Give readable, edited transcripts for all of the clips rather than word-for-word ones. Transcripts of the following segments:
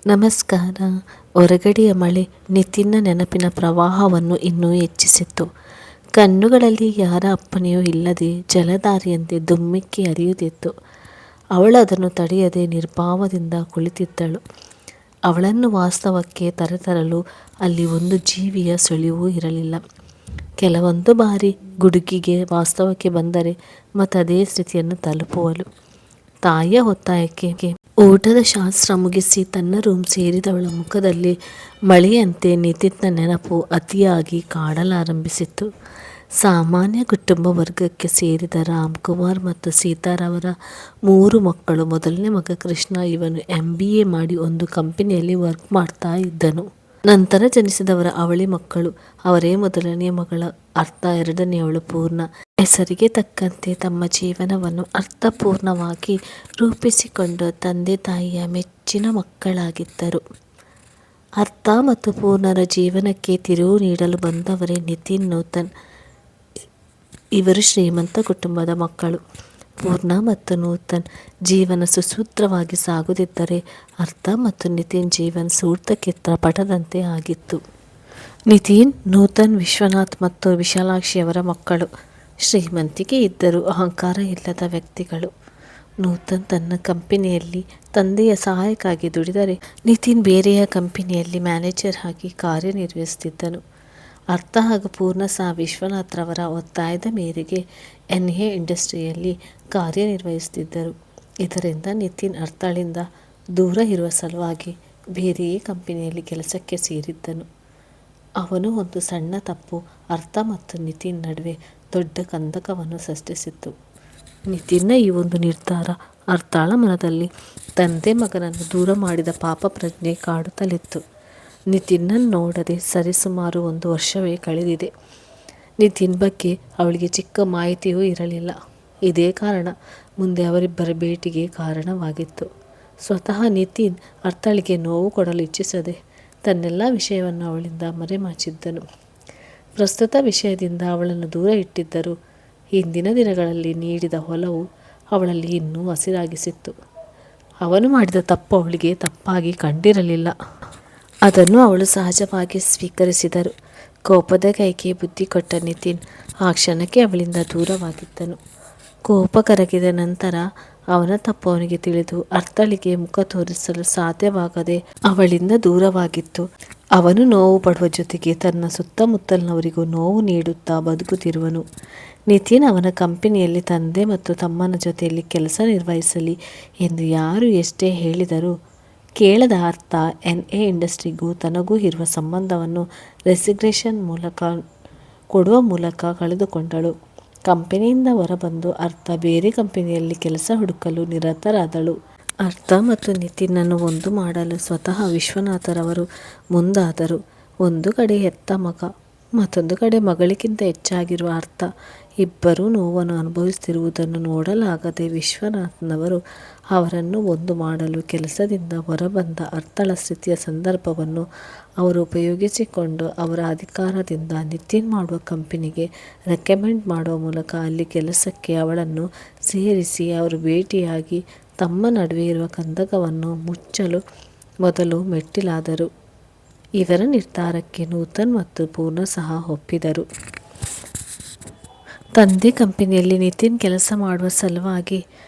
ನಮಸ್ಕಾರ. ಹೊರಗಡೆಯ ಮಳೆ ನಿತಿನ್ನ ನೆನಪಿನ ಪ್ರವಾಹವನ್ನು ಇನ್ನೂ ಹೆಚ್ಚಿಸಿತ್ತು. ಕಣ್ಣುಗಳಲ್ಲಿ ಯಾರ ಅಪ್ಪನೆಯೂ ಇಲ್ಲದೆ ಜಲಧಾರೆಯಂತೆ ಧುಮ್ಮಿಕ್ಕಿ ಹರಿಯುತ್ತಿತ್ತು. ಅವಳು ಅದನ್ನು ತಡೆಯದೆ ನಿರ್ಭಾವದಿಂದ ಕುಳಿತಿದ್ದಳು. ಅವಳನ್ನು ವಾಸ್ತವಕ್ಕೆ ತರಲು ಅಲ್ಲಿ ಒಂದು ಜೀವಿಯ ಸುಳಿವೂ ಇರಲಿಲ್ಲ. ಕೆಲವೊಂದು ಬಾರಿ ಗುಡುಗಿಗೆ ವಾಸ್ತವಕ್ಕೆ ಬಂದರೆ ಮತ್ತದೇ ಸ್ಥಿತಿಯನ್ನು ತಲುಪುವಳು. ತಾಯಿಯ ಒತ್ತಾಯಕ್ಕೆ ಊಟದ ಶಾಸ್ತ್ರ ಮುಗಿಸಿ ತನ್ನ ರೂಮ್ ಸೇರಿದವಳ ಮುಖದಲ್ಲಿ ಮಳೆಯಂತೆ ನಿತಿನ್ನ ನೆನಪು ಅತಿಯಾಗಿ ಕಾಡಲಾರಂಭಿಸಿತ್ತು. ಸಾಮಾನ್ಯ ಕುಟುಂಬ ವರ್ಗಕ್ಕೆ ಸೇರಿದ ರಾಮ್ಕುಮಾರ್ ಮತ್ತು ಸೀತಾರವರ 3 ಮಕ್ಕಳು. ಮೊದಲನೇ ಮಗ ಕೃಷ್ಣ. ಇವನು MBA ಮಾಡಿ ಒಂದು ಕಂಪನಿಯಲ್ಲಿ ವರ್ಕ್ ಮಾಡ್ತಾ ಇದ್ದನು. ನಂತರ ಜನಿಸಿದವರ ಅವಳಿ ಮಕ್ಕಳು. ಅವರೇ ಮೊದಲನೆಯ ಮಗಳ ಅರ್ಥ, ಎರಡನೆಯವಳು ಪೂರ್ಣ. ಹೆಸರಿಗೆ ತಕ್ಕಂತೆ ತಮ್ಮ ಜೀವನವನ್ನು ಅರ್ಥಪೂರ್ಣವಾಗಿ ರೂಪಿಸಿಕೊಂಡು ತಂದೆ ತಾಯಿಯ ಮೆಚ್ಚಿನ ಮಕ್ಕಳಾಗಿದ್ದರು. ಅರ್ಥ ಮತ್ತು ಪೂರ್ಣರ ಜೀವನಕ್ಕೆ ತಿರುವು ನೀಡಲು ಬಂದವರೇ ನಿತಿನ್, ನೂತನ್. ಇವರು ಶ್ರೀಮಂತ ಕುಟುಂಬದ ಮಕ್ಕಳು. ಪೂರ್ಣ ಮತ್ತು ನೂತನ್ ಜೀವನ ಸುಸೂತ್ರವಾಗಿ ಸಾಗುತ್ತಿದ್ದರೆ ಅರ್ಥ ಮತ್ತು ನಿತಿನ್ ಜೀವನ ಸೂಕ್ತ ಚಿತ್ರಪಟದಂತೆ ಆಗಿತ್ತು. ನಿತಿನ್, ನೂತನ್, ವಿಶ್ವನಾಥ್ ಮತ್ತು ವಿಶಾಲಾಕ್ಷಿಯವರ ಮಕ್ಕಳು. ಶ್ರೀಮಂತಿಕೆ ಇದ್ದರೂ ಅಹಂಕಾರ ಇಲ್ಲದ ವ್ಯಕ್ತಿಗಳು. ನೂತನ್ ತನ್ನ ಕಂಪನಿಯಲ್ಲಿ ತಂದೆಯ ಸಹಾಯಕ್ಕಾಗಿ ದುಡಿದರೆ ನಿತಿನ್ ಬೇರೆಯ ಕಂಪನಿಯಲ್ಲಿ ಮ್ಯಾನೇಜರ್ ಆಗಿ ಕಾರ್ಯನಿರ್ವಹಿಸುತ್ತಿದ್ದನು. ಅರ್ಥ ಹಾಗೂ ಪೂರ್ಣ ಸಹ ವಿಶ್ವನಾಥ್ರವರ ಒತ್ತಾಯದ ಮೇರೆಗೆ NA ಇಂಡಸ್ಟ್ರಿಯಲ್ಲಿ ಕಾರ್ಯನಿರ್ವಹಿಸುತ್ತಿದ್ದರು. ಇದರಿಂದ ನಿತಿನ್ ಅರ್ಥಳಿಂದ ದೂರ ಇರುವ ಸಲುವಾಗಿ ಬೇರೆಯೇ ಕಂಪನಿಯಲ್ಲಿ ಕೆಲಸಕ್ಕೆ ಸೇರಿದ್ದನು. ಅವನು ಒಂದು ಸಣ್ಣ ತಪ್ಪು ಅರ್ಥ ಮತ್ತು ನಿತಿನ್ ನಡುವೆ ದೊಡ್ಡ ಕಂದಕವನ್ನು ಸೃಷ್ಟಿಸಿತ್ತು. ನಿತಿನ್ನ ಈ ಒಂದು ನಿರ್ಧಾರ ಅರ್ಥಳ ಮನದಲ್ಲಿ ತಂದೆ ಮಗನನ್ನು ದೂರ ಮಾಡಿದ ಪಾಪ ಪ್ರಜ್ಞೆ ಕಾಡುತ್ತಲಿತ್ತು. ನಿತಿನ್ನನ್ನು ನೋಡದೆ ಸರಿಸುಮಾರು 1 ವರ್ಷವೇ ಕಳೆದಿದೆ. ನಿತಿನ್ ಬಗ್ಗೆ ಅವಳಿಗೆ ಚಿಕ್ಕ ಮಾಹಿತಿಯೂ ಇರಲಿಲ್ಲ. ಇದೇ ಕಾರಣ ಮುಂದೆ ಅವರಿಬ್ಬರ ಭೇಟಿಗೆ ಕಾರಣವಾಗಿತ್ತು. ಸ್ವತಃ ನಿತಿನ್ ಅರ್ಥಳಿಗೆ ನೋವು ಕೊಡಲು ಇಚ್ಛಿಸದೆ ತನ್ನೆಲ್ಲ ವಿಷಯವನ್ನು ಅವಳಿಂದ ಮರೆಮಾಚಿದ್ದನು. ಪ್ರಸ್ತುತ ವಿಷಯದಿಂದ ಅವಳನ್ನು ದೂರ ಇಟ್ಟಿದ್ದರೂ ಹಿಂದಿನ ದಿನಗಳಲ್ಲಿ ನೀಡಿದ ಒಲವು ಅವಳಲ್ಲಿ ಇನ್ನೂ ಹಸಿರಾಗಿಸಿತ್ತು. ಅವನು ಮಾಡಿದ ತಪ್ಪು ಅವಳಿಗೆ ತಪ್ಪಾಗಿ ಕಂಡಿರಲಿಲ್ಲ. ಅದನ್ನು ಅವಳು ಸಹಜವಾಗಿ ಸ್ವೀಕರಿಸಿದರು. ಕೋಪದ ಕೈಗೆ ಬುದ್ಧಿ ಕೊಟ್ಟ ನಿತಿನ್ ಆ ಕ್ಷಣಕ್ಕೆ ಅವಳಿಂದ ದೂರವಾಗಿದ್ದನು. ಕೋಪ ಕರಗಿದ ನಂತರ ಅವನ ತಪ್ಪು ಅವನಿಗೆ ತಿಳಿದು ಅರ್ಥಳಿಗೆ ಮುಖ ತೋರಿಸಲು ಸಾಧ್ಯವಾಗದೆ ಅವಳಿಂದ ದೂರವಾಗಿತ್ತು. ಅವನು ನೋವು ಪಡುವ ಜೊತೆಗೆ ತನ್ನ ಸುತ್ತಮುತ್ತಲಿನವರಿಗೂ ನೋವು ನೀಡುತ್ತಾ ಬದುಕುತ್ತಿರುವನು. ನಿತಿನ್ ಅವನ ಕಂಪನಿಯಲ್ಲಿ ತಂದೆ ಮತ್ತು ತಮ್ಮನ ಜೊತೆಯಲ್ಲಿ ಕೆಲಸ ನಿರ್ವಹಿಸಲಿ ಎಂದು ಯಾರು ಎಷ್ಟೇ ಹೇಳಿದರೂ ಕೇಳದ ಅರ್ಥ NA ಇಂಡಸ್ಟ್ರಿಗೂ ತನಗೂ ಇರುವ ಸಂಬಂಧವನ್ನು ರೆಸಿಗ್ನೇಷನ್ ಕೊಡುವ ಮೂಲಕ ಕಳೆದುಕೊಂಡಳು. ಕಂಪನಿಯಿಂದ ಹೊರಬಂದು ಅರ್ಥ ಬೇರೆ ಕಂಪನಿಯಲ್ಲಿ ಕೆಲಸ ಹುಡುಕಲು ನಿರತರಾದಳು. ಅರ್ಥ ಮತ್ತು ನಿತಿನ್ನನ್ನು ಒಂದು ಮಾಡಲು ಸ್ವತಃ ವಿಶ್ವನಾಥರವರು ಮುಂದಾದರು. ಒಂದು ಕಡೆ ಹೆತ್ತ ಮಗ, ಮತ್ತೊಂದು ಕಡೆ ಮಗಳಿಗಿಂತ ಹೆಚ್ಚಾಗಿರುವ ಅರ್ಥ ಇಬ್ಬರೂ ನೋವನ್ನು ಅನುಭವಿಸುತ್ತಿರುವುದನ್ನು ನೋಡಲಾಗದೆ ವಿಶ್ವನಾಥನವರು ಅವರನ್ನು ಒಂದು ಮಾಡಲು ಕೆಲಸದಿಂದ ಹೊರಬಂದ ಅರ್ಥಳ ಸ್ಥಿತಿಯ ಸಂದರ್ಭವನ್ನು ಅವರು ಉಪಯೋಗಿಸಿಕೊಂಡು ಅವರ ಅಧಿಕಾರದಿಂದ ನಿತಿನ್ ಮಾಡುವ ಕಂಪನಿಗೆ ರೆಕಮೆಂಡ್ ಮಾಡುವ ಮೂಲಕ ಅಲ್ಲಿ ಕೆಲಸಕ್ಕೆ ಅವಳನ್ನು ಸೇರಿಸಿ ಅವರು ಭೇಟಿಯಾಗಿ ತಮ್ಮ ನಡುವೆ ಇರುವ ಕಂದಕವನ್ನು ಮುಚ್ಚಲು ಮೊದಲು ಮೆಟ್ಟಿಲಾದರು. ಇವರ ನಿರ್ಧಾರಕ್ಕೆ ನೂತನ್ ಮತ್ತು ಪೂರ್ಣ ಸಹ ಒಪ್ಪಿದರು. ತಂದೆ ಕಂಪನಿಯಲ್ಲಿ ನಿತಿನ್ ಕೆಲಸ ಮಾಡುವ ಸಲುವಾಗಿ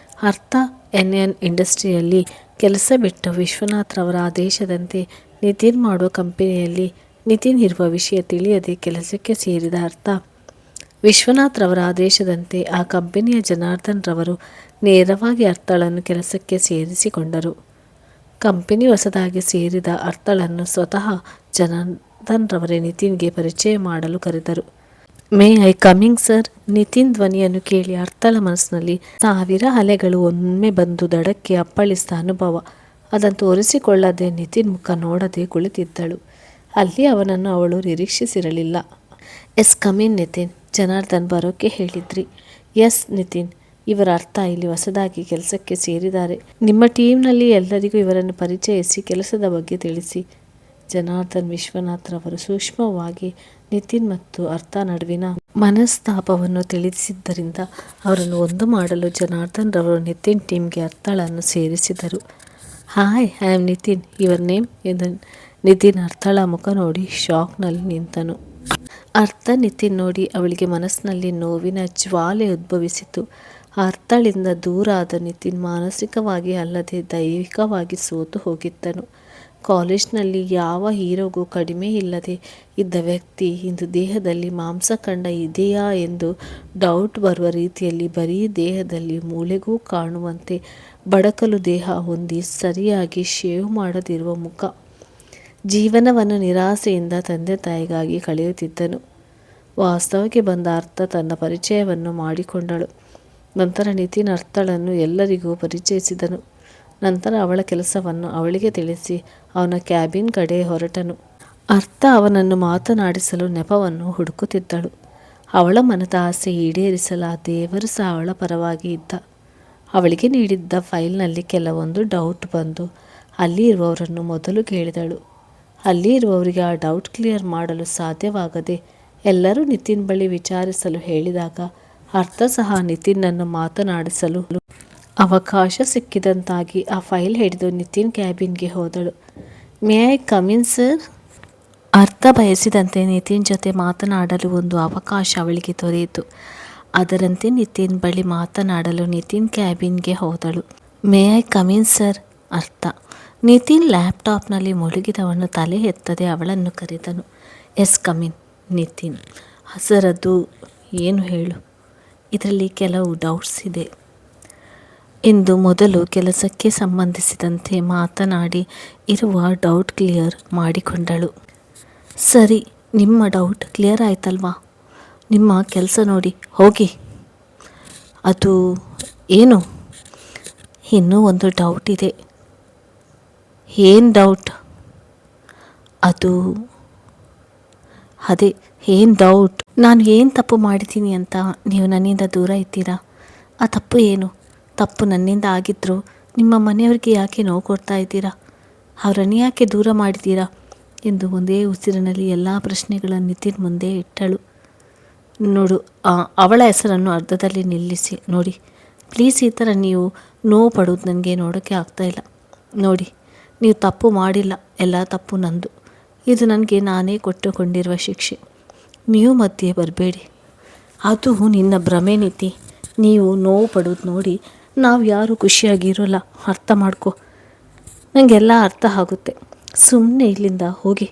ಅರ್ಥ NA ಇಂಡಸ್ಟ್ರಿಯಲ್ಲಿ ಕೆಲಸ ಬಿಟ್ಟು ವಿಶ್ವನಾಥ್ರವರ ಆದೇಶದಂತೆ ನಿತಿನ್ ಮಾಡುವ ಕಂಪನಿಯಲ್ಲಿ ನಿತಿನ್ ಇರುವ ವಿಷಯ ತಿಳಿಯದೆ ಕೆಲಸಕ್ಕೆ ಸೇರಿದ ಅರ್ಥ ವಿಶ್ವನಾಥ್ರವರ ಆದೇಶದಂತೆ ಆ ಕಂಪನಿಯ ಜನಾರ್ದನ್ ರವರು ನೇರವಾಗಿ ಅರ್ಥಳನ್ನು ಕೆಲಸಕ್ಕೆ ಸೇರಿಸಿಕೊಂಡರು. ಕಂಪನಿ ಹೊಸದಾಗಿ ಸೇರಿದ ಅರ್ಥಳನ್ನು ಸ್ವತಃ ಜನಾರ್ದನ್ ರವರೇ ನಿತಿನ್ಗೆ ಪರಿಚಯ ಮಾಡಲು ಕರೆದರು. May I coming sir? Nitin ಧ್ವನಿಯನ್ನು ಕೇಳಿ ಅರ್ಥಳ ಮನಸ್ಸಿನಲ್ಲಿ 1000 ಅಲೆಗಳು ಒಮ್ಮೆ ಬಂದು ದಡಕ್ಕೆ ಅಪ್ಪಳಿಸಿದ ಅನುಭವ. ಅದನ್ನು ತೋರಿಸಿಕೊಳ್ಳದೆ ನಿತಿನ್ ಮುಖ ನೋಡದೆ ಕುಳಿತಿದ್ದಳು. ಅಲ್ಲಿ ಅವನನ್ನು ಅವಳು ನಿರೀಕ್ಷಿಸಿರಲಿಲ್ಲ. Yes, come in Nitin. ಜನಾರ್ದನ್ ಬರೋಕ್ಕೆ ಹೇಳಿದ್ರಿ? ಎಸ್ ನಿತಿನ್. ಇವರ ಅರ್ಥ ಇಲ್ಲಿ ಹೊಸದಾಗಿ ಕೆಲಸಕ್ಕೆ ಸೇರಿದ್ದಾರೆ. ನಿಮ್ಮ ಟೀಮ್ನಲ್ಲಿ ಎಲ್ಲರಿಗೂ ಇವರನ್ನು ಪರಿಚಯಿಸಿ ಕೆಲಸದ ಬಗ್ಗೆ ತಿಳಿಸಿ. ಜನಾರ್ದನ್ ವಿಶ್ವನಾಥ್ರವರು ಸೂಕ್ಷ್ಮವಾಗಿ ನಿತಿನ್ ಮತ್ತು ಅರ್ಥ ನಡುವಿನ ಮನಸ್ತಾಪವನ್ನು ತಿಳಿಸಿದ್ದರಿಂದ ಅವರನ್ನು ಒಂದು ಮಾಡಲು ಜನಾರ್ದನ್ ರವರು ನಿತಿನ್ ಟೀಮ್ಗೆ ಅರ್ಥಳನ್ನು ಸೇರಿಸಿದರು. Hi I am Nitin, your name ಎಂದು ನಿತಿನ್ ಅರ್ಥಳ ಮುಖ ನೋಡಿ ಶಾಕ್ನಲ್ಲಿ ನಿಂತನು. ಅರ್ಥ ನಿತಿನ್ ನೋಡಿ ಅವಳಿಗೆ ಮನಸ್ಸಿನಲ್ಲಿ ನೋವಿನ ಜ್ವಾಲೆ ಉದ್ಭವಿಸಿತು. ಅರ್ಥಳಿಂದ ದೂರ ಆದ ನಿತಿನ್ ಮಾನಸಿಕವಾಗಿ ಅಲ್ಲದೆ ದೈಹಿಕವಾಗಿ ಸೋತು ಹೋಗಿದ್ದನು. ಕಾಲೇಜ್ನಲ್ಲಿ ಯಾವ ಹೀರೋಗೂ ಕಡಿಮೆ ಇಲ್ಲದೆ ಇದ್ದ ವ್ಯಕ್ತಿ ಇಂದು ದೇಹದಲ್ಲಿ ಮಾಂಸಖಂಡ ಇದೆಯಾ ಎಂದು ಡೌಟ್ ಬರುವ ರೀತಿಯಲ್ಲಿ ಬರೀ ದೇಹದಲ್ಲಿ ಮೂಳೆಗೂ ಕಾಣುವಂತೆ ಬಡಕಲು ದೇಹ ಹೊಂದಿ ಸರಿಯಾಗಿ ಶೇವ್ ಮಾಡದಿರುವ ಮುಖ. ಜೀವನವನ್ನು ನಿರಾಸೆಯಿಂದ ತಂದೆ ತಾಯಿಗಾಗಿ ಕಳೆಯುತ್ತಿದ್ದನು. ವಾಸ್ತವಕ್ಕೆ ಬಂದ ಅರ್ಥ ತನ್ನ ಪರಿಚಯವನ್ನು ಮಾಡಿಕೊಂಡಳು. ನಂತರ ನಿತಿನ್ ಅರ್ಥಳನ್ನು ಎಲ್ಲರಿಗೂ ಪರಿಚಯಿಸಿದನು. ನಂತರ ಅವಳ ಕೆಲಸವನ್ನು ಅವಳಿಗೆ ತಿಳಿಸಿ ಅವನ ಕ್ಯಾಬಿನ್ ಕಡೆ ಹೊರಟನು. ಅರ್ಥ ಅವನನ್ನು ಮಾತನಾಡಿಸಲು ನೆಪವನ್ನು ಹುಡುಕುತ್ತಿದ್ದಳು. ಅವಳ ಮನದ ಆಸೆ ಈಡೇರಿಸಲು ಆ ದೇವರು ಸಹ ಅವಳ ಪರವಾಗಿ ಇದ್ದ. ಅವಳಿಗೆ ನೀಡಿದ್ದ ಫೈಲ್ನಲ್ಲಿ ಕೆಲವೊಂದು ಡೌಟ್ ಬಂದು ಅಲ್ಲಿ ಇರುವವರನ್ನು ಮೊದಲು ಕೇಳಿದಳು. ಅಲ್ಲಿ ಇರುವವರಿಗೆ ಆ ಡೌಟ್ ಕ್ಲಿಯರ್ ಮಾಡಲು ಸಾಧ್ಯವಾಗದೆ ಎಲ್ಲರೂ ನಿತಿನ್ ಬಳಿ ವಿಚಾರಿಸಲು ಹೇಳಿದಾಗ ಅರ್ಥ ಸಹ ನಿತಿನ್ನನ್ನು ಮಾತನಾಡಿಸಲು ಅವಕಾಶ ಸಿಕ್ಕಿದಂತಾಗಿ ಆ ಫೈಲ್ ಹಿಡಿದು ನಿತಿನ್ ಕ್ಯಾಬಿನ್ಗೆ ಹೋದಳು. May I come in sir? ಅರ್ಥ ಬಯಸಿದಂತೆ ನಿತಿನ್ ಜೊತೆ ಮಾತನಾಡಲು ಒಂದು ಅವಕಾಶ ಅವಳಿಗೆ ದೊರೆಯಿತು. ಅದರಂತೆ ನಿತಿನ್ ಬಳಿ ಮಾತನಾಡಲು ನಿತಿನ್ ಕ್ಯಾಬಿನ್ಗೆ ಹೋದಳು. May I come in sir? ಅರ್ಥ. ನಿತಿನ್ ಲ್ಯಾಪ್ಟಾಪ್ನಲ್ಲಿ ಮುಳುಗಿದವನು ತಲೆ ಎತ್ತದೆ ಅವಳನ್ನು ಕರೆದನು. S come in. ನಿತಿನ್, ಸರ್ ಅದು ಏನು ಹೇಳು, ಇದರಲ್ಲಿ ಕೆಲವು ಡೌಟ್ಸ್ ಇದೆ ಎಂದು ಮೊದಲು ಕೆಲಸಕ್ಕೆ ಸಂಬಂಧಿಸಿದಂತೆ ಮಾತನಾಡಿ ಇರುವ ಡೌಟ್ ಕ್ಲಿಯರ್ ಮಾಡಿಕೊಂಡಳು. ಸರಿ, ನಿಮ್ಮ ಡೌಟ್ ಕ್ಲಿಯರ್ ಆಯ್ತಲ್ವಾ? ನಿಮ್ಮ ಕೆಲಸ ನೋಡಿ ಹೋಗಿ. ಅದು ಏನು? ಇನ್ನೂ ಒಂದು ಡೌಟ್ ಇದೆ. ಏನು ಡೌಟ್? ಅದು ಅದೇ ಏನು ಡೌಟ್? ನಾನು ಏನು ತಪ್ಪು ಮಾಡಿದ್ದೀನಿ ಅಂತ ನೀವು ನನ್ನಿಂದ ದೂರ ಇದ್ದೀರಾ? ಆ ತಪ್ಪು ಏನು? ತಪ್ಪು ನನ್ನಿಂದ ಆಗಿದ್ದರೂ ನಿಮ್ಮ ಮನೆಯವ್ರಿಗೆ ಯಾಕೆ ನೋವು ಕೊಡ್ತಾ ಇದ್ದೀರಾ? ಅವರನ್ನು ಯಾಕೆ ದೂರ ಮಾಡಿದ್ದೀರಾ ಎಂದು ಒಂದೇ ಉಸಿರಿನಲ್ಲಿ ಎಲ್ಲ ಪ್ರಶ್ನೆಗಳನ್ನು ನಿತಿನ್ ಮುಂದೆ ಇಟ್ಟಳು. ನೋಡು, ಅವಳ ಹೆಸರನ್ನು ಅರ್ಧದಲ್ಲಿ ನಿಲ್ಲಿಸಿ ನೋಡಿ ಪ್ಲೀಸ್. ಈ ಥರ ನೀವು ನೋವು ಪಡೋದು ನನಗೆ ನೋಡೋಕ್ಕೆ ಆಗ್ತಾಯಿಲ್ಲ. ನೋಡಿ, ನೀವು ತಪ್ಪು ಮಾಡಿಲ್ಲ, ಎಲ್ಲ ತಪ್ಪು ನಂದು. ಇದು ನನಗೆ ನಾನೇ ಕೊಟ್ಟುಕೊಂಡಿರುವ ಶಿಕ್ಷೆ. ನೀವು ಮಧ್ಯೆ ಬರಬೇಡಿ. ಅದು ನಿನ್ನ ಭ್ರಮೆ ನೀತಿ. ನೀವು ನೋವು ಪಡೋದು ನೋಡಿ ನಾವು ಯಾರೂ ಖುಷಿಯಾಗಿರೋಲ್ಲ, ಅರ್ಥ ಮಾಡ್ಕೊ. ನನಗೆಲ್ಲ ಅರ್ಥ ಆಗುತ್ತೆ. ಸುಮ್ಮನೆ ಇಲ್ಲಿಂದ ಹೋಗಿ.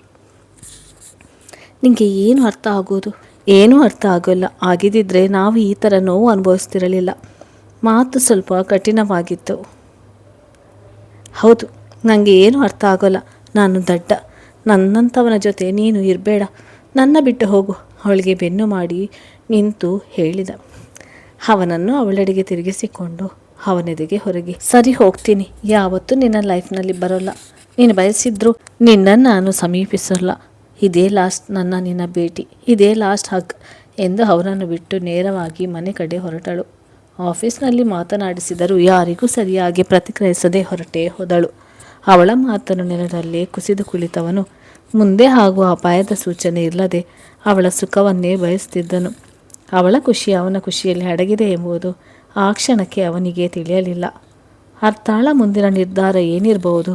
ನಿಮಗೆ ಏನು ಅರ್ಥ ಆಗೋದು? ಏನೂ ಅರ್ಥ ಆಗೋಲ್ಲ. ಆಗಿದ್ದಿದ್ರೆ ನಾವು ಈ ಥರ ನೋವು ಅನುಭವಿಸ್ತಿರಲಿಲ್ಲ. ಮಾತು ಸ್ವಲ್ಪ ಕಠಿಣವಾಗಿತ್ತು. ಹೌದು, ನನಗೆ ಏನೂ ಅರ್ಥ ಆಗೋಲ್ಲ. ನಾನು ದಡ್ಡ. ನನ್ನಂಥವನ ಜೊತೆ ನೀನು ಇರಬೇಡ. ನನ್ನ ಬಿಟ್ಟು ಹೋಗು, ಅವಳಿಗೆ ಬೆನ್ನು ಮಾಡಿ ನಿಂತು ಹೇಳಿದ. ಅವನನ್ನು ಅವಳೆಡೆಗೆ ತಿರುಗಿಸಿಕೊಂಡು ಅವನೆದೆಗೆ ಹೊರಗೆ, ಸರಿ ಹೋಗ್ತೀನಿ. ಯಾವತ್ತೂ ನಿನ್ನ ಲೈಫ್ನಲ್ಲಿ ಬರೋಲ್ಲ. ನೀನು ಬಯಸಿದ್ರು ನಿನ್ನನ್ನು ನಾನು ಸಮೀಪಿಸಲ್ಲ. ಇದೇ ಲಾಸ್ಟ್ ನಿನ್ನ ಭೇಟಿ, ಇದೇ ಲಾಸ್ಟ್ ಹಗ್ ಎಂದು ಅವನನ್ನು ಬಿಟ್ಟು ನೇರವಾಗಿ ಮನೆ ಕಡೆ ಹೊರಟಳು. ಆಫೀಸ್ನಲ್ಲಿ ಮಾತನಾಡಿಸಿದರೂ ಯಾರಿಗೂ ಸರಿಯಾಗಿ ಪ್ರತಿಕ್ರಿಯಿಸದೆ ಹೊರಟೇ ಹೋದಳು. ಅವಳ ಮಾತನ್ನು ನೆಲದಲ್ಲೇ ಕುಸಿದು ಕುಳಿತವನು ಮುಂದೆ ಆಗುವ ಅಪಾಯದ ಸೂಚನೆ ಇಲ್ಲದೆ ಅವಳ ಸುಖವನ್ನೇ ಬಯಸುತ್ತಿದ್ದನು. ಅವಳ ಖುಷಿ ಅವನ ಖುಷಿಯಲ್ಲಿ ಅಡಗಿದೆ ಎಂಬುದು ಆ ಕ್ಷಣಕ್ಕೆ ಅವನಿಗೆ ತಿಳಿಯಲಿಲ್ಲ. ಅರ್ಥಳ ಮುಂದಿನ ನಿರ್ಧಾರ ಏನಿರಬಹುದು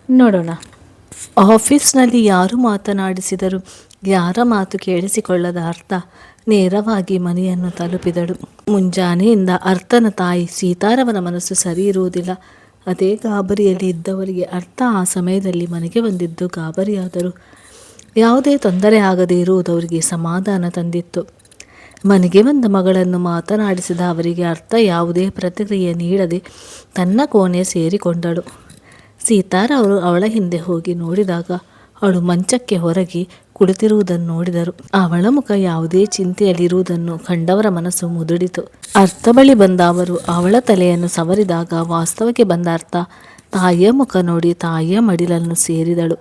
ನೋಡೋಣ. ಆಫೀಸ್ನಲ್ಲಿ ಯಾರು ಮಾತನಾಡಿಸಿದರೂ ಯಾರ ಮಾತು ಕೇಳಿಸಿಕೊಳ್ಳದ ಅರ್ಥ ನೇರವಾಗಿ ಮನೆಯನ್ನು ತಲುಪಿದಳು. ಮುಂಜಾನೆಯಿಂದ ಅರ್ಥನ ತಾಯಿ ಸೀತಾರವನ ಮನಸ್ಸು ಸರಿ ಇರುವುದಿಲ್ಲ. ಅದೇ ಗಾಬರಿಯಲ್ಲಿ ಇದ್ದವರಿಗೆ ಅರ್ಥ ಆ ಸಮಯದಲ್ಲಿ ಮನೆಗೆ ಬಂದಿದ್ದು ಗಾಬರಿಯಾದರು. ಯಾವುದೇ ತೊಂದರೆ ಆಗದೇ ಇರುವುದು ಅವರಿಗೆ ಸಮಾಧಾನ ತಂದಿತ್ತು. ಮನೆಗೆ ಬಂದ ಮಗಳನ್ನು ಮಾತನಾಡಿಸಿದ ಅವರಿಗೆ ಅರ್ಥ ಯಾವುದೇ ಪ್ರತಿಕ್ರಿಯೆ ನೀಡದೆ ತನ್ನ ಕೋಣೆ ಸೇರಿಕೊಂಡಳು. ಸೀತಾರ ಅವರು ಅವಳ ಹಿಂದೆ ಹೋಗಿ ನೋಡಿದಾಗ ಅವಳು ಮಂಚಕ್ಕೆ ಹೊರಗೆ ಕುಳಿತಿರುವುದನ್ನು ನೋಡಿದರು. ಅವಳ ಮುಖ ಯಾವುದೇ ಚಿಂತೆಯಲ್ಲಿರುವುದನ್ನು ಕಂಡವರ ಮನಸ್ಸು ಮುದುಡಿತು. ಅರ್ಥ ಬಳಿ ಬಂದ ಅವರು ಅವಳ ತಲೆಯನ್ನು ಸವರಿದಾಗ ವಾಸ್ತವಕ್ಕೆ ಬಂದ ಅರ್ಥ ತಾಯಿಯ ಮುಖ ನೋಡಿ ತಾಯಿಯ ಮಡಿಲನ್ನು ಸೇರಿದಳು.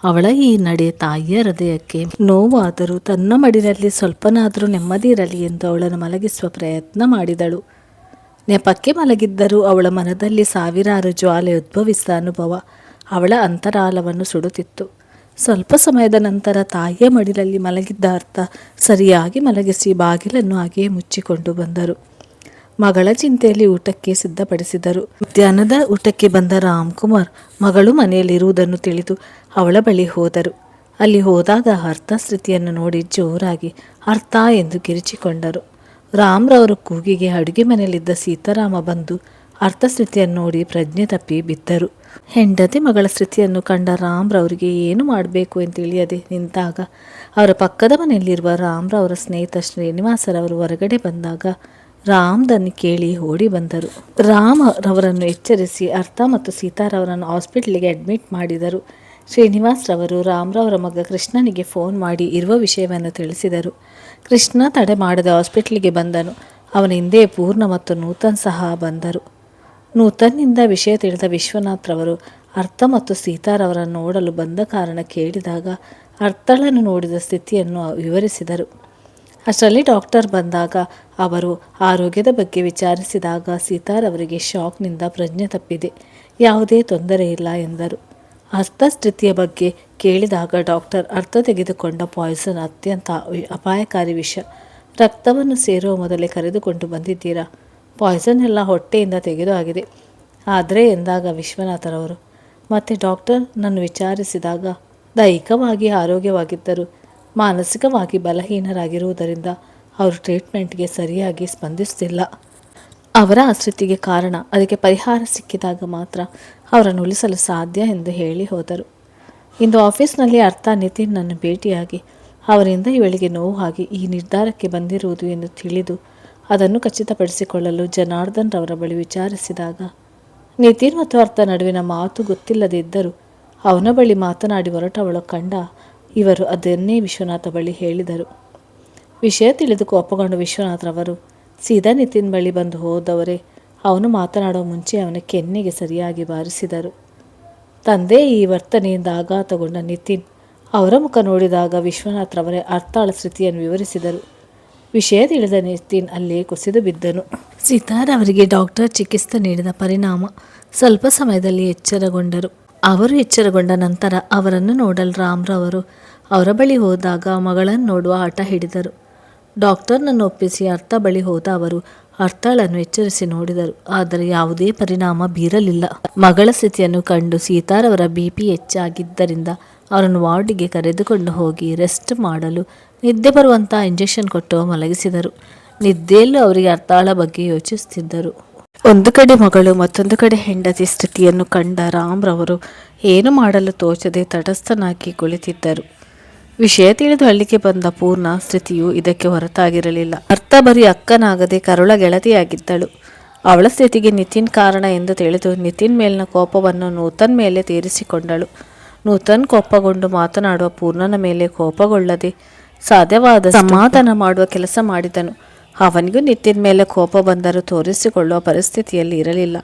ಅವಳ ಈ ನಡೆ ತಾಯಿಯ ಹೃದಯಕ್ಕೆ ನೋವಾದರೂ ತನ್ನ ಮಡಿಲಲ್ಲಿ ಸ್ವಲ್ಪನಾದರೂ ನೆಮ್ಮದಿ ಇರಲಿ ಎಂದು ಅವಳನ್ನು ಮಲಗಿಸುವ ಪ್ರಯತ್ನ ಮಾಡಿದಳು. ನೆಪಕ್ಕೆ ಮಲಗಿದ್ದರೂ ಅವಳ ಮನದಲ್ಲಿ ಸಾವಿರಾರು ಜ್ವಾಲೆ ಉದ್ಭವಿಸಿದ ಅನುಭವ ಅವಳ ಅಂತರಾಳವನ್ನು ಸುಡುತ್ತಿತ್ತು. ಸ್ವಲ್ಪ ಸಮಯದ ನಂತರ ತಾಯಿಯ ಮಡಿಲಲ್ಲಿ ಮಲಗಿದ್ದ ಅರ್ಥ ಸರಿಯಾಗಿ ಮಲಗಿಸಿ ಬಾಗಿಲನ್ನು ಹಾಗೆಯೇ ಮುಚ್ಚಿಕೊಂಡು ಬಂದರು. ಮಗಳ ಚಿಂತೆಯಲ್ಲಿ ಊಟಕ್ಕೆ ಸಿದ್ಧಪಡಿಸಿದರು. ಮಧ್ಯಾಹ್ನದ ಊಟಕ್ಕೆ ಬಂದ ರಾಮ್ಕುಮಾರ್ ಮಗಳು ಮನೆಯಲ್ಲಿರುವುದನ್ನು ತಿಳಿದು ಅವಳ ಬಳಿ ಹೋದರು. ಅಲ್ಲಿ ಹೋದಾಗ ಅರ್ಥಸ್ಥಿತಿಯನ್ನು ನೋಡಿ ಜೋರಾಗಿ ಅರ್ಥ ಎಂದು ಕಿರಿಚಿಕೊಂಡರು. ರಾಮ್ರವರ ಕೂಗಿಗೆ ಅಡುಗೆ ಮನೆಯಲ್ಲಿದ್ದ ಸೀತಾರಾಮ ಬಂದು ಅರ್ಥಸ್ಥಿತಿಯನ್ನು ನೋಡಿ ಪ್ರಜ್ಞೆ ತಪ್ಪಿ ಬಿದ್ದರು. ಹೆಂಡತಿ ಮಗಳ ಸ್ಥಿತಿಯನ್ನು ಕಂಡ ರಾಮ್ರವರಿಗೆ ಏನು ಮಾಡಬೇಕು ಎಂದು ತಿಳಿಯದೆ ನಿಂತಾಗ ಅವರ ಪಕ್ಕದ ಮನೆಯಲ್ಲಿರುವ ರಾಮ್ರವರ ಸ್ನೇಹಿತ ಶ್ರೀನಿವಾಸರವರು ಹೊರಗಡೆ ಬಂದಾಗ ರಾಮ್ದನ್ನು ಕೇಳಿ ಓಡಿ ಬಂದರು. ರಾಮ್ ರವರನ್ನು ಎಚ್ಚರಿಸಿ ಅರ್ಥ ಮತ್ತು ಸೀತಾರವರನ್ನು ಹಾಸ್ಪಿಟಲ್ಗೆ ಅಡ್ಮಿಟ್ ಮಾಡಿದರು. ಶ್ರೀನಿವಾಸ್ರವರು ರಾಮ್ರವರ ಮಗ ಕೃಷ್ಣನಿಗೆ ಫೋನ್ ಮಾಡಿ ಇರುವ ವಿಷಯವನ್ನು ತಿಳಿಸಿದರು. ಕೃಷ್ಣ ತಡೆ ಮಾಡದೆ ಹಾಸ್ಪಿಟಲ್ಗೆ ಬಂದನು. ಅವನ ಹಿಂದೆ ಪೂರ್ಣ ಮತ್ತು ನೂತನ್ ಸಹ ಬಂದರು. ನೂತನ್ನಿಂದ ವಿಷಯ ತಿಳಿದ ವಿಶ್ವನಾಥ್ರವರು ಅರ್ಥ ಮತ್ತು ಸೀತಾರವರನ್ನು ನೋಡಲು ಬಂದ ಕಾರಣ ಕೇಳಿದಾಗ ಅರ್ಥಳನ್ನು ನೋಡಿದ ಸ್ಥಿತಿಯನ್ನು ವಿವರಿಸಿದರು. ಅಷ್ಟರಲ್ಲಿ ಡಾಕ್ಟರ್ ಬಂದಾಗ ಅವರು ಆರೋಗ್ಯದ ಬಗ್ಗೆ ವಿಚಾರಿಸಿದಾಗ ಸೀತಾರವರಿಗೆ ಶಾಕ್ನಿಂದ ಪ್ರಜ್ಞೆ ತಪ್ಪಿದೆ, ಯಾವುದೇ ತೊಂದರೆ ಇಲ್ಲ ಎಂದರು. ಅರ್ಥ ಸ್ಥಿತಿಯ ಬಗ್ಗೆ ಕೇಳಿದಾಗ ಡಾಕ್ಟರ್ ಅರ್ಥ ತೆಗೆದುಕೊಂಡ ಪಾಯ್ಸನ್ ಅತ್ಯಂತ ಅಪಾಯಕಾರಿ ವಿಷ, ರಕ್ತವನ್ನು ಸೇರುವ ಮೊದಲೇ ಕರೆದುಕೊಂಡು ಬಂದಿದ್ದೀರಾ, ಪಾಯ್ಸನ್ ಎಲ್ಲ ಹೊಟ್ಟೆಯಿಂದ ತೆಗೆದು ಆಗಿದೆ ಆದರೆ ಎಂದಾಗ ವಿಶ್ವನಾಥರವರು ಮತ್ತು ಡಾಕ್ಟರ್ ನನ್ನ ವಿಚಾರಿಸಿದಾಗ ದೈಹಿಕವಾಗಿ ಆರೋಗ್ಯವಾಗಿದ್ದರು ಮಾನಸಿಕವಾಗಿ ಬಲಹೀನರಾಗಿರುವುದರಿಂದ ಅವರು ಟ್ರೀಟ್ಮೆಂಟ್ಗೆ ಸರಿಯಾಗಿ ಸ್ಪಂದಿಸುತ್ತಿಲ್ಲ. ಅವರ ಆ ಸ್ಥಿತಿಗೆ ಕಾರಣ ಅದಕ್ಕೆ ಪರಿಹಾರ ಸಿಕ್ಕಿದಾಗ ಮಾತ್ರ ಅವರನ್ನು ಉಳಿಸಲು ಸಾಧ್ಯ ಎಂದು ಹೇಳಿ ಹೋದರು. ಇಂದು ಆಫೀಸ್ನಲ್ಲಿ ಅರ್ಥ ನಿತಿನ್ನನ್ನು ಭೇಟಿಯಾಗಿ ಅವರಿಂದ ಇವಳಿಗೆ ನೋವಾಗಿ ಈ ನಿರ್ಧಾರಕ್ಕೆ ಬಂದಿರುವುದು ಎಂದು ತಿಳಿದು ಅದನ್ನು ಖಚಿತಪಡಿಸಿಕೊಳ್ಳಲು ಜನಾರ್ದನ್ ರವರ ಬಳಿ ವಿಚಾರಿಸಿದಾಗ ನಿತಿನ್ ಮತ್ತು ಅರ್ಥ ನಡುವಿನ ಮಾತು ಗೊತ್ತಿಲ್ಲದಿದ್ದರೂ ಅವನ ಬಳಿ ಮಾತನಾಡಿ ಹೊರಟವಳು ಕಂಡ ಇವರು ಅದನ್ನೇ ವಿಶ್ವನಾಥ ಬಳಿ ಹೇಳಿದರು. ವಿಷಯ ತಿಳಿದು ಕೋಪಗೊಂಡ ವಿಶ್ವನಾಥರವರು ಸೀದಾ ನಿತಿನ್ ಬಳಿ ಬಂದು ಹೋದವರೇ ಅವನು ಮಾತನಾಡುವ ಮುಂಚೆ ಅವನ ಕೆನ್ನೆಗೆ ಸರಿಯಾಗಿ ಬಾರಿಸಿದರು. ತಂದೆ ಈ ವರ್ತನೆಯಿಂದ ಆಘಾತಗೊಂಡ ನಿತಿನ್ ಅವರ ಮುಖ ನೋಡಿದಾಗ ವಿಶ್ವನಾಥರವರೇ ಅರ್ಥಾಳ ಸ್ಥಿತಿಯನ್ನು ವಿವರಿಸಿದರು. ವಿಷಯ ತಿಳಿದ ನಿತಿನ್ ಅಲ್ಲೇ ಕುಸಿದು ಬಿದ್ದನು. ಸೀತಾರವರಿಗೆ ಡಾಕ್ಟರ್ ಚಿಕಿತ್ಸೆ ನೀಡಿದ ಪರಿಣಾಮ ಸ್ವಲ್ಪ ಸಮಯದಲ್ಲಿ ಎಚ್ಚರಗೊಂಡರು. ಅವರು ಎಚ್ಚರಗೊಂಡ ನಂತರ ಅವರನ್ನು ನೋಡಲು ರಾಮ್ರವರು ಅವರ ಬಳಿ ಹೋದಾಗ ಮಗಳನ್ನು ನೋಡುವ ಹಠ ಹಿಡಿದರು. ಡಾಕ್ಟರ್ನನ್ನು ಒಪ್ಪಿಸಿ ಅರ್ಥ ಬಳಿ ಹೋದ ಅವರು ಅರ್ಥಳನ್ನು ಎಚ್ಚರಿಸಿ ನೋಡಿದರು. ಆದರೆ ಯಾವುದೇ ಪರಿಣಾಮ ಬೀರಲಿಲ್ಲ. ಮಗಳ ಸ್ಥಿತಿಯನ್ನು ಕಂಡು ಸೀತಾರವರ BP ಹೆಚ್ಚಾಗಿದ್ದರಿಂದ ಅವರನ್ನು ವಾರ್ಡಿಗೆ ಕರೆದುಕೊಂಡು ಹೋಗಿ ರೆಸ್ಟ್ ಮಾಡಲು ನಿದ್ದೆ ಬರುವಂಥ ಇಂಜೆಕ್ಷನ್ ಕೊಟ್ಟು ಮಲಗಿಸಿದರು. ನಿದ್ದೆಯಲ್ಲೂ ಅವರಿಗೆ ಅರ್ಥಾಳ ಬಗ್ಗೆ ಯೋಚಿಸುತ್ತಿದ್ದರು. ಒಂದು ಕಡೆ ಮಗಳು ಮತ್ತೊಂದು ಕಡೆ ಹೆಂಡತಿ ಸ್ಥಿತಿಯನ್ನು ಕಂಡ ರಾಮ್ರವರು ಏನು ಮಾಡಲು ತೋಚದೆ ತಟಸ್ಥನಾಗಿ ಕುಳಿತಿದ್ದರು. ವಿಷಯ ತಿಳಿದು ಹಳ್ಳಿಗೆ ಬಂದ ಪೂರ್ಣ ಸ್ಥಿತಿಯು ಇದಕ್ಕೆ ಹೊರತಾಗಿರಲಿಲ್ಲ. ಅರ್ಥ ಬರೀ ಅಕ್ಕನಾಗದೆ ಕರುಳ ಗೆಳತಿಯಾಗಿದ್ದಳು. ಅವಳ ಸ್ಥಿತಿಗೆ ನಿತಿನ್ ಕಾರಣ ಎಂದು ತಿಳಿದು ನಿತಿನ್ ಮೇಲಿನ ಕೋಪವನ್ನು ನೂತನ್ ಮೇಲೆ ತೀರಿಸಿಕೊಂಡಳು. ನೂತನ್ ಕೋಪಗೊಂಡು ಮಾತನಾಡುವ ಪೂರ್ಣನ ಮೇಲೆ ಕೋಪಗೊಳ್ಳದೆ ಸಾಧ್ಯವಾದ ಸಮಾಧಾನ ಮಾಡುವ ಕೆಲಸ ಮಾಡಿದನು. ಅವನಿಗೂ ನಿತಿನ್ ಮೇಲೆ ಕೋಪ ಬಂದರೂ ತೋರಿಸಿಕೊಳ್ಳುವ ಪರಿಸ್ಥಿತಿಯಲ್ಲಿ ಇರಲಿಲ್ಲ.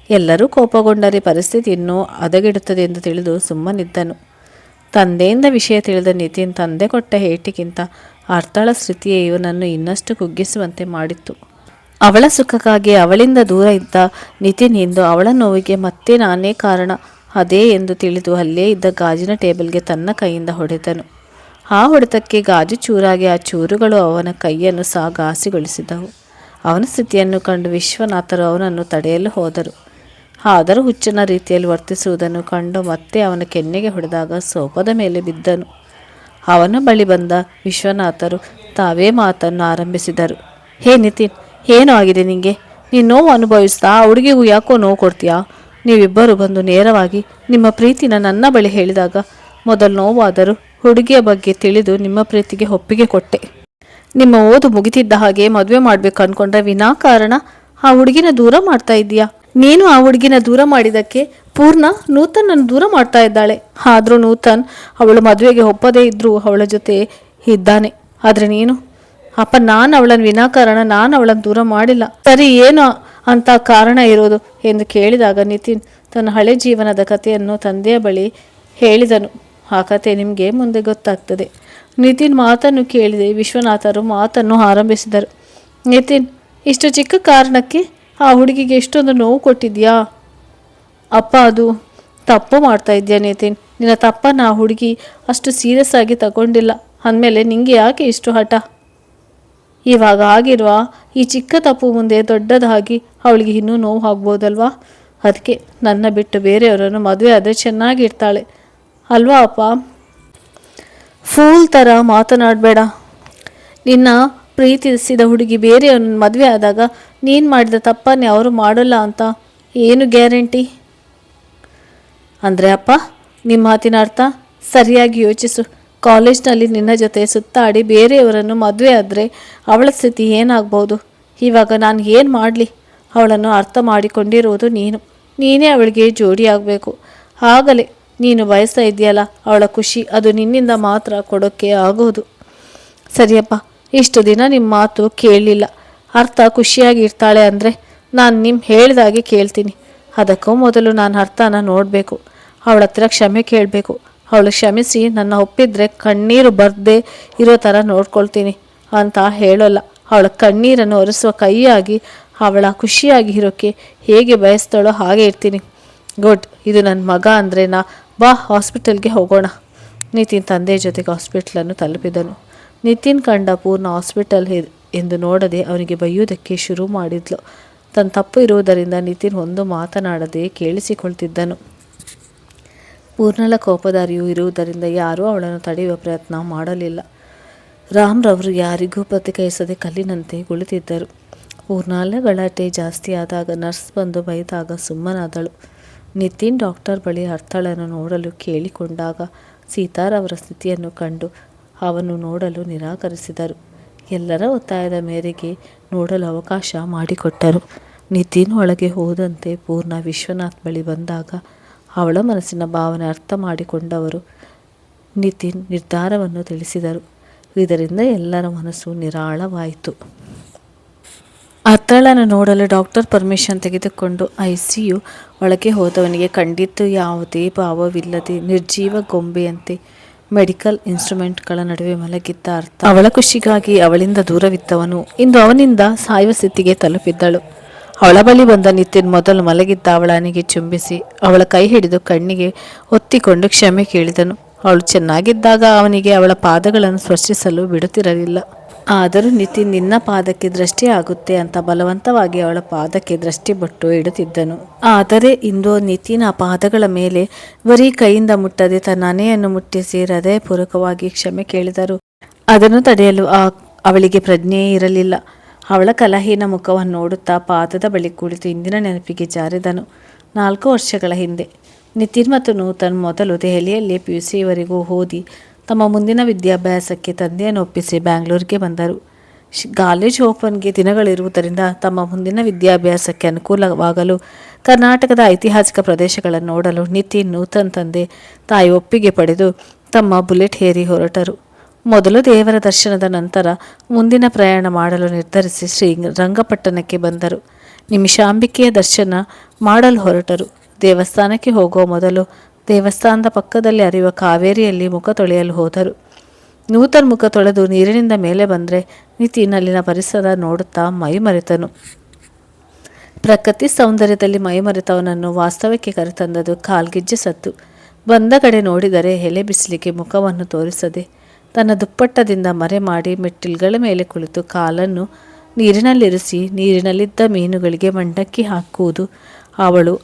ಎಲ್ಲರೂ ಕೋಪಗೊಂಡರೆ ಪರಿಸ್ಥಿತಿ ಇನ್ನೂ ಹದಗೆಡುತ್ತದೆ ಎಂದು ತಿಳಿದು ಸುಮ್ಮನಿದ್ದನು. ತಂದೆಯಿಂದ ವಿಷಯ ತಿಳಿದ ನಿತಿನ್ ತಂದೆ ಕೊಟ್ಟ ಏಟಿಗಿಂತ ಅರ್ಥಳ ಸ್ಥಿತಿಯೇ ಇವನನ್ನು ಇನ್ನಷ್ಟು ಕುಗ್ಗಿಸುವಂತೆ ಮಾಡಿತ್ತು. ಅವಳ ಸುಖಕ್ಕಾಗಿ ಅವಳಿಂದ ದೂರ ಇದ್ದ ನಿತಿನ್ ಇಂದು ಅವಳ ನೋವಿಗೆ ಮತ್ತೆ ನಾನೇ ಕಾರಣ ಅದೇ ಎಂದು ತಿಳಿದು ಅಲ್ಲೇ ಇದ್ದ ಗಾಜಿನ ಟೇಬಲ್ಗೆ ತನ್ನ ಕೈಯಿಂದ ಹೊಡೆದನು. ಆ ಹೊಡೆತಕ್ಕೆ ಗಾಜು ಚೂರಾಗಿ ಆ ಚೂರುಗಳು ಅವನ ಕೈಯನ್ನು ಸಹ ಘಾಸಿಗೊಳಿಸಿದವು. ಅವನ ಸ್ಥಿತಿಯನ್ನು ಕಂಡು ವಿಶ್ವನಾಥರು ಅವನನ್ನು ತಡೆಯಲು ಹೋದರು. ಆದರೂ ಹುಚ್ಚನ ರೀತಿಯಲ್ಲಿ ವರ್ತಿಸುವುದನ್ನು ಕಂಡು ಮತ್ತೆ ಅವನ ಕೆನ್ನೆಗೆ ಹೊಡೆದಾಗ ಸೋಫಾದ ಮೇಲೆ ಬಿದ್ದನು. ಅವನ ಬಳಿ ಬಂದ ವಿಶ್ವನಾಥರು ತಾವೇ ಮಾತನ್ನು ಆರಂಭಿಸಿದರು. ಹೇ ನಿತಿನ್, ಏನೋ ಆಗಿದೆ ನಿಂಗೆ? ನೀನು ನೋವು ಅನುಭವಿಸ್ತಾ ಆ ಹುಡುಗಿಗೂ ಯಾಕೋ ನೋವು ಕೊಡ್ತೀಯಾ? ನೀವಿಬ್ಬರು ಬಂದು ನೇರವಾಗಿ ನಿಮ್ಮ ಪ್ರೀತಿನ ನನ್ನ ಬಳಿ ಹೇಳಿದಾಗ ಮೊದಲು ನೋವಾದರೂ ಹುಡುಗಿಯ ಬಗ್ಗೆ ತಿಳಿದು ನಿಮ್ಮ ಪ್ರೀತಿಗೆ ಒಪ್ಪಿಗೆ ಕೊಟ್ಟೆ. ನಿಮ್ಮ ಓದು ಮುಗಿತಿದ್ದ ಹಾಗೆ ಮದುವೆ ಮಾಡಬೇಕು ಅಂದ್ಕೊಂಡ್ರೆ ವಿನಾಕಾರಣ ಆ ಹುಡುಗಿನ ದೂರ ಮಾಡ್ತಾ ಇದ್ದೀಯಾ? ನೀನು ಆ ಹುಡುಗಿನ ದೂರ ಮಾಡಿದ್ದಕ್ಕೆ ಪೂರ್ಣ ನೂತನನ್ನು ದೂರ ಮಾಡ್ತಾ ಇದ್ದಾಳೆ. ಆದರೂ ನೂತನ್ ಅವಳು ಮದುವೆಗೆ ಒಪ್ಪದೇ ಇದ್ದರೂ ಅವಳ ಜೊತೆ ಇದ್ದಾನೆ. ಆದರೆ ನೀನು ಅಪ್ಪ, ನಾನು ಅವಳನ್ನು ವಿನಾಕಾರಣ ನಾನು ಅವಳನ್ನು ದೂರ ಮಾಡಿಲ್ಲ. ಸರಿ, ಏನು ಅಂತ ಕಾರಣ ಇರೋದು ಎಂದು ಕೇಳಿದಾಗ ನಿತಿನ್ ತನ್ನ ಹಳೆ ಜೀವನದ ಕಥೆಯನ್ನು ತಂದೆಯ ಬಳಿ ಹೇಳಿದನು. ಆ ಕತೆ ನಿಮಗೆ ಮುಂದೆ ಗೊತ್ತಾಗ್ತದೆ. ನಿತಿನ್ ಮಾತನ್ನು ಕೇಳಿದೆ ವಿಶ್ವನಾಥರು ಮಾತನ್ನು ಆರಂಭಿಸಿದರು. ನಿತಿನ್, ಇಷ್ಟು ಚಿಕ್ಕ ಕಾರಣಕ್ಕೆ ಆ ಹುಡುಗಿಗೆ ಎಷ್ಟೊಂದು ನೋವು ಕೊಟ್ಟಿದ್ಯಾ? ಅಪ್ಪ, ಅದು ತಪ್ಪು ಮಾಡ್ತಾ ಇದೆಯಾ ನಿತಿನ್? ನಿನ್ನ ತಪ್ಪನ್ನು ಆ ಹುಡುಗಿ ಅಷ್ಟು ಸೀರಿಯಸ್ ಆಗಿ ತಗೊಂಡಿಲ್ಲ ಅಂದಮೇಲೆ ನಿಂಗೆ ಯಾಕೆ ಇಷ್ಟು ಹಠ? ಇವಾಗ ಆಗಿರುವ ಈ ಚಿಕ್ಕ ತಪ್ಪು ಮುಂದೆ ದೊಡ್ಡದಾಗಿ ಅವಳಿಗೆ ಇನ್ನೂ ನೋವು ಆಗ್ಬೋದಲ್ವಾ? ಅದಕ್ಕೆ ನನ್ನ ಬಿಟ್ಟು ಬೇರೆಯವರನ್ನು ಮದುವೆ ಆದರೆ ಚೆನ್ನಾಗಿರ್ತಾಳೆ ಅಲ್ವಾ ಅಪ್ಪ? ಫೂಲ್ ಥರ ಮಾತನಾಡಬೇಡ. ನಿನ್ನ ಪ್ರೀತಿಸಿದ ಹುಡುಗಿ ಬೇರೆಯವ್ರನ್ನ ಮದುವೆ ಆದಾಗ ನೀನು ಮಾಡಿದ ತಪ್ಪನ್ನೇ ಅವರು ಮಾಡೋಲ್ಲ ಅಂತ ಏನು ಗ್ಯಾರಂಟಿ? ಅಂದರೆ ಅಪ್ಪ, ನಿಮ್ಮ ಮಾತಿನ ಅರ್ಥ ಸರಿಯಾಗಿ ಯೋಚಿಸು. ಕಾಲೇಜ್ನಲ್ಲಿ ನಿನ್ನ ಜೊತೆ ಸುತ್ತಾಡಿ ಬೇರೆಯವರನ್ನು ಮದುವೆ ಆದರೆ ಅವಳ ಸ್ಥಿತಿ ಏನಾಗ್ಬೋದು? ಇವಾಗ ನಾನು ಏನು ಮಾಡಲಿ? ಅವಳನ್ನು ಅರ್ಥ ಮಾಡಿಕೊಂಡಿರುವುದು ನೀನೇ ಅವಳಿಗೆ ಜೋಡಿ ಆಗಬೇಕು. ಆಗಲೇ ನೀನು ಬಯಸ್ತಾ ಇದೆಯಲ್ಲ ಅವಳ ಖುಷಿ, ಅದು ನಿನ್ನಿಂದ ಮಾತ್ರ ಕೊಡೋಕ್ಕೆ ಆಗೋದು. ಸರಿಯಪ್ಪ, ಇಷ್ಟು ದಿನ ನಿಮ್ಮ ಮಾತು ಕೇಳಲಿಲ್ಲ. ಅರ್ಥ ಖುಷಿಯಾಗಿರ್ತಾಳೆ ಅಂದರೆ ನಾನು ನಿಮ್ಮ ಹೇಳಿದಾಗೆ ಕೇಳ್ತೀನಿ. ಅದಕ್ಕೂ ಮೊದಲು ನಾನು ಅರ್ಥನ ನೋಡಬೇಕು. ಅವಳ ಹತ್ರ ಕ್ಷಮೆ ಕೇಳಬೇಕು. ಅವಳು ಕ್ಷಮಿಸಿ ನನ್ನ ಒಪ್ಪಿದ್ರೆ ಕಣ್ಣೀರು ಬರದೇ ಇರೋ ಥರ ನೋಡ್ಕೊಳ್ತೀನಿ ಅಂತ ಹೇಳೋಲ್ಲ. ಅವಳ ಕಣ್ಣೀರನ್ನು ಒರೆಸುವ ಕೈಯಾಗಿ ಅವಳ ಖುಷಿಯಾಗಿ ಇರೋಕ್ಕೆ ಹೇಗೆ ಬಯಸ್ತಾಳೋ ಹಾಗೆ ಇರ್ತೀನಿ. ಗುಡ್, ಇದು ನನ್ನ ಮಗ ಅಂದರೆ ಬಾ ಹಾಸ್ಪಿಟಲ್ಗೆ ಹೋಗೋಣ. ನಿತಿನ್ ತಂದೆ ಜೊತೆಗೆ ಹಾಸ್ಪಿಟ್ಲನ್ನು ತಲುಪಿದನು. ನಿತಿನ್ ಕಂಡ ಪೂರ್ಣ ಹಾಸ್ಪಿಟಲ್ ಎಂದು ನೋಡದೆ ಅವನಿಗೆ ಬೈಯುವುದಕ್ಕೆ ಶುರು ಮಾಡಿದ್ಲು. ತನ್ನ ತಪ್ಪು ಇರುವುದರಿಂದ ನಿತಿನ್ ಒಂದು ಮಾತನಾಡದೆ ಕೇಳಿಸಿಕೊಳ್ತಿದ್ದನು. ಪೂರ್ಣಳ ಕೋಪದಾರಿಯೂ ಇರುವುದರಿಂದ ಯಾರೂ ಅವಳನ್ನು ತಡೆಯುವ ಪ್ರಯತ್ನ ಮಾಡಲಿಲ್ಲ. ರಾಮ್ರವರು ಯಾರಿಗೂ ಪ್ರತಿಕ್ರಿಯಿಸದೆ ಕಲ್ಲಿನಂತೆ ಕುಳಿತಿದ್ದರು. ಪೂರ್ಣಳ ಗಲಾಟೆ ಜಾಸ್ತಿ ಆದಾಗ ನರ್ಸ್ ಬಂದು ಬೈದಾಗ ಸುಮ್ಮನಾದಳು. ನಿತಿನ್ ಡಾಕ್ಟರ್ ಬಳಿ ಅರ್ಥಳನ್ನು ನೋಡಲು ಕೇಳಿಕೊಂಡಾಗ ಸೀತಾರವರ ಸ್ಥಿತಿಯನ್ನು ಕಂಡು ಅವನು ನೋಡಲು ನಿರಾಕರಿಸಿದರು. ಎಲ್ಲರ ಒತ್ತಾಯದ ಮೇರೆಗೆ ನೋಡಲು ಅವಕಾಶ ಮಾಡಿಕೊಟ್ಟರು. ನಿತಿನ್ ಒಳಗೆ ಹೋದಂತೆ ಪೂರ್ಣ ವಿಶ್ವನಾಥ್ ಬಳಿ ಬಂದಾಗ ಅವಳ ಮನಸ್ಸಿನ ಭಾವನೆ ಅರ್ಥ ಮಾಡಿಕೊಂಡವರು ನಿತಿನ್ ನಿರ್ಧಾರವನ್ನು ತಿಳಿಸಿದರು. ಇದರಿಂದ ಎಲ್ಲರ ಮನಸ್ಸು ನಿರಾಳವಾಯಿತು. ಅರ್ಥಳನ್ನು ನೋಡಲು ಡಾಕ್ಟರ್ ಪರ್ಮಿಷನ್ ತೆಗೆದುಕೊಂಡು ICU ಒಳಗೆ ಹೋದವನಿಗೆ ಖಂಡಿತ ಯಾವುದೇ ಭಾವವಿಲ್ಲದೆ ನಿರ್ಜೀವ ಗೊಂಬೆಯಂತೆ ಮೆಡಿಕಲ್ ಇನ್ಸ್ಟ್ರೂಮೆಂಟ್ಗಳ ನಡುವೆ ಮಲಗಿದ್ದ ಅರ್ಥ. ಅವಳ ಖುಷಿಗಾಗಿ ಅವಳಿಂದ ದೂರವಿದ್ದವನು ಇಂದು ಅವನಿಂದ ಸಾಯುವ ಸ್ಥಿತಿಗೆ ತಲುಪಿದ್ದಳು. ಅವಳ ಬಳಿ ಬಂದ ನಿತಿನ್ ಮೊದಲು ಮಲಗಿದ್ದ ಅವಳನಿಗೆ ಚುಂಬಿಸಿ ಅವಳ ಕೈ ಹಿಡಿದು ಕಣ್ಣಿಗೆ ಒತ್ತಿಕೊಂಡು ಕ್ಷಮೆ ಕೇಳಿದನು. ಅವಳು ಚೆನ್ನಾಗಿದ್ದಾಗ ಅವನಿಗೆ ಅವಳ ಪಾದಗಳನ್ನು ಸ್ಪರ್ಶಿಸಲು ಬಿಡುತ್ತಿರಲಿಲ್ಲ. ಆದರೂ ನಿತಿನ್ ನಿನ್ನ ಪಾದಕ್ಕೆ ದೃಷ್ಟಿ ಆಗುತ್ತೆ ಅಂತ ಬಲವಂತವಾಗಿ ಅವಳ ಪಾದಕ್ಕೆ ದೃಷ್ಟಿ ಬೊಟ್ಟು ಇಡುತ್ತಿದ್ದನು. ಆದರೆ ಇಂದು ನಿತಿನ್ ಆ ಪಾದಗಳ ಮೇಲೆ ಬರೀ ಕೈಯಿಂದ ಮುಟ್ಟದೆ ತನ್ನ ಹಣೆಯನ್ನು ಮುಟ್ಟಿಸಿ ಹೃದಯಪೂರ್ವಕವಾಗಿ ಕ್ಷಮೆ ಕೇಳಿದರು. ಅದನ್ನು ತಡೆಯಲು ಅವಳಿಗೆ ಪ್ರಜ್ಞೆಯೇ ಇರಲಿಲ್ಲ. ಅವಳ ಕಲಹೀನ ಮುಖವನ್ನು ನೋಡುತ್ತಾ ಪಾದದ ಬಳಿ ಕುಳಿತು ಇಂದಿನ ನೆನಪಿಗೆ ಜಾರಿದನು. 4 ವರ್ಷಗಳ ಹಿಂದೆ ನಿತಿನ್ ಮತ್ತು ನೂತನ್ ಮೊದಲು ದೆಹಲಿಯಲ್ಲಿ PUCವರೆಗೂ ಓದಿ ತಮ್ಮ ಮುಂದಿನ ವಿದ್ಯಾಭ್ಯಾಸಕ್ಕೆ ತಂದೆಯನ್ನು ಒಪ್ಪಿಸಿ ಬ್ಯಾಂಗ್ಳೂರಿಗೆ ಬಂದರು. ಕಾಲೇಜ್ ಓಪನ್ಗೆ ದಿನಗಳಿರುವುದರಿಂದ ತಮ್ಮ ಮುಂದಿನ ವಿದ್ಯಾಭ್ಯಾಸಕ್ಕೆ ಅನುಕೂಲವಾಗಲು ಕರ್ನಾಟಕದ ಐತಿಹಾಸಿಕ ಪ್ರದೇಶಗಳನ್ನು ನೋಡಲು ನಿತಿನ್ ನೂತನ್ ತಂದೆ ತಾಯಿ ಒಪ್ಪಿಗೆ ಪಡೆದು ತಮ್ಮ ಬುಲೆಟ್ ಏರಿ ಹೊರಟರು. ಮೊದಲು ದೇವರ ದರ್ಶನದ ನಂತರ ಮುಂದಿನ ಪ್ರಯಾಣ ಮಾಡಲು ನಿರ್ಧರಿಸಿ ಶ್ರೀರಂಗಪಟ್ಟಣಕ್ಕೆ ಬಂದರು. ನಿಮಿಷಾಂಬಿಕೆಯ ದರ್ಶನ ಮಾಡಲು ಹೊರಟರು. ದೇವಸ್ಥಾನಕ್ಕೆ ಹೋಗುವ ಮೊದಲು ದೇವಸ್ಥಾನದ ಪಕ್ಕದಲ್ಲಿ ಹರಿಯುವ ಕಾವೇರಿಯಲ್ಲಿ ಮುಖ ತೊಳೆಯಲು ಹೋದರು. ನೂತನ್ ಮುಖ ತೊಳೆದು ನೀರಿನಿಂದ ಮೇಲೆ ಬಂದರೆ ನಿತಿನ್ ಅಲ್ಲಿನ ಪರಿಸರ ನೋಡುತ್ತಾ ಮೈಮರೆತನು. ಪ್ರಕೃತಿ ಸೌಂದರ್ಯದಲ್ಲಿ ಮೈಮರೆತವನನ್ನು ವಾಸ್ತವಕ್ಕೆ ಕರೆತಂದದು ಕಾಲ್ಗೆಜ್ಜೆ ಸದ್ದು. ಬಂದ ಕಡೆ ನೋಡಿದರೆ ಎಲೆ ಬಿಸಿಲಿಗೆ ಮುಖವನ್ನು ತೋರಿಸದೆ ತನ್ನ ದುಪ್ಪಟ್ಟದಿಂದ ಮರೆ ಮಾಡಿ ಮೆಟ್ಟಿಲುಗಳ ಮೇಲೆ ಕುಳಿತು ಕಾಲನ್ನು ನೀರಿನಲ್ಲಿರಿಸಿ ನೀರಿನಲ್ಲಿದ್ದ ಮೀನುಗಳಿಗೆ ಮಂಡಕ್ಕಿ ಹಾಕುವುದು,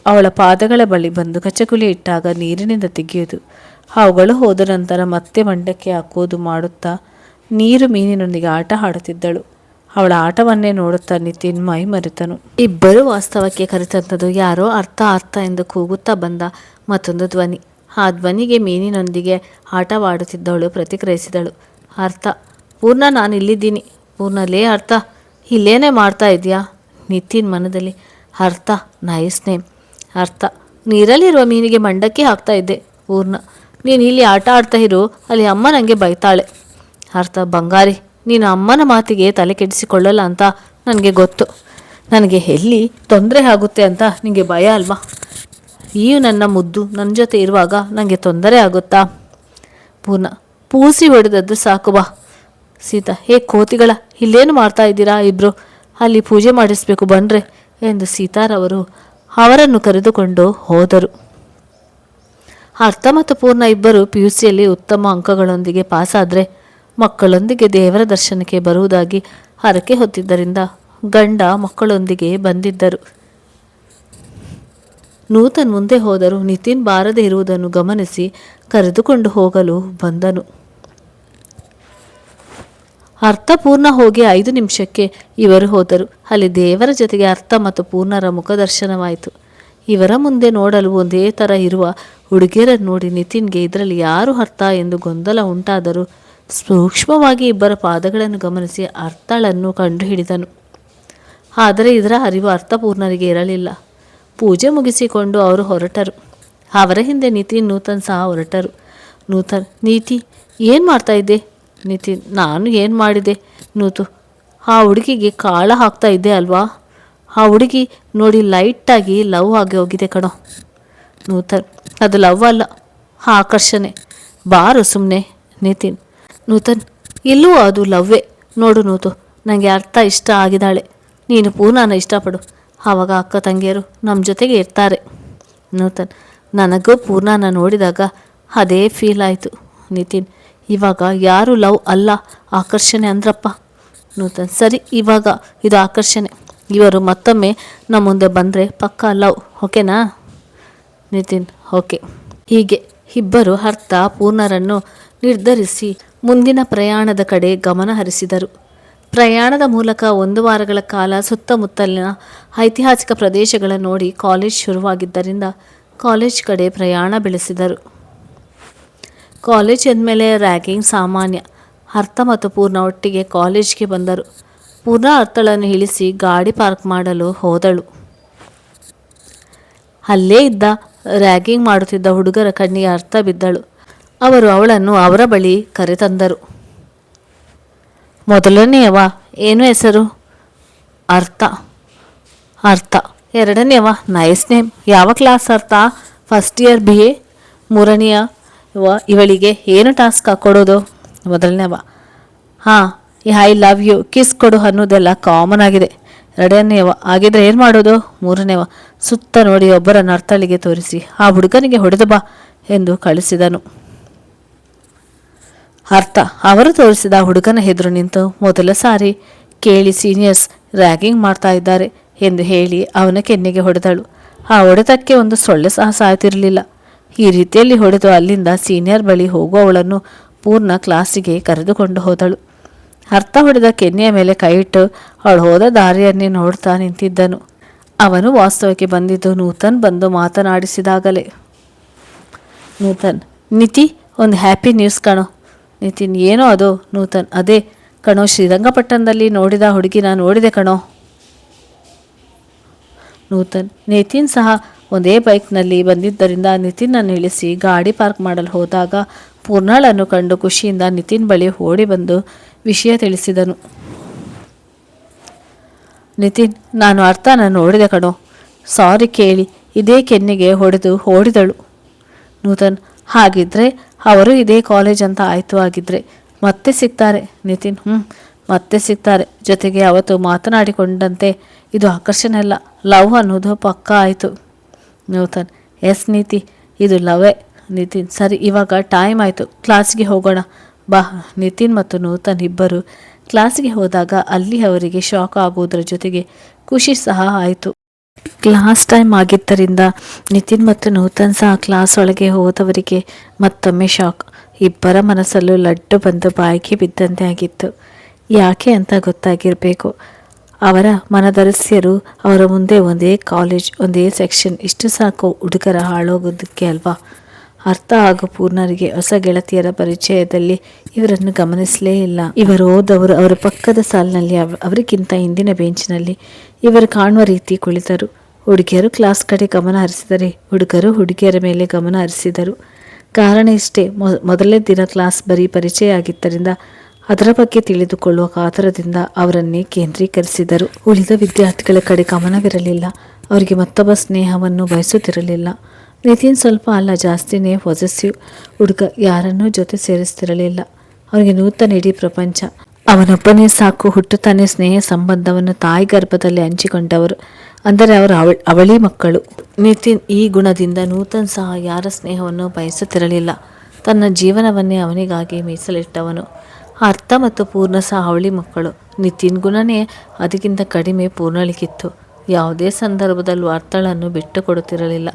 ಅವಳ ಪಾದಗಳ ಬಳಿ ಬಂದು ಕಚಗುಲಿ ಇಟ್ಟಾಗ ನೀರಿನಿಂದ ತೆಗೆಯುವುದು, ಅವುಗಳು ಹೋದ ನಂತರ ಮತ್ತೆ ಮಂಡಕ್ಕಿ ಹಾಕುವುದು ಮಾಡುತ್ತಾ ನೀರು ಮೀನಿನೊಂದಿಗೆ ಆಟ ಆಡುತ್ತಿದ್ದಳು. ಅವಳ ಆಟವನ್ನೇ ನೋಡುತ್ತಾ ನಿತಿನ್ ಮೈ ಮರೆತನು. ಇಬ್ಬರು ವಾಸ್ತವಕ್ಕೆ ಕರೆತಂದದು ಯಾರೋ ಅರ್ಥ ಎಂದು ಕೂಗುತ್ತಾ ಬಂದ ಮತ್ತೊಂದು ಧ್ವನಿ. ಆ ಧ್ವನಿಗೆ ಮೀನಿನೊಂದಿಗೆ ಆಟವಾಡುತ್ತಿದ್ದವಳು ಪ್ರತಿಕ್ರಿಯಿಸಿದಳು. ಅರ್ಥ, ಪೂರ್ಣ, ನಾನು ಇಲ್ಲಿದ್ದೀನಿ. ಪೂರ್ಣಲೇ ಅರ್ಥ, ಇಲ್ಲೇನೇ ಮಾಡ್ತಾ ಇದೆಯಾ? ನಿತಿನ್ ಮನದಲ್ಲಿ ಅರ್ಥ, ನೈಸ್ ನೇಮ್. ಅರ್ಥ, ನೀರಲ್ಲಿರುವ ಮೀನಿಗೆ ಮಂಡಕ್ಕಿ ಹಾಕ್ತಾ ಇದ್ದೆ. ಪೂರ್ಣ, ನೀನು ಇಲ್ಲಿ ಆಟ ಆಡ್ತಾ ಇರು, ಅಲ್ಲಿ ಅಮ್ಮ ನನಗೆ ಬೈತಾಳೆ. ಅರ್ಥ, ಬಂಗಾರಿ, ನೀನು ಅಮ್ಮನ ಮಾತಿಗೆ ತಲೆ ಕೆಡಿಸಿಕೊಳ್ಳಲ್ಲ ಅಂತ ನನಗೆ ಗೊತ್ತು. ನನಗೆ ಎಲ್ಲಿ ತೊಂದರೆ ಆಗುತ್ತೆ ಅಂತ ನಿನಗೆ ಭಯ ಅಲ್ವಾ? ಈ ನನ್ನ ಮುದ್ದು ನನ್ನ ಜೊತೆ ಇರುವಾಗ ನನಗೆ ತೊಂದರೆ ಆಗುತ್ತಾ? ಪೂರ್ಣ, ಪೂಸಿ ಹೊಡೆದದ್ದು ಸಾಕು ಬಾ. ಸೀತಾ, ಕೋತಿಗಳ, ಇಲ್ಲೇನು ಮಾಡ್ತಾ ಇದ್ದೀರಾ ಇಬ್ಬರು? ಅಲ್ಲಿ ಪೂಜೆ ಮಾಡಿಸ್ಬೇಕು ಬನ್ರೆ ಎಂದು ಸೀತಾರವರು ಅವರನ್ನು ಕರೆದುಕೊಂಡು ಹೋದರು. ಅರ್ಥ ಮತ್ತು ಪೂರ್ಣ ಇಬ್ಬರು PUCಯಲ್ಲಿ ಉತ್ತಮ ಅಂಕಗಳೊಂದಿಗೆ ಪಾಸಾದರೆ ಮಕ್ಕಳೊಂದಿಗೆ ದೇವರ ದರ್ಶನಕ್ಕೆ ಬರುವುದಾಗಿ ಹರಕೆ ಹೊತ್ತಿದ್ದರಿಂದ ಗಂಡ ಮಕ್ಕಳೊಂದಿಗೆ ಬಂದಿದ್ದರು. ನೂತನ್ ಮುಂದೆ ಹೋದರೂ ನಿತಿನ್ ಬಾರದೆ ಇರುವುದನ್ನು ಗಮನಿಸಿ ಕರೆದುಕೊಂಡು ಹೋಗಲು ಬಂದನು. ಅರ್ಥಪೂರ್ಣ ಹೋಗಿ 5 ನಿಮಿಷಕ್ಕೆ ಇವರು ಹೋದರು. ಅಲ್ಲಿ ದೇವರ ಜೊತೆಗೆ ಅರ್ಥ ಮತ್ತು ಪೂರ್ಣರ ಮುಖದರ್ಶನವಾಯಿತು. ಇವರ ಮುಂದೆ ನೋಡಲು ಒಂದೇ ಥರ ಇರುವ ಹುಡುಗಿಯರನ್ನು ನೋಡಿ ನಿತಿನ್ಗೆ ಇದರಲ್ಲಿ ಯಾರು ಅರ್ಥ ಎಂದು ಗೊಂದಲ ಉಂಟಾದರೂ ಸೂಕ್ಷ್ಮವಾಗಿ ಇಬ್ಬರ ಪಾದಗಳನ್ನು ಗಮನಿಸಿ ಅರ್ಥಳನ್ನು ಕಂಡುಹಿಡಿದನು. ಆದರೆ ಇದರ ಅರಿವು ಅರ್ಥಪೂರ್ಣರಿಗೆ ಇರಲಿಲ್ಲ. ಪೂಜೆ ಮುಗಿಸಿಕೊಂಡು ಅವರು ಹೊರಟರು. ಅವರ ಹಿಂದೆ ನೂತನ್ ಸಹ ಹೊರಟರು. ನೂತನ್, ನೀತಿ ಏನು ಮಾಡ್ತಾ ಇದ್ದೆ? ನಿತಿನ್, ನಾನು ಏನು ಮಾಡಿದೆ ನೂತು? ಆ ಹುಡುಗಿಗೆ ಕಾಳ ಹಾಕ್ತಾ ಇದ್ದೆ ಅಲ್ವಾ? ಆ ಹುಡುಗಿ ನೋಡಿ ಲೈಟಾಗಿ ಲವ್ ಆಗಿ ಹೋಗಿದೆ ಕಣೋ. ನೂತನ್, ಅದು ಲವ್ ಅಲ್ಲ, ಆಕರ್ಷಣೆ. ಬಾರು ಸುಮ್ಮನೆ. ನಿತಿನ್, ನೂತನ್, ಇಲ್ಲೂ ಅದು ಲವ್ವೇ. ನೋಡು ನೂತು, ನನಗೆ ಅರ್ಥ ಇಷ್ಟ ಆಗಿದ್ದಾಳೆ. ನೀನು ಪೂರ್ಣನ ಇಷ್ಟಪಡು, ಆವಾಗ ಅಕ್ಕ ತಂಗಿಯರು ನಮ್ಮ ಜೊತೆಗೆ ಇರ್ತಾರೆ. ನೂತನ್, ನನಗೂ ಪೂರ್ಣನ ನೋಡಿದಾಗ ಅದೇ ಫೀಲ್ ಆಯಿತು. ನಿತಿನ್, ಇವಾಗ ಯಾರು ಲವ್ ಅಲ್ಲ ಆಕರ್ಷಣೆ ಅಂದ್ರಪ್ಪ. ನೂತನ್, ಸರಿ, ಇವಾಗ ಇದು ಆಕರ್ಷಣೆ. ಇವರು ಮತ್ತೊಮ್ಮೆ ನಮ್ಮ ಮುಂದೆ ಬಂದರೆ ಪಕ್ಕಾ ಲವ್, ಓಕೆನಾ? ನಿತಿನ್, ಓಕೆ. ಹೀಗೆ ಇಬ್ಬರು ಅರ್ಥ ಪೂರ್ಣರನ್ನು ನಿರ್ಧರಿಸಿ ಮುಂದಿನ ಪ್ರಯಾಣದ ಕಡೆ ಗಮನ ಹರಿಸಿದರು. ಪ್ರಯಾಣದ ಮೂಲಕ 1 ವಾರಗಳ ಕಾಲ ಸುತ್ತಮುತ್ತಲಿನ ಐತಿಹಾಸಿಕ ಪ್ರದೇಶಗಳನ್ನು ನೋಡಿ ಕಾಲೇಜ್ ಶುರುವಾಗಿದ್ದರಿಂದ ಕಾಲೇಜ್ ಕಡೆ ಪ್ರಯಾಣ ಬೆಳೆಸಿದರು. ಕಾಲೇಜ್ ಎಂದಮೇಲೆ ರ್ಯಾಗಿಂಗ್ ಸಾಮಾನ್ಯ. ಅರ್ಥ ಮತ್ತು ಪೂರ್ಣ ಒಟ್ಟಿಗೆ ಕಾಲೇಜ್ಗೆ ಬಂದರು. ಪೂರ್ಣ ಅರ್ಥಳನ್ನು ಇಳಿಸಿ ಗಾಡಿ ಪಾರ್ಕ್ ಮಾಡಲು ಹೋದಳು. ಅಲ್ಲೇ ಇದ್ದ ರ್ಯಾಗಿಂಗ್ ಮಾಡುತ್ತಿದ್ದ ಹುಡುಗರ ಕಣ್ಣಿಗೆ ಅರ್ಥ ಬಿದ್ದಳು. ಅವರು ಅವಳನ್ನು ಅವರ ಬಳಿ ಕರೆತಂದರು. ಮೊದಲನೆಯವ ಏನು ಹೆಸರು? ಅರ್ಥ. ಅರ್ಥ. ಎರಡನೆಯವ ನೈಸ್ ನೇಮ್. ಯಾವ ಕ್ಲಾಸ್ ಅರ್ಥ? First year BA. ಮೂರನೆಯವ ಇವಳಿಗೆ ಏನು ಟಾಸ್ಕ್ ಕೊಡೋದು? ಮೊದಲನೇವ, ಹಾಂ, ಐ ಲವ್ ಯು, ಕಿಸ್ ಕೊಡು ಅನ್ನೋದೆಲ್ಲ ಕಾಮನ್ ಆಗಿದೆ. ಎರಡನೆಯವ, ಆಗಿದ್ರೆ ಏನು ಮಾಡೋದು? ಮೂರನೇವ, ಸುತ್ತ ನೋಡಿ ಒಬ್ಬರನ್ನು ಅರ್ಥಳಿಗೆ ತೋರಿಸಿ ಆ ಹುಡುಗನಿಗೆ ಹೊಡೆದು ಬಾ ಎಂದು ಕಳಿಸಿದನು. ಅರ್ಥ ಅವರು ತೋರಿಸಿದ ಹುಡುಗನ ಎದುರು ನಿಂತು ಮೊದಲ ಸಾರಿ ಕೇಳಿ ಸೀನಿಯರ್ಸ್ ರ್ಯಾಗಿಂಗ್ ಮಾಡ್ತಾ ಇದ್ದಾರೆ ಎಂದು ಹೇಳಿ ಅವನ ಕೆನ್ನೆಗೆ ಹೊಡೆದಳು. ಆ ಹೊಡೆತಕ್ಕೆ ಒಂದು ಸೊಳ್ಳೆ ಸಹ ಸಾಯ್ತಿರಲಿಲ್ಲ. ಈ ರೀತಿಯಲ್ಲಿ ಹೊಡೆದು ಅಲ್ಲಿಂದ ಸೀನಿಯರ್ ಬಳಿ ಹೋಗುವವಳನ್ನು ಪೂರ್ಣ ಕ್ಲಾಸಿಗೆ ಕರೆದುಕೊಂಡು ಹೋದಳು. ಅರ್ಥ ಹೊಡೆದ ಕೆನ್ನೆಯ ಮೇಲೆ ಕೈಯಿಟ್ಟು ಅವಳು ಹೋದ ದಾರಿಯನ್ನೇ ನೋಡ್ತಾ ನಿಂತಿದ್ದನು. ಅವನು ವಾಸ್ತವಕ್ಕೆ ಬಂದಿದ್ದು ನೂತನ್ ಬಂದು ಮಾತನಾಡಿಸಿದಾಗಲೇ. ನೂತನ್, ನಿತಿ, ಒಂದು ಹ್ಯಾಪಿ ನ್ಯೂಸ್ ಕಣೋ. ನಿತಿನ್, ಏನೋ ಅದು? ನೂತನ್, ಅದೇ ಕಣೋ, ಶ್ರೀರಂಗಪಟ್ಟಣದಲ್ಲಿ ನೋಡಿದ ಹುಡುಗಿನ ನೋಡಿದೆ ಕಣೋ. ನೂತನ್, ನಿತಿನ್ ಸಹ ಒಂದೇ ಬೈಕ್ನಲ್ಲಿ ಬಂದಿದ್ದರಿಂದ ನಿತಿನ್ನನ್ನು ಇಳಿಸಿ ಗಾಡಿ ಪಾರ್ಕ್ ಮಾಡಲು ಹೋದಾಗ ಪೂರ್ಣಳನ್ನು ಕಂಡು ಖುಷಿಯಿಂದ ನಿತಿನ್ ಬಳಿ ಓಡಿ ಬಂದು ವಿಷಯ ತಿಳಿಸಿದನು. ನಿತಿನ್, ನಾನು ಅರ್ಥನ ನೋಡಿದೆ ಕಣೋ, ಸಾರಿ ಕೇಳಿ ಇದೇ ಕೆನ್ನೆಗೆ ಹೊಡೆದು ಓಡಿದಳು. ನೂತನ್, ಹಾಗಿದ್ರೆ ಅವರು ಇದೇ ಕಾಲೇಜ್ ಅಂತ ಆಯಿತು. ಆಗಿದ್ರೆ ಮತ್ತೆ ಸಿಗ್ತಾರೆ. ನಿತಿನ್, ಮತ್ತೆ ಸಿಗ್ತಾರೆ. ಜೊತೆಗೆ ಅವತ್ತು ಮಾತನಾಡಿಕೊಂಡಂತೆ ಇದು ಆಕರ್ಷಣೆ ಅಲ್ಲ, ಲವ್ ಅನ್ನೋದು ಪಕ್ಕಾ ಆಯಿತು. ನೂತನ್, ಎಸ್ ನೀತಿ, ಇದು ಲವೇ. ನಿತಿನ್, ಸರಿ, ಇವಾಗ ಟೈಮ್ ಆಯಿತು, ಕ್ಲಾಸ್ಗೆ ಹೋಗೋಣ ಬಾ. ನಿತಿನ್ ಮತ್ತು ನೂತನ್ ಇಬ್ಬರು ಕ್ಲಾಸ್ಗೆ ಹೋದಾಗ ಅಲ್ಲಿ ಅವರಿಗೆ ಶಾಕ್ ಆಗುವುದರ ಜೊತೆಗೆ ಖುಷಿ ಸಹ ಆಯಿತು. ಕ್ಲಾಸ್ ಟೈಮ್ ಆಗಿದ್ದರಿಂದ ನಿತಿನ್ ಮತ್ತು ನೂತನ್ ಸಹ ಕ್ಲಾಸ್ ಒಳಗೆ ಹೋದವರಿಗೆ ಮತ್ತೊಮ್ಮೆ ಶಾಕ್. ಇಬ್ಬರ ಮನಸ್ಸಲ್ಲೂ ಲಡ್ಡು ಬಂದು ಬಾಯಿಗೆ ಬಿದ್ದಂತೆ ಆಗಿತ್ತು. ಯಾಕೆ ಅಂತ ಗೊತ್ತಾಗಿರಬೇಕು. ಅವರ ಮನದರಸ್ಯರು ಅವರ ಮುಂದೆ ಒಂದೇ ಕಾಲೇಜ್, ಒಂದೇ ಸೆಕ್ಷನ್, ಇಷ್ಟು ಸಾಕು ಹುಡುಗರ ಹಾಳೋಗೋದಕ್ಕೆ ಅಲ್ವಾ? ಅರ್ಥ ಹಾಗೂ ಪೂರ್ಣರಿಗೆ ಹೊಸ ಗೆಳತಿಯರ ಪರಿಚಯದಲ್ಲಿ ಇವರನ್ನು ಗಮನಿಸಲೇ ಇಲ್ಲ. ಇವರು ಓದವರು ಅವರ ಪಕ್ಕದ ಸಾಲಿನಲ್ಲಿ, ಅವರಿಗಿಂತ ಹಿಂದಿನ ಬೆಂಚಿನಲ್ಲಿ ಇವರು ಕಾಣುವ ರೀತಿ ಕುಳಿತರು. ಹುಡುಗಿಯರು ಕ್ಲಾಸ್ ಕಡೆ ಗಮನ ಹರಿಸಿದರೆ ಹುಡುಗರು ಹುಡುಗಿಯರ ಮೇಲೆ ಗಮನ ಹರಿಸಿದರು. ಕಾರಣ ಇಷ್ಟೇ, ಮೊದಲನೇ ದಿನ ಕ್ಲಾಸ್ ಬರೀ ಪರಿಚಯ ಆಗಿದ್ದರಿಂದ ಅದರ ಬಗ್ಗೆ ತಿಳಿದುಕೊಳ್ಳುವ ಕಾತರದಿಂದ ಅವರನ್ನೇ ಕೇಂದ್ರೀಕರಿಸಿದರು. ಉಳಿದ ವಿದ್ಯಾರ್ಥಿಗಳ ಕಡೆ ಗಮನವಿರಲಿಲ್ಲ. ಅವರಿಗೆ ಮತ್ತೊಬ್ಬ ಸ್ನೇಹವನ್ನು ಬಯಸುತ್ತಿರಲಿಲ್ಲ. ನಿತಿನ್ ಸ್ವಲ್ಪ ಅಲ್ಲ, ಜಾಸ್ತಿನೇ ಪೊಸೆಸಿವ್ ಹುಡುಗ. ಯಾರನ್ನೂ ಜೊತೆ ಸೇರಿಸ್ತಿರಲಿಲ್ಲ. ಅವನಿಗೆ ನೂತನ್ ಇಡೀ ಪ್ರಪಂಚ. ಅವನೊಬ್ಬನೇ ಸಾಕು. ಹುಟ್ಟುತ್ತಾನೆ ಸ್ನೇಹ ಸಂಬಂಧವನ್ನು ತಾಯಿ ಗರ್ಭದಲ್ಲಿ ಹಂಚಿಕೊಂಡವರು. ಅಂದರೆ ಅವರು ಅವಳಿ ಮಕ್ಕಳು. ನಿತಿನ್ ಈ ಗುಣದಿಂದ ನೂತನ್ ಸಹ ಯಾರ ಸ್ನೇಹವನ್ನು ಬಯಸುತ್ತಿರಲಿಲ್ಲ. ತನ್ನ ಜೀವನವನ್ನೇ ಅವನಿಗಾಗಿ ಮೀಸಲಿಟ್ಟವನು. ಅರ್ಥ ಮತ್ತು ಪೂರ್ಣ ಸಹ ಅವಳಿ ಮಕ್ಕಳು. ನಿತಿನ್ ಗುಣನೇ ಅದಕ್ಕಿಂತ ಕಡಿಮೆ ಪೂರ್ಣಳಿಗಿತ್ತು. ಯಾವುದೇ ಸಂದರ್ಭದಲ್ಲೂ ಅರ್ಥಳನ್ನು ಬಿಟ್ಟು ಕೊಡುತ್ತಿರಲಿಲ್ಲ.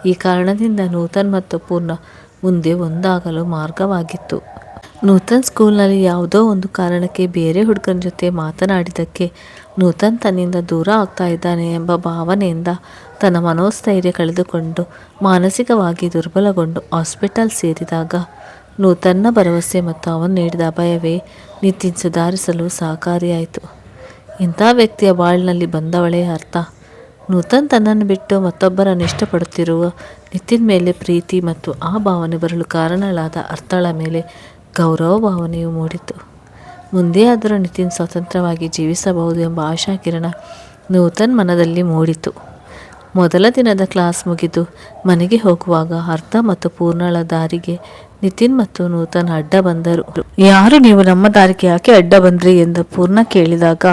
ಈ ಕಾರಣದಿಂದ ನೂತನ್ ಮತ್ತು ಪೂರ್ಣ ಮುಂದೆ ಒಂದಾಗಲು ಮಾರ್ಗವಾಗಿತ್ತು. ನೂತನ್ ಸ್ಕೂಲ್ನಲ್ಲಿ ಯಾವುದೋ ಒಂದು ಕಾರಣಕ್ಕೆ ಬೇರೆ ಹುಡುಗನ ಜೊತೆ ಮಾತನಾಡಿದ್ದಕ್ಕೆ ನೂತನ್ ತನ್ನಿಂದ ದೂರ ಆಗ್ತಾ ಇದ್ದಾನೆ ಎಂಬ ಭಾವನೆಯಿಂದ ತನ್ನ ಮನೋಸ್ಥೈರ್ಯ ಕಳೆದುಕೊಂಡು ಮಾನಸಿಕವಾಗಿ ದುರ್ಬಲಗೊಂಡು ಹಾಸ್ಪಿಟಲ್ ಸೇರಿದಾಗ ನೂತನ್ನ ಭರವಸೆ ಮತ್ತು ಅವನು ನೀಡಿದ ಅಭಯವೇ ನಿತಿನ್ ಸುಧಾರಿಸಲು ಸಹಕಾರಿಯಾಯಿತು. ಇಂಥ ವ್ಯಕ್ತಿಯ ಬಾಳಿನಲ್ಲಿ ಬಂದವಳೇ ಅರ್ಥ. ನೂತನ್ ತನ್ನನ್ನು ಬಿಟ್ಟು ಮತ್ತೊಬ್ಬರನ್ನು ಇಷ್ಟಪಡುತ್ತಿರುವ ನಿತಿನ್ ಮೇಲೆ ಪ್ರೀತಿ ಮತ್ತು ಆ ಭಾವನೆ ಬರಲು ಕಾರಣಳಾದ ಅರ್ಥಳ ಮೇಲೆ ಗೌರವ ಭಾವನೆಯು ಮೂಡಿತು. ಮುಂದೆ ಆದರೂ ನಿತಿನ್ ಸ್ವತಂತ್ರವಾಗಿ ಜೀವಿಸಬಹುದು ಎಂಬ ಆಶಾಕಿರಣ ನೂತನ್ ಮನದಲ್ಲಿ ಮೂಡಿತು. ಮೊದಲ ದಿನದ ಕ್ಲಾಸ್ ಮುಗಿದು ಮನೆಗೆ ಹೋಗುವಾಗ ಅರ್ಥ ಮತ್ತು ಪೂರ್ಣಳ ದಾರಿಗೆ ನಿತಿನ್ ಮತ್ತು ನೂತನ್ ಅಡ್ಡ ಬಂದರು. ಯಾರು ನೀವು ನಮ್ಮ ದಾರಿಗೆ ಯಾಕೆ ಅಡ್ಡ ಬಂದ್ರಿ ಎಂದು ಪೂರ್ಣ ಕೇಳಿದಾಗ,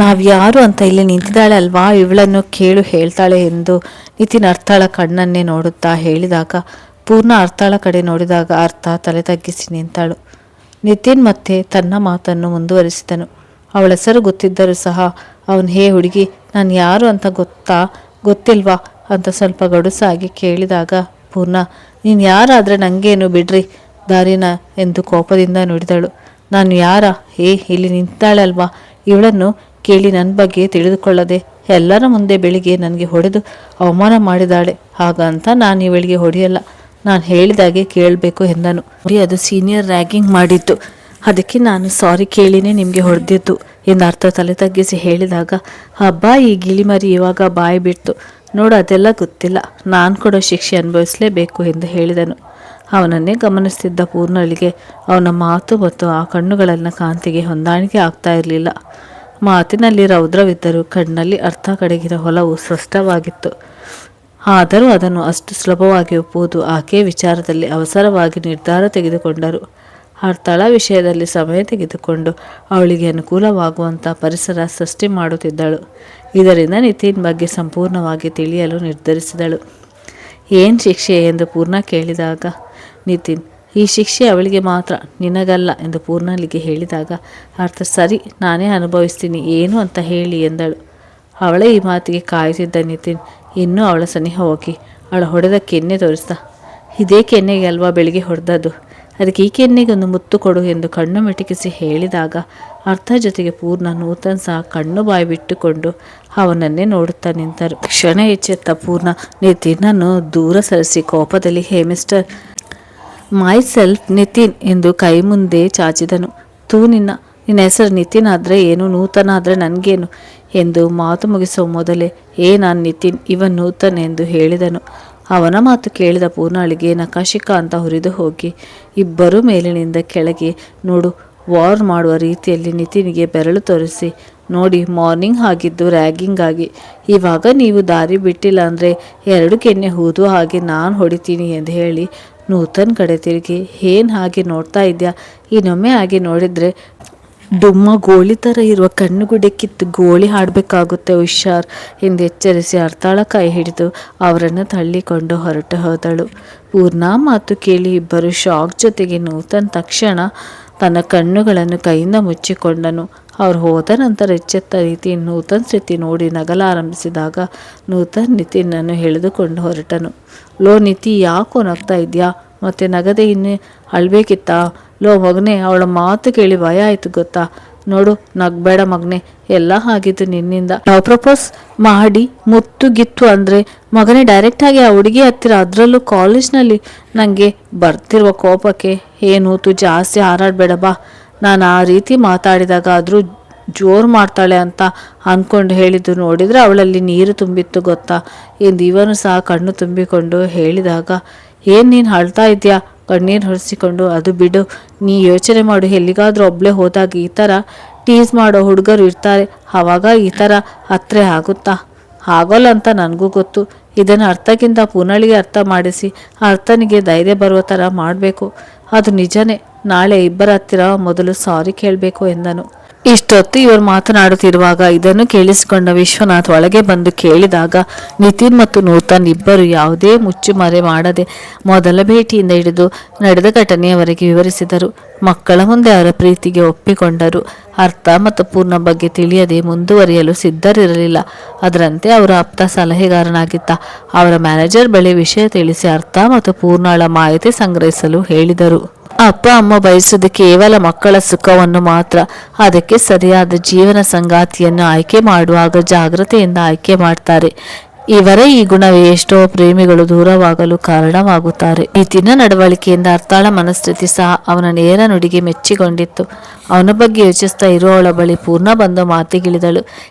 ನಾವ್ಯಾರು ಅಂತ ಇಲ್ಲಿ ನಿಂತಿದ್ದಾಳೆ ಅಲ್ವಾ, ಇವಳನ್ನು ಕೇಳು ಹೇಳ್ತಾಳೆ ಎಂದು ನಿತಿನ್ ಅರ್ಥಳ ಕಣ್ಣನ್ನೇ ನೋಡುತ್ತಾ ಹೇಳಿದಾಗ ಪೂರ್ಣ ಅರ್ಥಳ ಕಡೆ ನೋಡಿದಾಗ ಅರ್ಥ ತಲೆ ತಗ್ಗಿಸಿ ನಿಂತಳು. ನಿತಿನ್ ಮತ್ತೆ ತನ್ನ ಮಾತನ್ನು ಮುಂದುವರಿಸಿದನು. ಅವಳ ಹೆಸರು ಗೊತ್ತಿದ್ದರೂ ಸಹ ಅವನು, ಹೇ ಹುಡುಗಿ, ನಾನು ಯಾರು ಅಂತ ಗೊತ್ತಿಲ್ವಾ ಅಂತ ಸ್ವಲ್ಪ ಗಡುಸಾಗಿ ಕೇಳಿದಾಗ ಪೂರ್ಣ, ನೀನು ಯಾರಾದರೆ ನನಗೇನು ಬಿಡ್ರಿ ದಾರಿನ ಎಂದು ಕೋಪದಿಂದ ನುಡಿದಳು. ನಾನು ಯಾರ? ಇಲ್ಲಿ ನಿಂತಾಳೆ ಅಲ್ವಾ, ಇವಳನ್ನು ಕೇಳಿ ನನ್ನ ಬಗ್ಗೆ ತಿಳಿದುಕೊಳ್ಳದೆ ಎಲ್ಲರ ಮುಂದೆ ಬೆಳಿಗ್ಗೆ ನನಗೆ ಹೊಡೆದು ಅವಮಾನ ಮಾಡಿದಾಳೆ. ಹಾಗಂತ ನಾನು ಇವಳಿಗೆ ಹೊಡೆಯಲ್ಲ, ನಾನು ಹೇಳಿದಾಗೆ ಕೇಳಬೇಕು ಎಂದನು. ಅದು ಸೀನಿಯರ್ ರ್ಯಾಗಿಂಗ್ ಮಾಡಿದ್ದು, ಅದಕ್ಕೆ ನಾನು ಸಾರಿ ಕೇಳಿನೇ ನಿಮಗೆ ಹೊಡೆದಿದ್ದು ಎಂದು ಅರ್ಥ ತಲೆ ತಗ್ಗಿಸಿ ಹೇಳಿದಾಗ, ಹಬ್ಬ ಈ ಗಿಳಿಮರಿ ಇವಾಗ ಬಾಯಿ ಬಿಡ್ತು ನೋಡು, ಅದೆಲ್ಲ ಗೊತ್ತಿಲ್ಲ, ನಾನು ಕೊಡೋ ಶಿಕ್ಷೆ ಅನುಭವಿಸಲೇಬೇಕು ಎಂದು ಹೇಳಿದನು. ಅವನನ್ನೇ ಗಮನಿಸ್ತಿದ್ದ ಪೂರ್ಣಳಿಗೆ ಅವನ ಮಾತು ಮತ್ತು ಆ ಕಣ್ಣುಗಳನ್ನ ಕಾಂತಿಗೆ ಹೊಂದಾಣಿಕೆ ಆಗ್ತಾ ಇರಲಿಲ್ಲ. ಮಾತಿನಲ್ಲಿ ರೌದ್ರವಿದ್ದರೂ ಕಣ್ಣಲ್ಲಿ ಅರ್ಥ ಕಡೆಗಿನ ಹೊಲವು ಸ್ಪಷ್ಟವಾಗಿತ್ತು. ಆದರೂ ಅದನ್ನು ಅಷ್ಟು ಸುಲಭವಾಗಿ ಒಪ್ಪುವುದು ಆಕೆಯ ವಿಚಾರದಲ್ಲಿ ಅವಸರವಾಗಿ ನಿರ್ಧಾರ ತೆಗೆದುಕೊಂಡರು. ಅರ್ಥಳ ವಿಷಯದಲ್ಲಿ ಸಮಯ ತೆಗೆದುಕೊಂಡು ಅವಳಿಗೆ ಅನುಕೂಲವಾಗುವಂಥ ಪರಿಸರ ಸೃಷ್ಟಿ ಮಾಡುತ್ತಿದ್ದಳು. ಇದರಿಂದ ನಿತಿನ್ ಬಗ್ಗೆ ಸಂಪೂರ್ಣವಾಗಿ ತಿಳಿಯಲು ನಿರ್ಧರಿಸಿದಳು. ಏನು ಶಿಕ್ಷೆ ಎಂದು ಪೂರ್ಣ ಕೇಳಿದಾಗ ನಿತಿನ್, ಈ ಶಿಕ್ಷೆ ಅವಳಿಗೆ ಮಾತ್ರ, ನಿನಗಲ್ಲ ಎಂದು ಪೂರ್ಣಳಿಗೆ ಹೇಳಿದಾಗ ಅರ್ಥ, ಸರಿ ನಾನೇ ಅನುಭವಿಸ್ತೀನಿ, ಏನು ಅಂತ ಹೇಳಿ ಎಂದಳು. ಅವಳ ಈ ಮಾತಿಗೆ ಕಾಯುತ್ತಿದ್ದ ನಿತಿನ್ ಇನ್ನೂ ಅವಳ ಸನಿಹ ಹೋಗಿ ಅವಳ ಹೊಡೆದ ಕೆನ್ನೆ ತೋರಿಸ್ದ. ಇದೇ ಕೆನ್ನೆಗೆ ಅಲ್ವಾ ಬೆಳಿಗ್ಗೆ ಹೊಡೆದದ್ದು, ಅದಕ್ಕೆ ಈ ಕೆನ್ನೆಗೆ ಒಂದು ಮುತ್ತು ಕೊಡು ಎಂದು ಕಣ್ಣು ಮಿಟುಕಿಸಿ ಹೇಳಿದಾಗ ಅರ್ಥ ಜೊತೆಗೆ ಪೂರ್ಣ ನೂತನ್ ಸಹ ಕಣ್ಣು ಬಾಯಿ ಬಿಟ್ಟುಕೊಂಡು ಅವನನ್ನೇ ನೋಡುತ್ತಾ ನಿಂತರು. ಕ್ಷಣ ಎಚ್ಚೆತ್ತ ಪೂರ್ಣ ನಿತಿನ್ನನ್ನು ದೂರ ಸರಿಸಿ ಕೋಪದಲ್ಲಿ, ಹೇ ಮಿಸ್ಟರ್ ಮೈ ಸೆಲ್ಫ್ ನಿತಿನ್ ಎಂದು ಕೈ ಮುಂದೆ ಚಾಚಿದನು. ನಿನ್ನ ಹೆಸರು ನಿತಿನ್ ಆದರೆ ಏನು, ನೂತನ ಆದರೆ ನನಗೇನು ಎಂದು ಮಾತು ಮುಗಿಸುವ ಮೊದಲೇ, ನಾನು ನಿತಿನ್, ಇವನ್ ನೂತನ್ ಎಂದು ಹೇಳಿದನು. ಅವನ ಮಾತು ಕೇಳಿದ ಪೂರ್ಣಳಿಗೆ ನಕಾಶಿಕ ಅಂತ ಹುರಿದು ಹೋಗಿ ಇಬ್ಬರೂ ಮೇಲಿನಿಂದ ಕೆಳಗೆ ನೋಡು ವಾರ್ ಮಾಡುವ ರೀತಿಯಲ್ಲಿ ನಿತಿನ್ಗೆ ಬೆರಳು ತೋರಿಸಿ, ನೋಡಿ ಮಾರ್ನಿಂಗ್ ಆಗಿದ್ದು ರ್ಯಾಗಿಂಗ್ ಆಗಿ, ಇವಾಗ ನೀವು ದಾರಿ ಬಿಟ್ಟಿಲ್ಲ ಅಂದರೆ 2 ಕೆನ್ನೆ ಹೂದು ಹಾಗೆ ನಾನು ಹೊಡಿತೀನಿ ಎಂದು ಹೇಳಿ ನೂತನ್ ಕಡೆ ತಿರುಗಿ, ಏನು ಹಾಗೆ ನೋಡ್ತಾ ಇದ್ಯಾ, ಇನ್ನೊಮ್ಮೆ ಹಾಗೆ ನೋಡಿದರೆ ಡುಮ್ಮ ಗೋಳಿ ಥರ ಇರುವ ಕಣ್ಣುಗುಡ್ಡೆ ಕಿತ್ತು ಗೋಳಿ ಹಾಡಬೇಕಾಗುತ್ತೆ, ಹುಷಾರ್ ಎಂದು ಎಚ್ಚರಿಸಿ ಅರ್ಥಳ ಕೈ ಹಿಡಿದು ಅವರನ್ನು ತಳ್ಳಿಕೊಂಡು ಹೊರಟು ಹೋದಳು. ಪೂರ್ಣ ಮಾತು ಕೇಳಿ ಇಬ್ಬರು ಶಾಕ್ ಜೊತೆಗೆ ನೂತನ್ ತಕ್ಷಣ ತನ್ನ ಕಣ್ಣುಗಳನ್ನು ಕೈಯಿಂದ ಮುಚ್ಚಿಕೊಂಡನು. ಅವರು ಹೋದ ನಂತರ ಎಚ್ಚೆತ್ತ ರೀತಿ ನೂತನ್ ಸ್ಥಿತಿ ನೋಡಿ ನಗಲಾರಂಭಿಸಿದಾಗ ನೂತನ್ ನಿತಿನ್ನನ್ನು ಎಳೆದುಕೊಂಡು ಹೊರಟನು. ಲೋ ನಿತಿ, ಯಾಕೋ ನಗ್ತಾ ಇದೆಯಾ, ಮತ್ತೆ ನಗದೆ ಇನ್ನೇ ಅಳ್ಬೇಕಿತ್ತಾ? ಲೋ ಮಗನೇ, ಅವಳ ಮಾತು ಕೇಳಿ ಭಯ ಆಯಿತು ಗೊತ್ತಾ, ನೋಡು ನಗ್ಬೇಡ ಮಗನೇ, ಎಲ್ಲ ಆಗಿದ್ದು ನಿನ್ನಿಂದ. ನಾವು ಪ್ರಪೋಸ್ ಮಾಡಿ ಮುತ್ತು ಗಿತ್ತು ಅಂದರೆ ಮಗನೇ ಡೈರೆಕ್ಟಾಗಿ ಆ ಹುಡುಗಿ ಹತ್ತಿರ, ಅದರಲ್ಲೂ ಕಾಲೇಜ್ನಲ್ಲಿ ನನಗೆ ಬರ್ತಿರುವ ಕೋಪಕ್ಕೆ ಏನು ಜಾಸ್ತಿ ಹಾರಾಡಬೇಡ ಬಾ. ನಾನು ಆ ರೀತಿ ಮಾತಾಡಿದಾಗ ಆದರೂ ಜೋರು ಮಾಡ್ತಾಳೆ ಅಂತ ಅಂದ್ಕೊಂಡು ಹೇಳಿದ್ದು ನೋಡಿದರೆ ಅವಳಲ್ಲಿ ನೀರು ತುಂಬಿತ್ತು ಗೊತ್ತಾ ಎಂದು ಇವನು ಸಹ ಕಣ್ಣು ತುಂಬಿಕೊಂಡು ಹೇಳಿದಾಗ, ನೀನು ಅಳ್ತಾ ಇದೆಯಾ ಕಣ್ಣೀರು ಹೊರಿಸಿಕೊಂಡು? ಅದು ಬಿಡು, ನೀ ಯೋಚನೆ ಮಾಡು, ಎಲ್ಲಿಗಾದರೂ ಒಬ್ಬಳೇ ಹೋದಾಗ ಈ ಥರ ಟೀಸ್ ಮಾಡೋ ಹುಡುಗರು ಇರ್ತಾರೆ, ಆವಾಗ ಈ ಥರ ಹತ್ರ ಆಗುತ್ತಾ? ಆಗೋಲ್ಲ ಅಂತ ನನಗೂ ಗೊತ್ತು. ಇದನ್ನು ಅರ್ಥಕ್ಕಿಂತ ಪುನಳಿಗೆ ಅರ್ಥ ಮಾಡಿಸಿ ಅರ್ಥನಿಗೆ ಧೈರ್ಯ ಬರುವ ಥರ ಮಾಡಬೇಕು. ಅದು ನಿಜನೇ, ನಾಳೆ ಇಬ್ಬರ ಹತ್ತಿರ ಮೊದಲು ಸಾರಿ ಕೇಳಬೇಕು ಎಂದನು. ಇಷ್ಟೊತ್ತು ಇವರು ಮಾತನಾಡುತ್ತಿರುವಾಗ ಇದನ್ನು ಕೇಳಿಸಿಕೊಂಡ ವಿಶ್ವನಾಥ್ ಒಳಗೆ ಬಂದು ಕೇಳಿದಾಗ ನಿತಿನ್ ಮತ್ತು ನೂತನ್ ಇಬ್ಬರು ಯಾವುದೇ ಮುಚ್ಚುಮರೆ ಮಾಡದೆ ಮೊದಲ ಭೇಟಿಯಿಂದ ಹಿಡಿದು ನಡೆದ ಘಟನೆಯವರೆಗೆ ವಿವರಿಸಿದರು. ಮಕ್ಕಳ ಮುಂದೆ ಅವರ ಪ್ರೀತಿಗೆ ಒಪ್ಪಿಕೊಂಡರು. ಅರ್ಥ ಮತ್ತು ಪೂರ್ಣ ಬಗ್ಗೆ ತಿಳಿಯದೆ ಮುಂದುವರಿಯಲು ಸಿದ್ಧರಿರಲಿಲ್ಲ. ಅದರಂತೆ ಅವರ ಆಪ್ತ ಸಲಹೆಗಾರನಾಗಿದ್ದ ಅವರ ಮ್ಯಾನೇಜರ್ ಬಳಿ ವಿಷಯ ತಿಳಿಸಿ ಅರ್ಥ ಮತ್ತು ಪೂರ್ಣಳ ಮಾಹಿತಿ ಸಂಗ್ರಹಿಸಲು ಹೇಳಿದರು. ಅಪ್ಪ ಅಮ್ಮ ಬಯಸುವುದು ಕೇವಲ ಮಕ್ಕಳ ಸುಖವನ್ನು ಮಾತ್ರ. ಅದಕ್ಕೆ ಸರಿಯಾದ ಜೀವನ ಸಂಗಾತಿಯನ್ನು ಆಯ್ಕೆ ಮಾಡುವಾಗ ಜಾಗ್ರತೆಯಿಂದ ಆಯ್ಕೆ ಮಾಡ್ತಾರೆ. ಇವರ ಈ ಗುಣವೇ ಎಷ್ಟೋ ಪ್ರೇಮಿಗಳು ದೂರವಾಗಲು ಕಾರಣವಾಗುತ್ತಾರೆ. ನಿತಿನ ನಡವಳಿಕೆಯಿಂದ ಅರ್ಥಾಳ ಮನಸ್ಥಿತಿ ಸಹ ಅವನ ನೇರ ನುಡಿಗೆ ಮೆಚ್ಚಿಕೊಂಡಿತ್ತು. ಅವನ ಬಗ್ಗೆ ಯೋಚಿಸ್ತಾ ಇರುವವಳ ಬಳಿ ಪೂರ್ಣ ಬಂದು ಮಾತಿಗಿಳಿದಳು.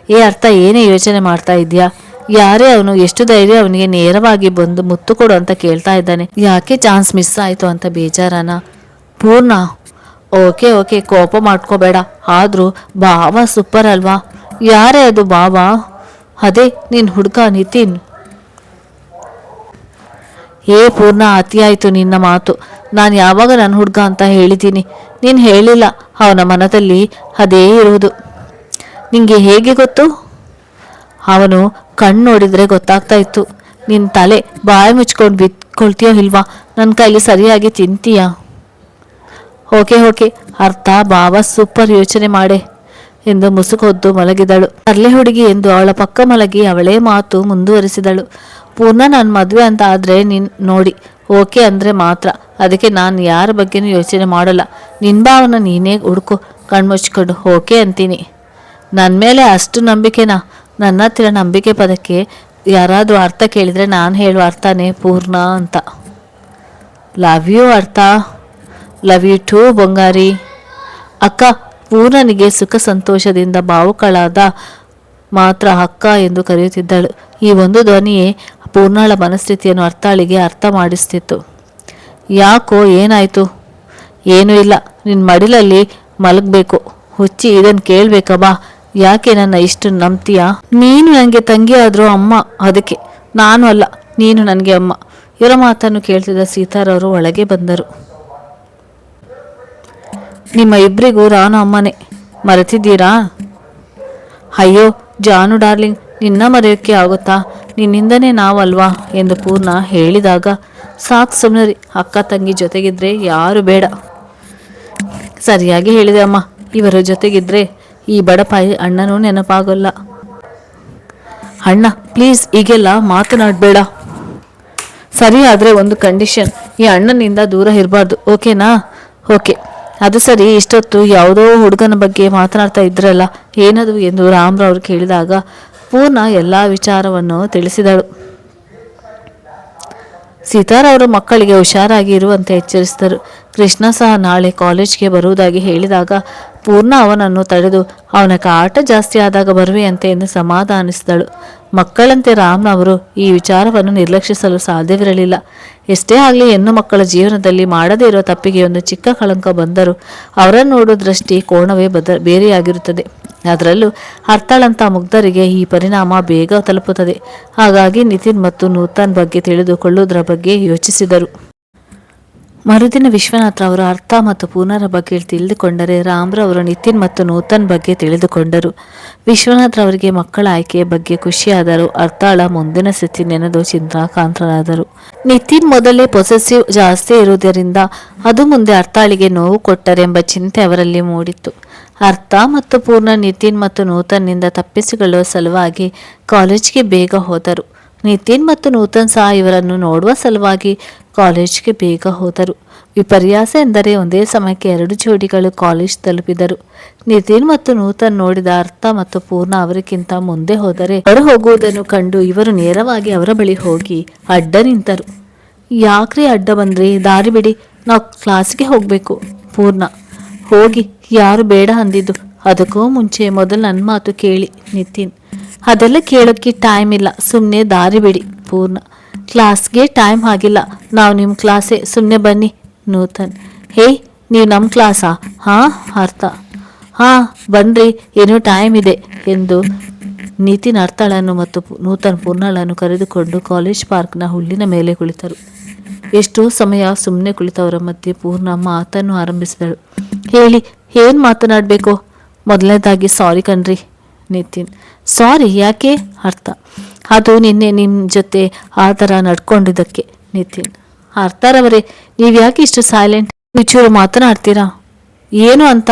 ಅರ್ಥ, ಏನೇ ಯೋಚನೆ ಮಾಡ್ತಾ ಇದ್ಯಾ? ಯಾರೇ ಅವನು? ಎಷ್ಟು ಧೈರ್ಯ ಅವನಿಗೆ ನೇರವಾಗಿ ಬಂದು ಮುತ್ತು ಕೊಡು ಅಂತ ಕೇಳ್ತಾ ಇದ್ದಾನೆ. ಯಾಕೆ ಚಾನ್ಸ್ ಮಿಸ್ ಆಯಿತು ಅಂತ ಬೇಜಾರನ? ಪೂರ್ಣ, ಓಕೆ ಕೋಪ ಮಾಡ್ಕೋಬೇಡ. ಆದರೂ ಬಾವ ಸೂಪರ್ ಅಲ್ವಾ? ಯಾರೇ ಅದು ಬಾವ? ಅದೇ ನಿನ್ನ ಹುಡುಗ ನಿತಿನ್. ಪೂರ್ಣ, ಅತಿಯಾಯಿತು ನಿನ್ನ ಮಾತು. ನಾನು ಯಾವಾಗ ನನ್ನ ಹುಡುಗ ಅಂತ ಹೇಳಿದ್ದೀನಿ? ನೀನು ಹೇಳಿಲ್ಲ. ಅವನ ಮನದಲ್ಲಿ ಅದೇ ಇರುವುದು. ನಿಂಗೆ ಹೇಗೆ ಗೊತ್ತು? ಅವನು ಕಣ್ಣು ನೋಡಿದರೆ ಗೊತ್ತಾಗ್ತಾ ಇತ್ತು. ನಿನ್ನ ತಲೆ ಬಾಯಿ ಮುಚ್ಕೊಂಡು ಬಿತ್ಕೊಳ್ತೀಯೋ ಇಲ್ವಾ? ನನ್ನ ಕೈಲಿ ಸರಿಯಾಗಿ ತಿಂತೀಯಾ? ಓಕೆ ಅರ್ಥ, ಬಾವ ಸೂಪರ್, ಯೋಚನೆ ಮಾಡೆ ಎಂದು ಮುಸುಕೊದ್ದು ಮಲಗಿದಳು. ಅರ್ಲೆ ಹುಡುಗಿ ಎಂದು ಅವಳ ಪಕ್ಕ ಮಲಗಿ ಅವಳೇ ಮಾತು ಮುಂದುವರಿಸಿದಳು. ಪೂರ್ಣ, ನನ್ನ ಮದುವೆ ಅಂತ ಆದರೆ ನೀನು ನೋಡಿ ಓಕೆ ಅಂದರೆ ಮಾತ್ರ. ಅದಕ್ಕೆ ನಾನು ಯಾರ ಬಗ್ಗೆನೂ ಯೋಚನೆ ಮಾಡಲ್ಲ. ನಿನ್ನ ಭಾವನ ನೀನೇ ಹುಡುಕು, ಕಣ್ಮುಚ್ಕೊಂಡು ಓಕೆ ಅಂತೀನಿ. ನನ್ನ ಮೇಲೆ ಅಷ್ಟು ನಂಬಿಕೆನಾ? ನನ್ನ ಹತ್ತಿರ ನಂಬಿಕೆ ಪದಕ್ಕೆ ಯಾರಾದರೂ ಅರ್ಥ ಕೇಳಿದರೆ ನಾನು ಹೇಳುವ ಅರ್ಥನೇ ಪೂರ್ಣ ಅಂತ. Love you Artha. Love you two ಬಂಗಾರಿ. ಅಕ್ಕ. ಪೂರ್ಣನಿಗೆ ಸುಖ ಸಂತೋಷದಿಂದ ಭಾವುಕಳಾದ ಮಾತ್ರ ಅಕ್ಕ ಎಂದು ಕರೆಯುತ್ತಿದ್ದಳು. ಈ ಒಂದು ಧ್ವನಿಯೇ ಪೂರ್ಣಳ ಮನಸ್ಥಿತಿಯನ್ನು ಅರ್ಥಾಳಿಗೆ ಅರ್ಥ ಮಾಡಿಸ್ತಿತ್ತು. ಯಾಕೋ, ಏನಾಯಿತು? ಏನೂ ಇಲ್ಲ, ನಿನ್ನ ಮಡಿಲಲ್ಲಿ ಮಲಗಬೇಕು. ಹುಚ್ಚಿ, ಇದನ್ನು ಕೇಳಬೇಕಾ? ಬಾ. ಯಾಕೆ ನನ್ನ ಇಷ್ಟು ನಂಬ್ತೀಯಾ? ನೀನು ನನಗೆ ತಂಗಿ ಆದರೂ ಅಮ್ಮ, ಅದಕ್ಕೆ. ನಾನು ಅಲ್ಲ, ನೀನು ನನಗೆ ಅಮ್ಮ. ಇವರ ಮಾತನ್ನು ಕೇಳ್ತಿದ್ದ ಸೀತಾರವರು ಒಳಗೆ ಬಂದರು. ನಿಮ್ಮ ಇಬ್ಬರಿಗೂ ರಾನು ಅಮ್ಮನೇ, ಮರೆತಿದ್ದೀರಾ? ಅಯ್ಯೋ ಜಾನು ಡಾರ್ಲಿಂಗ್, ನಿನ್ನ ಮರೆಯೋಕ್ಕೆ ಆಗುತ್ತಾ? ನಿನ್ನಿಂದನೇ ನಾವಲ್ವಾ ಎಂದು ಪೂರ್ಣ ಹೇಳಿದಾಗ, ಸಾಕು ಸುಮ್ಮನೆ, ಅಕ್ಕ ತಂಗಿ ಜೊತೆಗಿದ್ರೆ ಯಾರು ಬೇಡ. ಸರಿಯಾಗಿ ಹೇಳಿದೆ ಅಮ್ಮ. ಇವರ ಜೊತೆಗಿದ್ರೆ ಈ ಬಡಪಾಯಿ ಅಣ್ಣನೂ ನೆನಪಾಗಲ್ಲ. ಅಣ್ಣ ಪ್ಲೀಸ್, ಈಗೆಲ್ಲ ಮಾತನಾಡಬೇಡ. ಸರಿ, ಆದರೆ ಒಂದು ಕಂಡೀಷನ್, ಈ ಅಣ್ಣನಿಂದ ದೂರ ಇರಬಾರ್ದು, ಓಕೆನಾ? ಓಕೆ. ಅದು ಸರಿ, ಇಷ್ಟೊತ್ತು ಯಾವುದೋ ಹುಡುಗನ ಬಗ್ಗೆ ಮಾತನಾಡ್ತಾ ಇದ್ರಲ್ಲ, ಏನದು ಎಂದು ರಾಮ್ರವರು ಕೇಳಿದಾಗ ಪೂರ್ಣ ಎಲ್ಲ ವಿಚಾರವನ್ನು ತಿಳಿಸಿದಳು. ಸೀತಾರವರು ಮಕ್ಕಳಿಗೆ ಹುಷಾರಾಗಿ ಇರುವಂತೆ ಎಚ್ಚರಿಸಿದರು. ಕೃಷ್ಣ ಸಹ ನಾಳೆ ಕಾಲೇಜ್ಗೆ ಬರುವುದಾಗಿ ಹೇಳಿದಾಗ ಪೂರ್ಣ ಅವನನ್ನು ತಡೆದು ಅವನ ಕಾಟ ಜಾಸ್ತಿ ಆದಾಗ ಬರುವೆಯಂತೆ ಎಂದು ಸಮಾಧಾನಿಸಿದಳು. ಮಕ್ಕಳಂತೆ ರಾಮ್ನವರು ಈ ವಿಚಾರವನ್ನು ನಿರ್ಲಕ್ಷಿಸಲು ಸಾಧ್ಯವಿರಲಿಲ್ಲ. ಎಷ್ಟೇ ಆಗಲಿ ಹೆಣ್ಣು ಮಕ್ಕಳ ಜೀವನದಲ್ಲಿ ಮಾಡದೇ ಇರುವ ತಪ್ಪಿಗೆ ಒಂದು ಚಿಕ್ಕ ಕಳಂಕ ಬಂದರೂ ಅವರನ್ನು ನೋಡುವ ದೃಷ್ಟಿ ಕೋಣವೇ ಬೇರೆಯಾಗಿರುತ್ತದೆ. ಅದರಲ್ಲೂ ಅರ್ಥಳಂಥ ಮುಗ್ಧರಿಗೆ ಈ ಪರಿಣಾಮ ಬೇಗ ತಲುಪುತ್ತದೆ. ಹಾಗಾಗಿ ನಿತಿನ್ ಮತ್ತು ನೂತನ್ ಬಗ್ಗೆ ತಿಳಿದುಕೊಳ್ಳುವುದರ ಬಗ್ಗೆ ಯೋಚಿಸಿದರು. ಮರುದಿನ ವಿಶ್ವನಾಥ್ರವರು ಅರ್ಥ ಮತ್ತು ಪೂರ್ಣರ ಬಗ್ಗೆ ತಿಳಿದುಕೊಂಡರೆ ರಾಮ್ರವರು ನಿತಿನ್ ಮತ್ತು ನೂತನ್ ಬಗ್ಗೆ ತಿಳಿದುಕೊಂಡರು. ವಿಶ್ವನಾಥ್ರವರಿಗೆ ಮಕ್ಕಳ ಆಯ್ಕೆಯ ಬಗ್ಗೆ ಖುಷಿಯಾದರು. ಅರ್ಥಾಳ ಮುಂದಿನ ಸ್ಥಿತಿ ನೆನೆದು ಚಿಂತಾಕಾಂತರಾದರು. ನಿತಿನ್ ಮೊದಲೇ ಪೊಸೆಸಿವ್ ಜಾಸ್ತಿ ಇರುವುದರಿಂದ ಅದು ಮುಂದೆ ಅರ್ಥಾಳಿಗೆ ನೋವು ಕೊಟ್ಟರೆಂಬ ಚಿಂತೆ ಅವರಲ್ಲಿ ಮೂಡಿತ್ತು. ಅರ್ಥ ಮತ್ತು ಪೂರ್ಣ ನಿತಿನ್ ಮತ್ತು ನೂತನ್ನಿಂದ ತಪ್ಪಿಸಿಕೊಳ್ಳುವ ಸಲುವಾಗಿ ಕಾಲೇಜ್ಗೆ ಬೇಗ ಹೋದರು. ನಿತಿನ್ ಮತ್ತು ನೂತನ್ ಸಹ ಇವರನ್ನು ನೋಡುವ ಸಲುವಾಗಿ ಕಾಲೇಜ್ಗೆ ಬೇಗ ಹೋದರು. ವಿಪರ್ಯಾಸ ಎಂದರೆ ಒಂದೇ ಸಮಯಕ್ಕೆ 2 ಜೋಡಿಗಳು ಕಾಲೇಜ್ ತಲುಪಿದರು. ನಿತಿನ್ ಮತ್ತು ನೂತನ್ ನೋಡಿದ ಅರ್ಥ ಮತ್ತು ಪೂರ್ಣ ಅವರಿಗಿಂತ ಮುಂದೆ ಹೋದರೆ ಹೊರ ಹೋಗುವುದನ್ನು ಕಂಡು ಇವರು ನೇರವಾಗಿ ಅವರ ಬಳಿ ಹೋಗಿ ಅಡ್ಡ ನಿಂತರು. ಯಾಕ್ರಿ ಅಡ್ಡ ಬಂದ್ರಿ? ದಾರಿ ಬಿಡಿ, ನಾವು ಕ್ಲಾಸ್ಗೆ ಹೋಗಬೇಕು. ಪೂರ್ಣ, ಹೋಗಿ, ಯಾರು ಬೇಡ ಅಂದಿದ್ದು? ಅದಕ್ಕೂ ಮುಂಚೆ ಮೊದಲು ನನ್ನ ಮಾತು ಕೇಳಿ. ನಿತಿನ್, ಅದೆಲ್ಲ ಕೇಳೋಕ್ಕೆ ಟೈಮ್ ಇಲ್ಲ, ಸುಮ್ಮನೆ ದಾರಿ ಬಿಡಿ. ಪೂರ್ಣ, ಕ್ಲಾಸ್ಗೆ ಟೈಮ್ ಆಗಿಲ್ಲ, ನಾವು ನಿಮ್ಮ ಕ್ಲಾಸೇ, ಸುಮ್ಮನೆ ಬನ್ನಿ. ನೂತನ್, ನೀವು ನಮ್ಮ ಕ್ಲಾಸಾ? ಹಾಂ. ಅರ್ಥ, ಹಾಂ ಬನ್ನಿರಿ, ಏನೋ ಟೈಮ್ ಇದೆ ಎಂದು ನಿತಿನ್ ಅರ್ಥಳನ್ನು ಮತ್ತು ನೂತನ್ ಪೂರ್ಣಳನ್ನು ಕರೆದುಕೊಂಡು ಕಾಲೇಜ್ ಪಾರ್ಕ್ನ ಹುಲ್ಲಿನ ಮೇಲೆ ಕುಳಿತರು. ಎಷ್ಟೋ ಸಮಯ ಸುಮ್ಮನೆ ಕುಳಿತವರ ಮಧ್ಯೆ ಪೂರ್ಣ ಮಾತನ್ನು ಆರಂಭಿಸಿದಳು. ಹೇಳಿ, ಏನು ಮಾತನಾಡಬೇಕು? ಮೊದಲನೇದಾಗಿ ಸಾರಿ ಕಣ್ರಿ. ನಿತಿನ್: ಸಾರಿ ಯಾಕೆ? ಅರ್ಥ: ಅದು ನಿನ್ನೆ ನಿಮ್ಮ ಜೊತೆ ಆ ಥರ ನಡ್ಕೊಂಡಿದ್ದಕ್ಕೆ. ನಿತಿನ್: ಅರ್ಥರವರೇ, ನೀವು ಯಾಕೆ ಇಷ್ಟು ಸೈಲೆಂಟ್? ಚೂರು ಮಾತನಾಡ್ತೀರಾ? ಏನು ಅಂತ?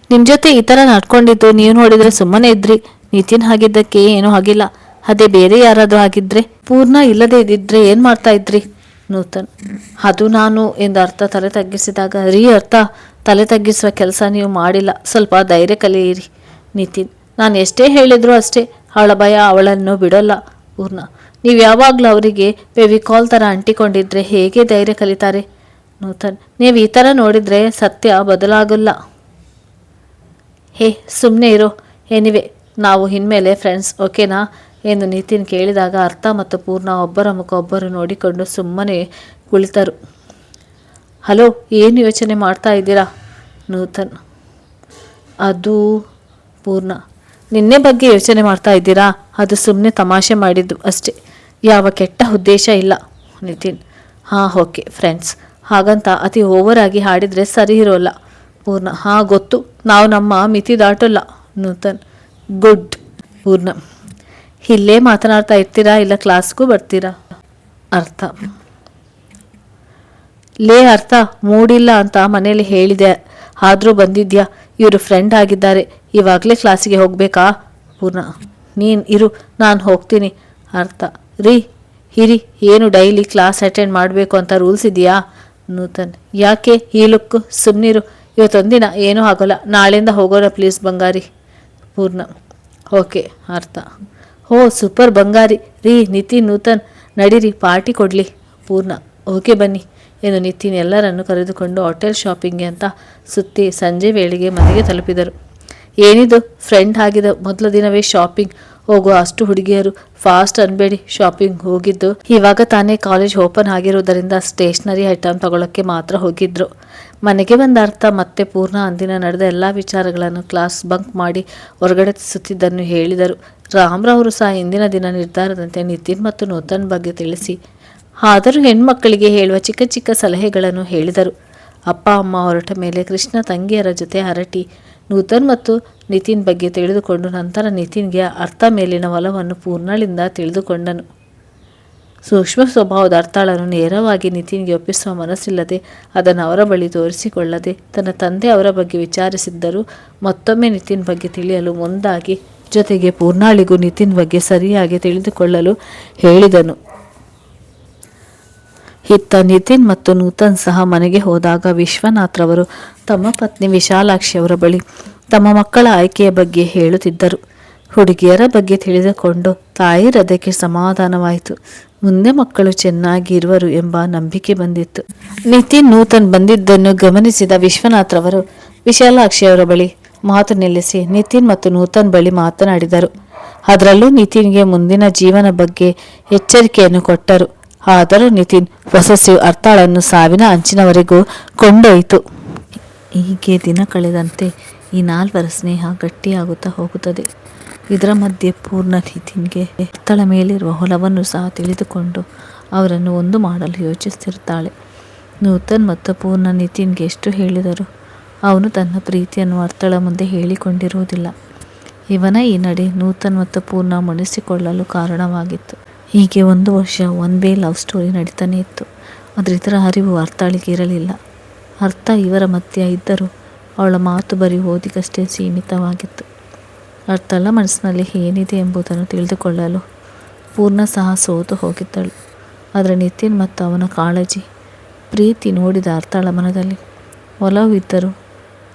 ನಿಮ್ಮ ಜೊತೆ ಈ ಥರ ನಡ್ಕೊಂಡಿದ್ದು ನೀವು ನೋಡಿದರೆ ಸುಮ್ಮನೆ ಇದ್ರಿ. ನಿತಿನ್: ಆಗಿದ್ದಕ್ಕೆ ಏನೂ ಆಗಿಲ್ಲ. ಅದೇ ಬೇರೆ ಯಾರಾದರೂ ಆಗಿದ್ರೆ, ಪೂರ್ಣ ಇಲ್ಲದೆ ಇದ್ದಿದ್ರೆ ಏನು ಮಾಡ್ತಾ ಇದ್ರಿ? ನೂತನ್: ಅದು ನಾನು ಎಂದು ಅರ್ಥ ತಲೆ ತಗ್ಗಿಸಿದಾಗ, ಅರ್ಥ ತಲೆ ತಗ್ಗಿಸುವ ಕೆಲಸ ನೀವು ಮಾಡಿಲ್ಲ, ಸ್ವಲ್ಪ ಧೈರ್ಯ ಕಲಿಯಿರಿ. ನಿತಿನ್: ನಾನು ಎಷ್ಟೇ ಹೇಳಿದ್ರು ಅಷ್ಟೇ, ಅವಳ ಭಯ ಅವಳನ್ನು ಬಿಡೋಲ್ಲ. ಪೂರ್ಣ: ನೀವು ಯಾವಾಗಲೂ ಅವರಿಗೆ ಫೆವಿಕಾಲ್ ಥರ ಅಂಟಿಕೊಂಡಿದ್ರೆ ಹೇಗೆ ಧೈರ್ಯ ಕಲಿತಾರೆ? ನೂತನ್: ನೀವು ಈ ಥರ ನೋಡಿದರೆ ಸತ್ಯ ಬದಲಾಗಲ್ಲ. ಹೇ ಸುಮ್ಮನೆ ಇರೋ. ಎನಿವೆ, ನಾವು ಇನ್ಮೇಲೆ ಫ್ರೆಂಡ್ಸ್, ಓಕೆನಾ ಎಂದು ನಿತಿನ್ ಕೇಳಿದಾಗ ಅರ್ಥ ಮತ್ತು ಪೂರ್ಣ ಒಬ್ಬರ ಮುಖ ಒಬ್ಬರು ನೋಡಿಕೊಂಡು ಸುಮ್ಮನೆ ಕುಳಿತರು. ಹಲೋ, ಏನು ಯೋಚನೆ ಮಾಡ್ತಾ ಇದ್ದೀರಾ? ನೂತನ್: ಅದು. ಪೂರ್ಣ: ನಿನ್ನೆ ಬಗ್ಗೆ ಯೋಚನೆ ಮಾಡ್ತಾ ಇದ್ದೀರಾ? ಅದು ಸುಮ್ಮನೆ ತಮಾಷೆ ಮಾಡಿದ್ದು ಅಷ್ಟೇ, ಯಾವ ಕೆಟ್ಟ ಉದ್ದೇಶ ಇಲ್ಲ. ನಿತಿನ್: ಹಾಂ ಓಕೆ ಫ್ರೆಂಡ್ಸ್, ಹಾಗಂತ ಅತಿ ಓವರ್ ಆಗಿ ಹಾಡಿದರೆ ಸರಿ ಇರೋಲ್ಲ. ಪೂರ್ಣ: ಹಾಂ ಗೊತ್ತು, ನಾವು ನಮ್ಮ ಮಿತಿ ದಾಟೋಲ್ಲ. ನೂತನ್: ಗುಡ್. ಪೂರ್ಣ: ಇಲ್ಲೇ ಮಾತನಾಡ್ತಾ ಇರ್ತೀರಾ ಇಲ್ಲ ಕ್ಲಾಸ್ಗೂ ಬರ್ತೀರಾ? ಅರ್ಥ: ಅರ್ಥ ಮೂಡಿಲ್ಲ ಅಂತ ಮನೇಲಿ ಹೇಳಿದೆ, ಆದರೂ ಬಂದಿದ್ಯಾ? ಇವರು ಫ್ರೆಂಡ್ ಆಗಿದ್ದಾರೆ, ಇವಾಗಲೇ ಕ್ಲಾಸಿಗೆ ಹೋಗಬೇಕಾ? ಪೂರ್ಣ: ನೀನು ಇರು, ನಾನು ಹೋಗ್ತೀನಿ. ಅರ್ಥ: ಇರಿ, ಏನು ಡೈಲಿ ಕ್ಲಾಸ್ ಅಟೆಂಡ್ ಮಾಡಬೇಕು ಅಂತ ರೂಲ್ಸ್ ಇದೆಯಾ? ನೂತನ್: ಯಾಕೆ ಈ ಲುಕ್ಕು? ಸುಮ್ಮನಿರು, ಇವತ್ತೊಂದಿನ ಏನೂ ಆಗೋಲ್ಲ, ನಾಳೆಯಿಂದ ಹೋಗೋಣ ಪ್ಲೀಸ್ ಬಂಗಾರಿ. ಪೂರ್ಣ: ಓಕೆ. ಅರ್ಥ: ಓ ಸೂಪರ್ ಬಂಗಾರಿ. ನಿತಿನ್, ನೂತನ್ ನಡೀರಿ ಪಾರ್ಟಿ ಕೊಡಲಿ. ಪೂರ್ಣ: ಓಕೆ ಬನ್ನಿ ಎಂದು ನಿತಿನ್ ಎಲ್ಲರನ್ನು ಕರೆದುಕೊಂಡು ಹೋಟೆಲ್ ಶಾಪಿಂಗ್ಗೆ ಅಂತ ಸುತ್ತಿ ಸಂಜೆ ವೇಳೆಗೆ ಮನೆಗೆ ತಲುಪಿದರು. ಏನಿದು, ಫ್ರೆಂಡ್ ಆಗಿದ ಮೊದಲ ದಿನವೇ ಶಾಪಿಂಗ್ ಹೋಗುವ ಅಷ್ಟು ಹುಡುಗಿಯರು ಫಾಸ್ಟ್ ಅನ್ಬೇಡಿ. ಶಾಪಿಂಗ್ ಹೋಗಿದ್ದು ಇವಾಗ ತಾನೇ ಕಾಲೇಜ್ ಓಪನ್ ಆಗಿರುವುದರಿಂದ ಸ್ಟೇಷ್ನರಿ ಐಟಮ್ ತಗೊಳ್ಳೋಕ್ಕೆ ಮಾತ್ರ ಹೋಗಿದ್ರು. ಮನೆಗೆ ಬಂದ ಅರ್ಥ ಮತ್ತೆ ಪೂರ್ಣ ಅಂದಿನ ನಡೆದ ಎಲ್ಲ ವಿಚಾರಗಳನ್ನು ಕ್ಲಾಸ್ ಬಂಕ್ ಮಾಡಿ ಹೊರಗಡೆ ಸುತ್ತಿದ್ದನ್ನು ಹೇಳಿದರು. ರಾಮ್ರವರು ಸಹ ಇಂದಿನ ದಿನ ನಿರ್ಧಾರದಂತೆ ನಿತಿನ್ ಮತ್ತು ನೂತನ್ ಬಗ್ಗೆ ತಿಳಿಸಿ, ಆದರೂ ಹೆಣ್ಮಕ್ಕಳಿಗೆ ಹೇಳುವ ಚಿಕ್ಕ ಚಿಕ್ಕ ಸಲಹೆಗಳನ್ನು ಹೇಳಿದರು. ಅಪ್ಪ ಅಮ್ಮ ಹೊರಟ ಮೇಲೆ ಕೃಷ್ಣ ತಂಗಿಯರ ಜೊತೆ ಹರಟಿ ನೂತನ್ ಮತ್ತು ನಿತಿನ್ ಬಗ್ಗೆ ತಿಳಿದುಕೊಂಡು ನಂತರ ನಿತಿನ್ಗೆ ಅರ್ಥ ಮೇಲಿನ ಒಲವನ್ನು ಪೂರ್ಣಳಿಂದ ತಿಳಿದುಕೊಂಡನು. ಸೂಕ್ಷ್ಮ ಸ್ವಭಾವದ ಅರ್ಥಳನ್ನು ನೇರವಾಗಿ ನಿತಿನ್ಗೆ ಒಪ್ಪಿಸುವ ಮನಸ್ಸಿಲ್ಲದೆ ಅದನ್ನು ಅವರ ಬಳಿ ತೋರಿಸಿಕೊಳ್ಳದೆ ತನ್ನ ತಂದೆ ಅವರ ಬಗ್ಗೆ ವಿಚಾರಿಸಿದ್ದರೂ ಮತ್ತೊಮ್ಮೆ ನಿತಿನ್ ಬಗ್ಗೆ ತಿಳಿಯಲು ಮುಂದಾಗಿ ಜೊತೆಗೆ ಪೂರ್ಣಾಳಿಗೂ ನಿತಿನ್ ಬಗ್ಗೆ ಸರಿಯಾಗಿ ತಿಳಿದುಕೊಳ್ಳಲು ಹೇಳಿದನು. ಇತ್ತ ನಿತಿನ್ ಮತ್ತು ನೂತನ್ ಸಹ ಮನೆಗೆ ಹೋದಾಗ ವಿಶ್ವನಾಥ್ರವರು ತಮ್ಮ ಪತ್ನಿ ವಿಶಾಲಾಕ್ಷಿ ಅವರ ಬಳಿ ತಮ್ಮ ಮಕ್ಕಳ ಆಯ್ಕೆಯ ಬಗ್ಗೆ ಹೇಳುತ್ತಿದ್ದರು. ಹುಡುಗಿಯರ ಬಗ್ಗೆ ತಿಳಿದುಕೊಂಡು ತಾಯಿ ಹೃದಯಕ್ಕೆ ಸಮಾಧಾನವಾಯಿತು. ಮುಂದೆ ಮಕ್ಕಳು ಚೆನ್ನಾಗಿ ಇರುವರು ಎಂಬ ನಂಬಿಕೆ ಬಂದಿತ್ತು. ನಿತಿನ್ ನೂತನ್ ಬಂದಿದ್ದನ್ನು ಗಮನಿಸಿದ ವಿಶ್ವನಾಥ್ರವರು ವಿಶಾಲಾಕ್ಷಿಯವರ ಬಳಿ ಮಾತು ನಿಲ್ಲಿಸಿ ನಿತಿನ್ ಮತ್ತು ನೂತನ್ ಬಳಿ ಮಾತನಾಡಿದರು. ಅದರಲ್ಲೂ ನಿತಿನ್ಗೆ ಮುಂದಿನ ಜೀವನ ಬಗ್ಗೆ ಎಚ್ಚರಿಕೆಯನ್ನು ಕೊಟ್ಟರು. ಆದರೂ ನಿತಿನ್ ಪೊಸೆಸಿವ್ ಅರ್ಥಳನ್ನು ಸಾವಿನ ಅಂಚಿನವರೆಗೂ ಕೊಂಡೊಯ್ತು. ಹೀಗೆ ದಿನ ಕಳೆದಂತೆ ಈ ನಾಲ್ವರ ಸ್ನೇಹ ಗಟ್ಟಿಯಾಗುತ್ತಾ ಹೋಗುತ್ತದೆ. ಇದರ ಮಧ್ಯೆ ಪೂರ್ಣ ನಿತಿನ್ಗೆ ಅರ್ಥಳ ಮೇಲಿರುವ ಹೊಲವನ್ನು ಸಹ ತಿಳಿದುಕೊಂಡು ಅವರನ್ನು ಒಂದು ಮಾಡಲು ಯೋಚಿಸುತ್ತಿರುತ್ತಾಳೆ. ನೂತನ್ ಮತ್ತು ಪೂರ್ಣ ನಿತಿನ್ಗೆ ಎಷ್ಟು ಹೇಳಿದರೂ ಅವನು ತನ್ನ ಪ್ರೀತಿಯನ್ನು ಅರ್ಥಳ ಮುಂದೆ ಹೇಳಿಕೊಂಡಿರುವುದಿಲ್ಲ. ಇವನ ಈ ನಡೆ ನೂತನ್ ಮತ್ತು ಪೂರ್ಣ ಮುನಿಸಿಕೊಳ್ಳಲು ಕಾರಣವಾಗಿತ್ತು. ಹೀಗೆ 1 ವರ್ಷ ಒನ್ ವೇ ಲವ್ ಸ್ಟೋರಿ ನಡೀತಾನೆ ಇತ್ತು. ಆದರೆ ಇದರ ಅರಿವು ಅರ್ಥಳಿಗೆ ಇರಲಿಲ್ಲ. ಅರ್ಥ ಇವರ ಮಧ್ಯೆ ಇದ್ದರೂ ಅವಳ ಮಾತು ಬರೀ ಓದಿಗಷ್ಟೇ ಸೀಮಿತವಾಗಿತ್ತು. ಅರ್ಥಳ ಮನಸ್ಸಿನಲ್ಲಿ ಏನಿದೆ ಎಂಬುದನ್ನು ತಿಳಿದುಕೊಳ್ಳಲು ಪೂರ್ಣ ಸಹ ಸೋತು ಹೋಗಿದ್ದಳು. ಆದರೆ ನಿತಿನ್ ಮತ್ತು ಅವನ ಕಾಳಜಿ ಪ್ರೀತಿ ನೋಡಿದ ಅರ್ಥಳ ಮನದಲ್ಲಿ ಒಲವಿದ್ದರೂ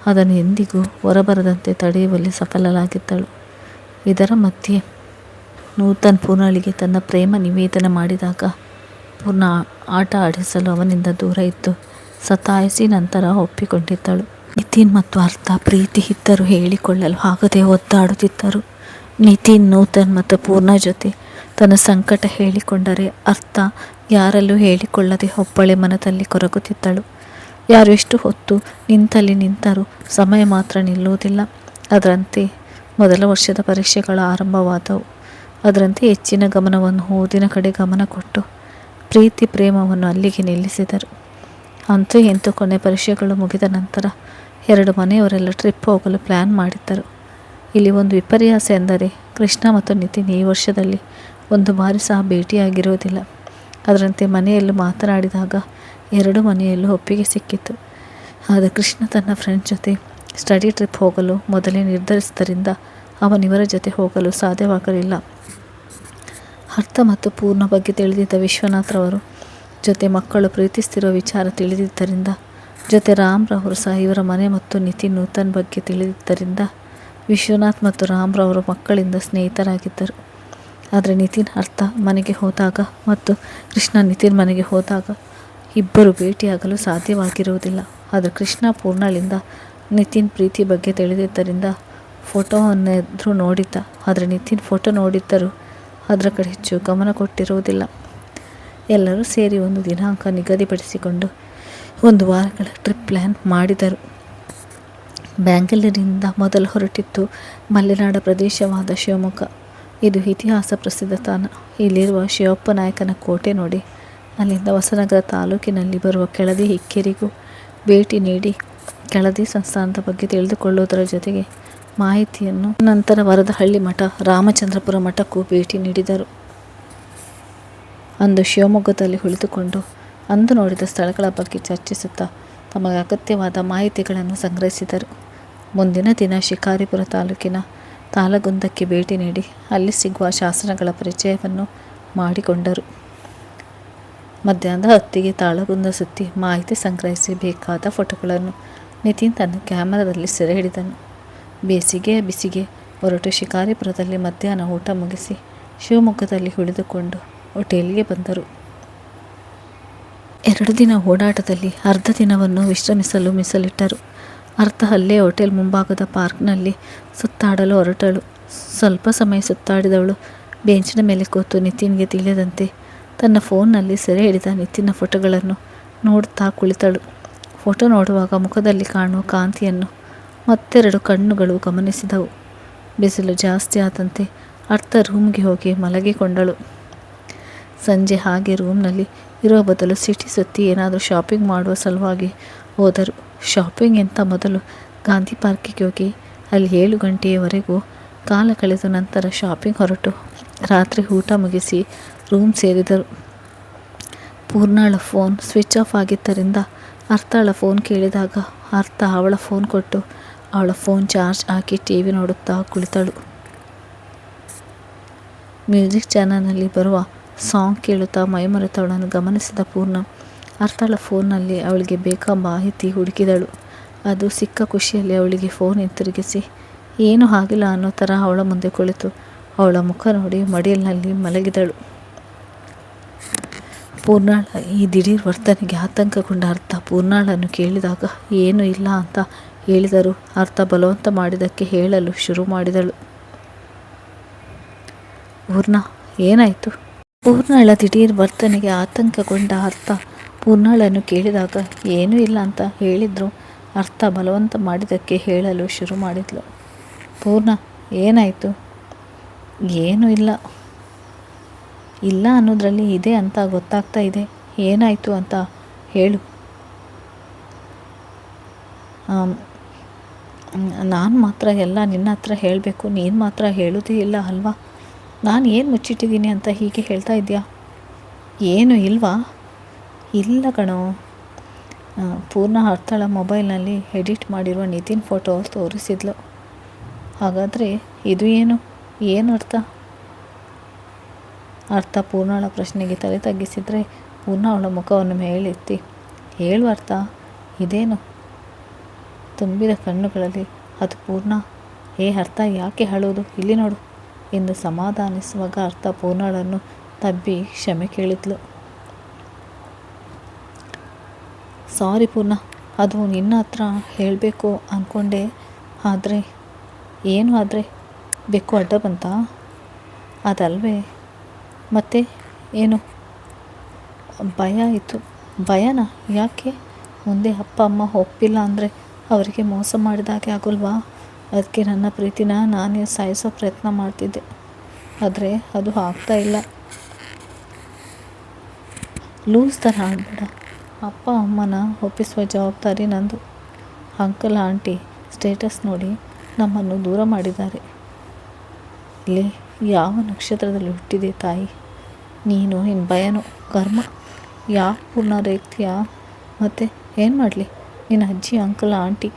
ಅದನ್ನು ಎಂದಿಗೂ ಹೊರಬರದಂತೆ ತಡೆಯುವಲ್ಲಿ ಸಫಲರಾಗಿದ್ದಳು. ಇದರ ಮಧ್ಯೆ ನೂತನ್ ಪೂರ್ಣಳಿಗೆ ತನ್ನ ಪ್ರೇಮ ನಿವೇದನೆ ಮಾಡಿದಾಗ ಪೂರ್ಣ ಆಟ ಆಡಿಸಲು ಅವನಿಂದ ದೂರ ಇದ್ದು ಸತಾಯಿಸಿ ನಂತರ ಒಪ್ಪಿಕೊಂಡಿದ್ದಳು. ನಿತಿನ್ ಮತ್ತು ಅರ್ಥ ಪ್ರೀತಿ ಇದ್ದರೂ ಹೇಳಿಕೊಳ್ಳಲು ಆಗದೆ ಒದ್ದಾಡುತ್ತಿದ್ದರು. ನಿತಿನ್ ನೂತನ್ ಮತ್ತು ಪೂರ್ಣ ಜೊತೆ ತನ್ನ ಸಂಕಟ ಹೇಳಿಕೊಂಡರೆ ಅರ್ಥ ಯಾರಲ್ಲೂ ಹೇಳಿಕೊಳ್ಳದೆ ಒಬ್ಬಳೆ ಮನದಲ್ಲಿ ಕೊರಗುತ್ತಿದ್ದಳು. ಯಾರು ಎಷ್ಟು ಹೊತ್ತು ನಿಂತರೂ ಸಮಯ ಮಾತ್ರ ನಿಲ್ಲುವುದಿಲ್ಲ. ಅದರಂತೆ ಮೊದಲ ವರ್ಷದ ಪರೀಕ್ಷೆಗಳು ಆರಂಭವಾದವು. ಅದರಂತೆ ಹೆಚ್ಚಿನ ಗಮನವನ್ನು ಓದಿನ ಕಡೆ ಗಮನ ಕೊಟ್ಟು ಪ್ರೀತಿ ಪ್ರೇಮವನ್ನು ಅಲ್ಲಿಗೆ ನಿಲ್ಲಿಸಿದರು. ಅಂತೂ ಎಂತೂ ಕೊನೆ ಪರೀಕ್ಷೆಗಳು ಮುಗಿದ ನಂತರ 2 ಮನೆಯವರೆಲ್ಲ ಟ್ರಿಪ್ ಹೋಗಲು ಪ್ಲ್ಯಾನ್ ಮಾಡಿದ್ದರು. ಇಲ್ಲಿ ಒಂದು ವಿಪರ್ಯಾಸ ಎಂದರೆ ಕೃಷ್ಣ ಮತ್ತು ನಿತಿನ್ ಈ ವರ್ಷದಲ್ಲಿ ಒಂದು ಬಾರಿ ಸಹ ಭೇಟಿಯಾಗಿರುವುದಿಲ್ಲ. ಅದರಂತೆ ಮನೆಯಲ್ಲೂ ಮಾತನಾಡಿದಾಗ 2 ಮನೆಯಲ್ಲೂ ಒಪ್ಪಿಗೆ ಸಿಕ್ಕಿತ್ತು. ಆದರೆ ಕೃಷ್ಣ ತನ್ನ ಫ್ರೆಂಡ್ಸ್ ಜೊತೆ ಸ್ಟಡಿ ಟ್ರಿಪ್ ಹೋಗಲು ಮೊದಲೇ ನಿರ್ಧರಿಸಿದ್ದರಿಂದ ಅವನಿವರ ಜೊತೆ ಹೋಗಲು ಸಾಧ್ಯವಾಗಲಿಲ್ಲ. ಅರ್ಥ ಮತ್ತು ಪೂರ್ಣ ಬಗ್ಗೆ ತಿಳಿದಿದ್ದ ವಿಶ್ವನಾಥ್ರವರು ಜೊತೆ ಮಕ್ಕಳು ಪ್ರೀತಿಸ್ತಿರುವ ವಿಚಾರ ತಿಳಿದಿದ್ದರಿಂದ, ಜೊತೆ ರಾಮ್ರವರು ಸಹ ಇವರ ಮನೆ ಮತ್ತು ನಿತಿನ್ ನೂತನ್ ಬಗ್ಗೆ ತಿಳಿದಿದ್ದರಿಂದ ವಿಶ್ವನಾಥ್ ಮತ್ತು ರಾಮ್ರವರು ಮಕ್ಕಳಿಂದ ಸ್ನೇಹಿತರಾಗಿದ್ದರು. ಆದರೆ ನಿತಿನ್ ಅರ್ಥ ಮನೆಗೆ ಹೋದಾಗ ಮತ್ತು ಕೃಷ್ಣ ನಿತಿನ್ ಮನೆಗೆ ಹೋದಾಗ ಇಬ್ಬರು ಭೇಟಿಯಾಗಲು ಸಾಧ್ಯವಾಗಿರುವುದಿಲ್ಲ. ಆದರೆ ಕೃಷ್ಣ ಪೂರ್ಣಳಿಂದ ನಿತಿನ್ ಪ್ರೀತಿ ಬಗ್ಗೆ ತಿಳಿದಿದ್ದರಿಂದ ಫೋಟೋವನ್ನೆದುರು ನೋಡಿದ್ದ. ಆದರೆ ನಿತಿನ್ ಫೋಟೋ ನೋಡಿದ್ದರೂ ಅದರ ಕಡೆ ಹೆಚ್ಚು ಗಮನ ಕೊಟ್ಟಿರುವುದಿಲ್ಲ. ಎಲ್ಲರೂ ಸೇರಿ ಒಂದು ದಿನಾಂಕ ನಿಗದಿಪಡಿಸಿಕೊಂಡು 1 ವಾರಗಳ ಟ್ರಿಪ್ ಪ್ಲ್ಯಾನ್ ಮಾಡಿದರು. ಬ್ಯಾಂಗ್ಳೂರಿನಿಂದ ಮೊದಲು ಹೊರಟಿದ್ದು ಮಲೆನಾಡ ಪ್ರದೇಶವಾದ ಶಿವಮೊಗ್ಗ. ಇದು ಇತಿಹಾಸ ಪ್ರಸಿದ್ಧ ತಾಣ. ಇಲ್ಲಿರುವ ಶಿವಪ್ಪ ನಾಯಕನ ಕೋಟೆ ನೋಡಿ ಅಲ್ಲಿಂದ ಹೊಸನಗರ ತಾಲೂಕಿನಲ್ಲಿ ಬರುವ ಕೆಳದಿ ಇಕ್ಕೇರಿಗೂ ಭೇಟಿ ನೀಡಿ ಕೆಳದಿ ಸಂಸ್ಥಾನದ ಬಗ್ಗೆ ತಿಳಿದುಕೊಳ್ಳುವುದರ ಜೊತೆಗೆ ಮಾಹಿತಿಯನ್ನು ನಂತರ ವರದಹಳ್ಳಿ ಮಠ, ರಾಮಚಂದ್ರಪುರ ಮಠಕ್ಕೂ ಭೇಟಿ ನೀಡಿದರು. ಅಂದು ಶಿವಮೊಗ್ಗದಲ್ಲಿ ಉಳಿದುಕೊಂಡು ಅಂದು ನೋಡಿದ ಸ್ಥಳಗಳ ಬಗ್ಗೆ ಚರ್ಚಿಸುತ್ತಾ ತಮಗೆ ಅಗತ್ಯವಾದ ಮಾಹಿತಿಗಳನ್ನು ಸಂಗ್ರಹಿಸಿದರು. ಮುಂದಿನ ದಿನ ಶಿಕಾರಿಪುರ ತಾಲೂಕಿನ ತಾಳಗುಂದಕ್ಕೆ ಭೇಟಿ ನೀಡಿ ಅಲ್ಲಿ ಸಿಗುವ ಶಾಸನಗಳ ಪರಿಚಯವನ್ನು ಮಾಡಿಕೊಂಡರು. ಮಧ್ಯಾಹ್ನದ ಹೊತ್ತಿಗೆ ತಾಳಗುಂದ ಸುತ್ತಿ ಮಾಹಿತಿ ಸಂಗ್ರಹಿಸಿ ಬೇಕಾದ ಫೋಟೋಗಳನ್ನು ನಿತಿನ್ ತನ್ನ ಕ್ಯಾಮರಾದಲ್ಲಿ ಸೆರೆ ಹಿಡಿದನು. ಬೇಸಿಗೆಯ ಬಿಸಿಗೆ ಹೊರಟು ಶಿಕಾರಿಪುರದಲ್ಲಿ ಮಧ್ಯಾಹ್ನ ಊಟ ಮುಗಿಸಿ ಶಿವಮೊಗ್ಗದಲ್ಲಿ ಉಳಿದುಕೊಂಡು ಹೋಟೆಲ್ಗೆ ಬಂದರು. 2 ದಿನ ಓಡಾಟದಲ್ಲಿ ಅರ್ಧ ದಿನವನ್ನು ವಿಶ್ರಮಿಸಲು ಮೀಸಲಿಟ್ಟರು. ಅರ್ಥ ಅಲ್ಲೇ ಹೋಟೆಲ್ ಮುಂಭಾಗದ ಪಾರ್ಕ್ನಲ್ಲಿ ಸುತ್ತಾಡಲು ಹೊರಟಳು. ಸ್ವಲ್ಪ ಸಮಯ ಸುತ್ತಾಡಿದವಳು ಬೆಂಚಿನ ಮೇಲೆ ಕೂತು ನಿತಿನ್ಗೆ ತಿಳಿಯದಂತೆ ತನ್ನ ಫೋನ್ನಲ್ಲಿ ಸೆರೆ ಹಿಡಿದ ನಿತಿನ್ನ ಫೋಟೋಗಳನ್ನು ನೋಡುತ್ತಾ ಕುಳಿತಳು. ಫೋಟೋ ನೋಡುವಾಗ ಮುಖದಲ್ಲಿ ಕಾಣುವ ಕಾಂತಿಯನ್ನು ಮತ್ತೆರಡು ಕಣ್ಣುಗಳು ಗಮನಿಸಿದವು. ಬಿಸಿಲು ಜಾಸ್ತಿ ಆದಂತೆ ಅರ್ಥ ರೂಮ್ಗೆ ಹೋಗಿ ಮಲಗಿಕೊಂಡಳು. ಸಂಜೆ ಹಾಗೆ ರೂಮ್ನಲ್ಲಿ ಇರುವ ಬದಲು ಸಿಟಿ ಸುತ್ತಿ ಏನಾದರೂ ಶಾಪಿಂಗ್ ಮಾಡುವ ಸಲುವಾಗಿ ಹೋದರು. ಶಾಪಿಂಗ್ ಅಂತ ಮೊದಲು ಗಾಂಧಿ ಪಾರ್ಕಿಗೆ ಹೋಗಿ ಅಲ್ಲಿ 7 ಗಂಟೆಯವರೆಗೂ ಕಾಲ ಕಳೆದ ನಂತರ ಶಾಪಿಂಗ್ ಹೊರಟು ರಾತ್ರಿ ಊಟ ಮುಗಿಸಿ ರೂಮ್ ಸೇರಿದರು. ಪೂರ್ಣಳ ಫೋನ್ ಸ್ವಿಚ್ ಆಫ್ ಆಗಿದ್ದರಿಂದ ಅರ್ಥಳ ಫೋನ್ ಕೇಳಿದಾಗ ಅರ್ಥ ಅವಳ ಫೋನ್ ಕೊಟ್ಟು ಅವಳ ಫೋನ್ ಚಾರ್ಜ್ ಹಾಕಿ ಟಿವಿ ನೋಡುತ್ತಾ ಕುಳಿತಳು. ಮ್ಯೂಸಿಕ್ ಚಾನಲ್ನಲ್ಲಿ ಬರುವ ಸಾಂಗ್ ಕೇಳುತ್ತಾ ಮೈಮರೆತವಳನ್ನು ಗಮನಿಸಿದ ಪೂರ್ಣ ಅರ್ಥಳ ಫೋನ್ನಲ್ಲಿ ಅವಳಿಗೆ ಬೇಕಾ ಮಾಹಿತಿ ಹುಡುಕಿದಳು. ಅದು ಸಿಕ್ಕ ಖುಷಿಯಲ್ಲಿ ಅವಳಿಗೆ ಫೋನ್ ಹಿಂತಿರುಗಿಸಿ ಏನೂ ಆಗಿಲ್ಲ ಅನ್ನೋ ಥರ ಅವಳ ಮುಂದೆ ಕುಳಿತು ಅವಳ ಮುಖ ನೋಡಿ ಮಡಿಲಿನಲ್ಲಿ ಮಲಗಿದಳು. ಪೂರ್ಣಾಳ ಈ ದಿಢೀರ್ ವರ್ತನೆಗೆ ಆತಂಕಗೊಂಡ ಅರ್ಥ ಪೂರ್ಣಾಳನ್ನು ಕೇಳಿದಾಗ ಏನೂ ಇಲ್ಲ ಅಂತ ಹೇಳಿದರು. ಅರ್ಥ ಬಲವಂತ ಮಾಡಿದ್ದಕ್ಕೆ ಹೇಳಲು ಶುರು ಮಾಡಿದಳು. ಪೂರ್ಣ ಏನಾಯಿತು? ಪೂರ್ಣಾಳ ದಿಢೀರ್ ವರ್ತನೆಗೆ ಆತಂಕಗೊಂಡ ಅರ್ಥ ಪೂರ್ಣಾಳನ್ನು ಕೇಳಿದಾಗ ಏನೂ ಇಲ್ಲ ಅಂತ ಹೇಳಿದ್ರು. ಅರ್ಥ ಬಲವಂತ ಮಾಡಿದ್ದಕ್ಕೆ ಹೇಳಲು ಶುರು ಮಾಡಿದ್ಲು. ಪೂರ್ಣ ಏನಾಯಿತು? ಏನೂ ಇಲ್ಲ. ಇಲ್ಲ ಅನ್ನೋದ್ರಲ್ಲಿ ಇದೆ ಅಂತ ಗೊತ್ತಾಗ್ತಾ ಇದೆ. ಏನಾಯಿತು ಅಂತ ಹೇಳು. ನಾನು ಮಾತ್ರ ಎಲ್ಲ ನಿನ್ನ ಹತ್ರ ಹೇಳಬೇಕು, ನೀನು ಮಾತ್ರ ಹೇಳೋದೇ ಇಲ್ಲ ಅಲ್ವಾ? ನಾನು ಏನು ಮುಚ್ಚಿಟ್ಟಿದ್ದೀನಿ ಅಂತ ಹೀಗೆ ಹೇಳ್ತಾ ಇದೆಯಾ? ಏನು ಇಲ್ವಾ? ಇಲ್ಲ ಕಣೋ. ಪೂರ್ಣ ಅರ್ಥಳ ಮೊಬೈಲ್ನಲ್ಲಿ ಎಡಿಟ್ ಮಾಡಿರುವ ನಿತಿನ್ ಫೋಟೋ ತೋರಿಸಿದ್ಲು. ಹಾಗಾದರೆ ಇದು ಏನು ಅರ್ಥ? ಅರ್ಥ ಪೂರ್ಣಳ ಪ್ರಶ್ನೆಗೆ ತಲೆ ತಗ್ಗಿಸಿದರೆ ಪೂರ್ಣ ಅವಳ ಮುಖವನ್ನು ಮೇಲೆತ್ತಿ ಹೇಳು ಅರ್ಥ, ಇದೇನು? ತುಂಬಿದ ಕಣ್ಣುಗಳಲ್ಲಿ ಅದು ಪೂರ್ಣ. ಅರ್ಥ ಯಾಕೆ ಅಳೋದು? ಇಲ್ಲಿ ನೋಡು ಎಂದು ಸಮಾಧಾನಿಸುವಾಗ ಅರ್ಥ ಪೂರ್ಣಳನ್ನು ತಬ್ಬಿ ಕ್ಷಮೆ ಕೇಳಿದ್ಲು. ಸಾರಿ ಪೂರ್ಣ, ಅದು ನಿನ್ನ ಹತ್ರ ಹೇಳಬೇಕು ಅಂದ್ಕೊಂಡೆ. ಆದರೆ ಏನು? ಆದರೆ ಬೆಕ್ಕು ಅಡ್ಡ ಬಂತಾ? ಅದಲ್ವೇ ಮತ್ತೆ ಏನು? ಭಯ ಆಯಿತು. ಭಯನಾ? ಯಾಕೆ? ಮುಂದೆ ಅಪ್ಪ ಅಮ್ಮ ಒಪ್ಪಿಲ್ಲ ಅಂದರೆ ಅವರಿಗೆ ಮೋಸ ಮಾಡಿದಾಗೆ ಆಗೋಲ್ವಾ? ಅದಕ್ಕೆ ನನ್ನ ಪ್ರೀತಿನ ನಾನೇ ಸಾಯಿಸೋ ಪ್ರಯತ್ನ ಮಾಡ್ತಿದ್ದೆ. ಆದರೆ ಅದು ಆಗ್ತಾ ಇಲ್ಲ. ಲೂಸ್ ಥರ ಆಡಬೇಡ. ಅಪ್ಪ ಅಮ್ಮನ ಒಪ್ಪಿಸುವ ಜವಾಬ್ದಾರಿ ನಂದು. ಅಂಕಲ್ ಆಂಟಿ ಸ್ಟೇಟಸ್ ನೋಡಿ ನಮ್ಮನ್ನು ದೂರ ಮಾಡಿದ್ದಾರೆ. ಇಲ್ಲಿ ಯಾವ ನಕ್ಷತ್ರದಲ್ಲಿ ಹುಟ್ಟಿದೆ ತಾಯಿ ನೀನು? ನಿನ್ನ ಭಯನೋ ಕರ್ಮ ಯಾವ ಪೂರ್ಣ ರೇಖ್ಯಾ? ಮತ್ತು ಏನು ಮಾಡಲಿ, ನಿನ್ನ ಅಜ್ಜಿ ಅಂಕಲ್ ಆಂಟಿ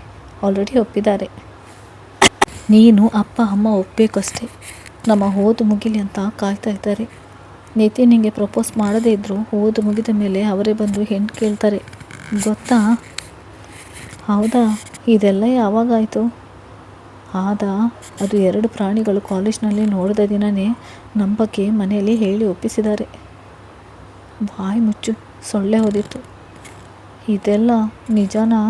ಆಲ್ರೆಡಿ ಒಪ್ಪಿದ್ದಾರೆ. ನೀನು ಅಪ್ಪ ಅಮ್ಮ ಒಪ್ಪಬೇಕಷ್ಟೇ. ನಮ್ಮ ಓದು ಮುಗಿಲಿ ಅಂತ ಕಾಯ್ತಾ ಇದ್ದಾರೆ. ನಿತಿನ್ ನಿಂಗೆ ಪ್ರಪೋಸ್ ಮಾಡದೇ ಇದ್ದರೂ ಓದು ಮುಗಿದ ಮೇಲೆ ಅವರೇ ಬಂದು ಹೆಣ್ಣು ಕೇಳ್ತಾರೆ, ಗೊತ್ತಾ? ಹೌದಾ? ಇದೆಲ್ಲ ಯಾವಾಗಾಯಿತು? ಅದು 2 ಪ್ರಾಣಿಗಳು ಕಾಲೇಜ್ನಲ್ಲಿ ನೋಡಿದ ದಿನವೇ ನಮ್ಮ ಬಗ್ಗೆ ಮನೆಯಲ್ಲಿ ಹೇಳಿ ಒಪ್ಪಿಸಿದ್ದಾರೆ. ಬಾಯಿ ಮುಚ್ಚು, ಸೊಳ್ಳೆ ಹೋದಿತ್ತು. ಇದೆಲ್ಲ ನಿಜನಾ?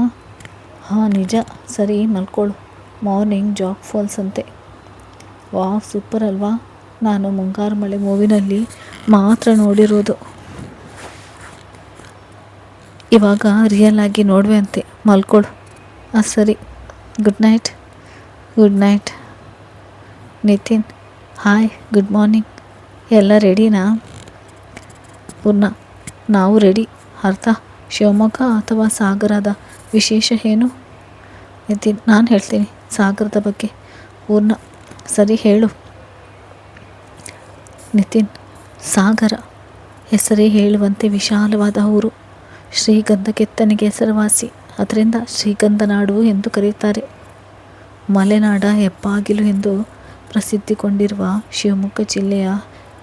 ಹಾಂ ನಿಜ. ಸರಿ ಮಲ್ಕೊಳ್ಳು, ಮಾರ್ನಿಂಗ್ ಜಾಗ್ ಫಾಲ್ಸ್ ಅಂತೆ. ವಾವ್, ಸೂಪರ್ ಅಲ್ವಾ? ನಾನು ಮುಂಗಾರು ಮಳೆ ಮೂವಿನಲ್ಲಿ ಮಾತ್ರ ನೋಡಿರೋದು, ಇವಾಗ ರಿಯಲ್ ಆಗಿ ನೋಡುವೆ ಅಂತೆ. ಮಲ್ಕೊಳ್ಳು. ಸರಿ, good night. Good night. Nitin hi, good morning. ಎಲ್ಲ ರೆಡಿನಾ? ಪೂರ್ಣ ನಾವು ರೆಡಿ. ಅರ್ಥ ಶಿವಮೊಗ್ಗ ಅಥವಾ ಸಾಗರದ ವಿಶೇಷ ಏನು? ನಿತಿನ್ ನಾನು ಹೇಳ್ತೀನಿ ಸಾಗರದ ಬಗ್ಗೆ. ಪೂರ್ಣ ಸರಿ ಹೇಳು. ನಿತಿನ್ ಸಾಗರ ಹೆಸರೇ ಹೇಳುವಂತೆ ವಿಶಾಲವಾದ ಊರು. ಶ್ರೀಗಂಧ ಕೆತ್ತನೆಗೆ ಹೆಸರುವಾಸಿ. ಅದರಿಂದ ಶ್ರೀಗಂಧ ನಾಡು ಎಂದು ಕರೆಯುತ್ತಾರೆ. ಮಲೆನಾಡ ಹೆಬ್ಬಾಗಿಲು ಎಂದು ಪ್ರಸಿದ್ಧಿಗೊಂಡಿರುವ ಶಿವಮೊಗ್ಗ ಜಿಲ್ಲೆಯ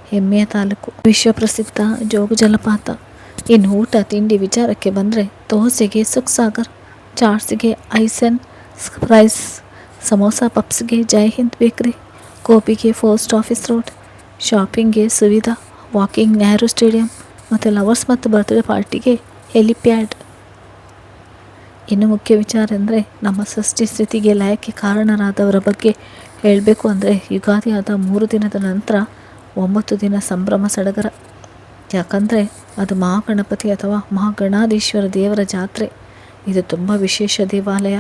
ಹೆಮ್ಮೆಯ ತಾಲೂಕು. ವಿಶ್ವಪ್ರಸಿದ್ಧ ಜೋಗ ಜಲಪಾತ. ಇನ್ನು ಊಟ ತಿಂಡಿ ವಿಚಾರಕ್ಕೆ ಬಂದರೆ ದೋಸೆಗೆ ಸುಖಸಾಗರ್, ಚಾಟ್ಸ್ಗೆ ಐಸನ್ ಸ್ಪ್ರೈಸ್, ಸಮೋಸಾ ಪಪ್ಸ್ಗೆ ಜೈ ಹಿಂದ್ ಬೇಕ್ರಿ, ಗೋಬಿಗೆ ಪೋಸ್ಟ್ ಆಫೀಸ್ ರೋಡ್, ಶಾಪಿಂಗ್ಗೆ ಸುವಿಧಾ, ವಾಕಿಂಗ್ ನೆಹರು ಸ್ಟೇಡಿಯಂ ಮತ್ತು ಲವರ್ಸ್ ಮತ್ತು ಬರ್ತ್ಡೇ ಪಾರ್ಟಿಗೆ ಹೆಲಿಪ್ಯಾಡ್. ಇನ್ನು ಮುಖ್ಯ ವಿಚಾರ ಅಂದರೆ ನಮ್ಮ ಸೃಷ್ಟಿ ಸ್ಥಿತಿಗೆ ಲಯಕ್ಕೆ ಕಾರಣರಾದವರ ಬಗ್ಗೆ ಹೇಳಬೇಕು ಅಂದರೆ ಯುಗಾದಿ ಆದ 3 ದಿನದ ನಂತರ 9 ದಿನ ಸಂಭ್ರಮ ಸಡಗರ. ಯಾಕಂದರೆ ಅದು ಮಹಾಗಣಪತಿ ಅಥವಾ ಮಹಾಗಣಾಧೀಶ್ವರ ದೇವರ ಜಾತ್ರೆ. ಇದು ತುಂಬ ವಿಶೇಷ ದೇವಾಲಯ.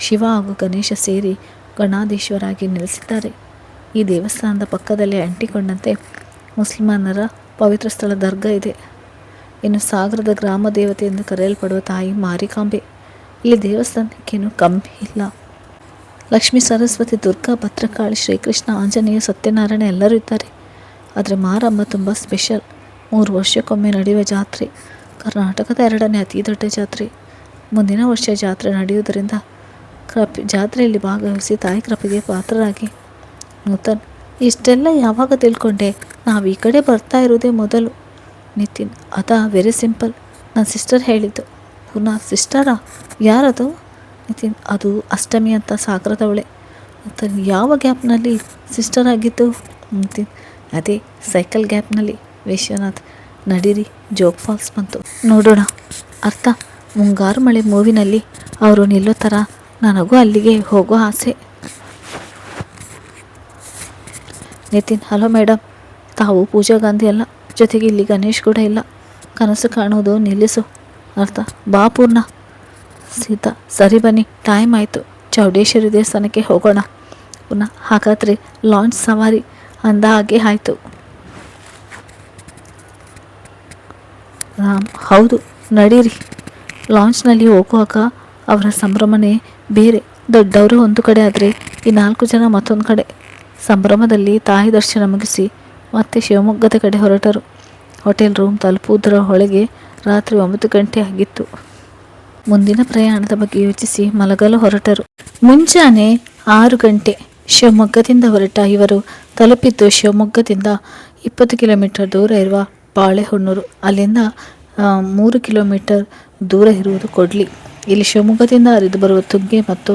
ಶಿವ ಹಾಗೂ ಗಣೇಶ ಸೇರಿ ಗಣಾಧೀಶ್ವರಾಗಿ ನೆಲೆಸಿದ್ದಾರೆ. ಈ ದೇವಸ್ಥಾನದ ಪಕ್ಕದಲ್ಲೇ ಅಂಟಿಕೊಂಡಂತೆ ಮುಸಲ್ಮಾನರ ಪವಿತ್ರ ಸ್ಥಳ ದರ್ಗಾ ಇದೆ. ಇನ್ನು ಸಾಗರದ ಗ್ರಾಮ ದೇವತೆ ಎಂದು ಕರೆಯಲ್ಪಡುವ ತಾಯಿ ಮಾರಿಕಾಂಬೆ. ಇಲ್ಲಿ ದೇವಸ್ಥಾನಕ್ಕೇನು ಕಮ್ಮಿ ಇಲ್ಲ. ಲಕ್ಷ್ಮೀ, ಸರಸ್ವತಿ, ದುರ್ಗಾ, ಭದ್ರಕಾಳಿ, ಶ್ರೀಕೃಷ್ಣ, ಆಂಜನೇಯ, ಸತ್ಯನಾರಾಯಣ ಎಲ್ಲರೂ ಇದ್ದಾರೆ. ಆದರೆ ಮಾರಮ್ಮ ತುಂಬ ಸ್ಪೆಷಲ್. 3 ವರ್ಷಕ್ಕೊಮ್ಮೆ ನಡೆಯುವ ಜಾತ್ರೆ. ಕರ್ನಾಟಕದ 2ನೇ ಅತಿ ದೊಡ್ಡ ಜಾತ್ರೆ. ಮುಂದಿನ ವರ್ಷ ಜಾತ್ರೆ ನಡೆಯುವುದರಿಂದ ಜಾತ್ರೆಯಲ್ಲಿ ಭಾಗವಹಿಸಿ ತಾಯಿ ಕೃಪೆಗೆ ಪಾತ್ರರಾಗಿ. ನೂತನ್ ಇಷ್ಟೆಲ್ಲ ಯಾವಾಗ ತಿಳ್ಕೊಂಡೆ? ನಾವು ಈ ಕಡೆ ಬರ್ತಾ ಇರೋದೇ ಮೊದಲು. ನಿತಿನ್ ಅದಾ ವೆರಿ ಸಿಂಪಲ್. ನನ್ನ ಸಿಸ್ಟರ್ ಹೇಳಿದ್ದು. ಪುನಃ ಸಿಸ್ಟರಾ? ಯಾರದು? ನಿತಿನ್ ಅದು ಅಷ್ಟಮಿ ಅಂತ ಸಾಗರದವಳೆ. ನೂತನ್ ಯಾವ ಗ್ಯಾಪ್ನಲ್ಲಿ ಸಿಸ್ಟರ್ ಆಗಿದ್ದು? ನಿತಿನ್ ಅದೇ ಸೈಕಲ್ ಗ್ಯಾಪ್ನಲ್ಲಿ. ವಿಶ್ವನಾಥ್ ನಡೀರಿ, ಜೋಗ್ ಫಾಲ್ಸ್ ಬಂತು, ನೋಡೋಣ. ಅರ್ಥ ಮುಂಗಾರು ಮಳೆ ಮೂವಿನಲ್ಲಿ ಅವರು ನಿಲ್ಲೋ ಥರ ನನಗೂ ಅಲ್ಲಿಗೆ ಹೋಗೋ ಆಸೆ. ನಿತಿನ್ ಹಲೋ ಮೇಡಮ್, ತಾವು ಪೂಜಾ ಗಾಂಧಿ ಅಲ್ಲ, ಜೊತೆಗೆ ಇಲ್ಲಿ ಗಣೇಶ್ ಕೂಡ ಇಲ್ಲ. ಕನಸು ಕಾಣೋದು ನಿಲ್ಲಿಸು. ಅರ್ಥ ಬಾ ಪೂರ್ಣ. ಸೀತಾ ಸರಿ ಬನ್ನಿ, ಟೈಮ್ ಆಯಿತು. ಚೌಡೇಶ್ವರಿ ದೇವಸ್ಥಾನಕ್ಕೆ ಹೋಗೋಣ. ಪುನಃ ಹಾಗಾದರೆ ಲಾಂಚ್ ಸವಾರಿ ಅಂದ ಹಾಗೆ ಆಯಿತು. ರಾಮ್ ಹೌದು ನಡೀರಿ. ಲಾಂಚ್ನಲ್ಲಿ ಹೋಗುವಾಗ ಅವರ ಸಂಭ್ರಮನೇ ಬೇರೆ. ದೊಡ್ಡವರು ಒಂದು ಕಡೆ ಆದರೆ ಈ 4 ಜನ ಮತ್ತೊಂದು ಕಡೆ. ಸಂಭ್ರಮದಲ್ಲಿ ತಾಯಿ ದರ್ಶನ ಮುಗಿಸಿ ಮತ್ತೆ ಶಿವಮೊಗ್ಗದ ಕಡೆ ಹೊರಟರು. ಹೋಟೆಲ್ ರೂಮ್ ತಲುಪುವುದರ ಒಳಗೆ ರಾತ್ರಿ 9 ಗಂಟೆ ಆಗಿತ್ತು. ಮುಂದಿನ ಪ್ರಯಾಣದ ಬಗ್ಗೆ ಯೋಚಿಸಿ ಮಲಗಲು ಹೊರಟರು. ಮುಂಜಾನೆ 6 ಗಂಟೆ ಶಿವಮೊಗ್ಗದಿಂದ ಹೊರಟ ಇವರು ತಲುಪಿದ್ದು ಶಿವಮೊಗ್ಗದಿಂದ 20 ಕಿಲೋಮೀಟರ್ ದೂರ ಇರುವ ಬಾಳೆಹೊನ್ನೂರು. ಅಲ್ಲಿಂದ 3 ಕಿಲೋಮೀಟರ್ ದೂರ ಇರುವುದು ಕೊಡ್ಲಿ. ಇಲ್ಲಿ ಶಿವಮೊಗ್ಗದಿಂದ ಹರಿದು ಬರುವ ತುಂಗೆ ಮತ್ತು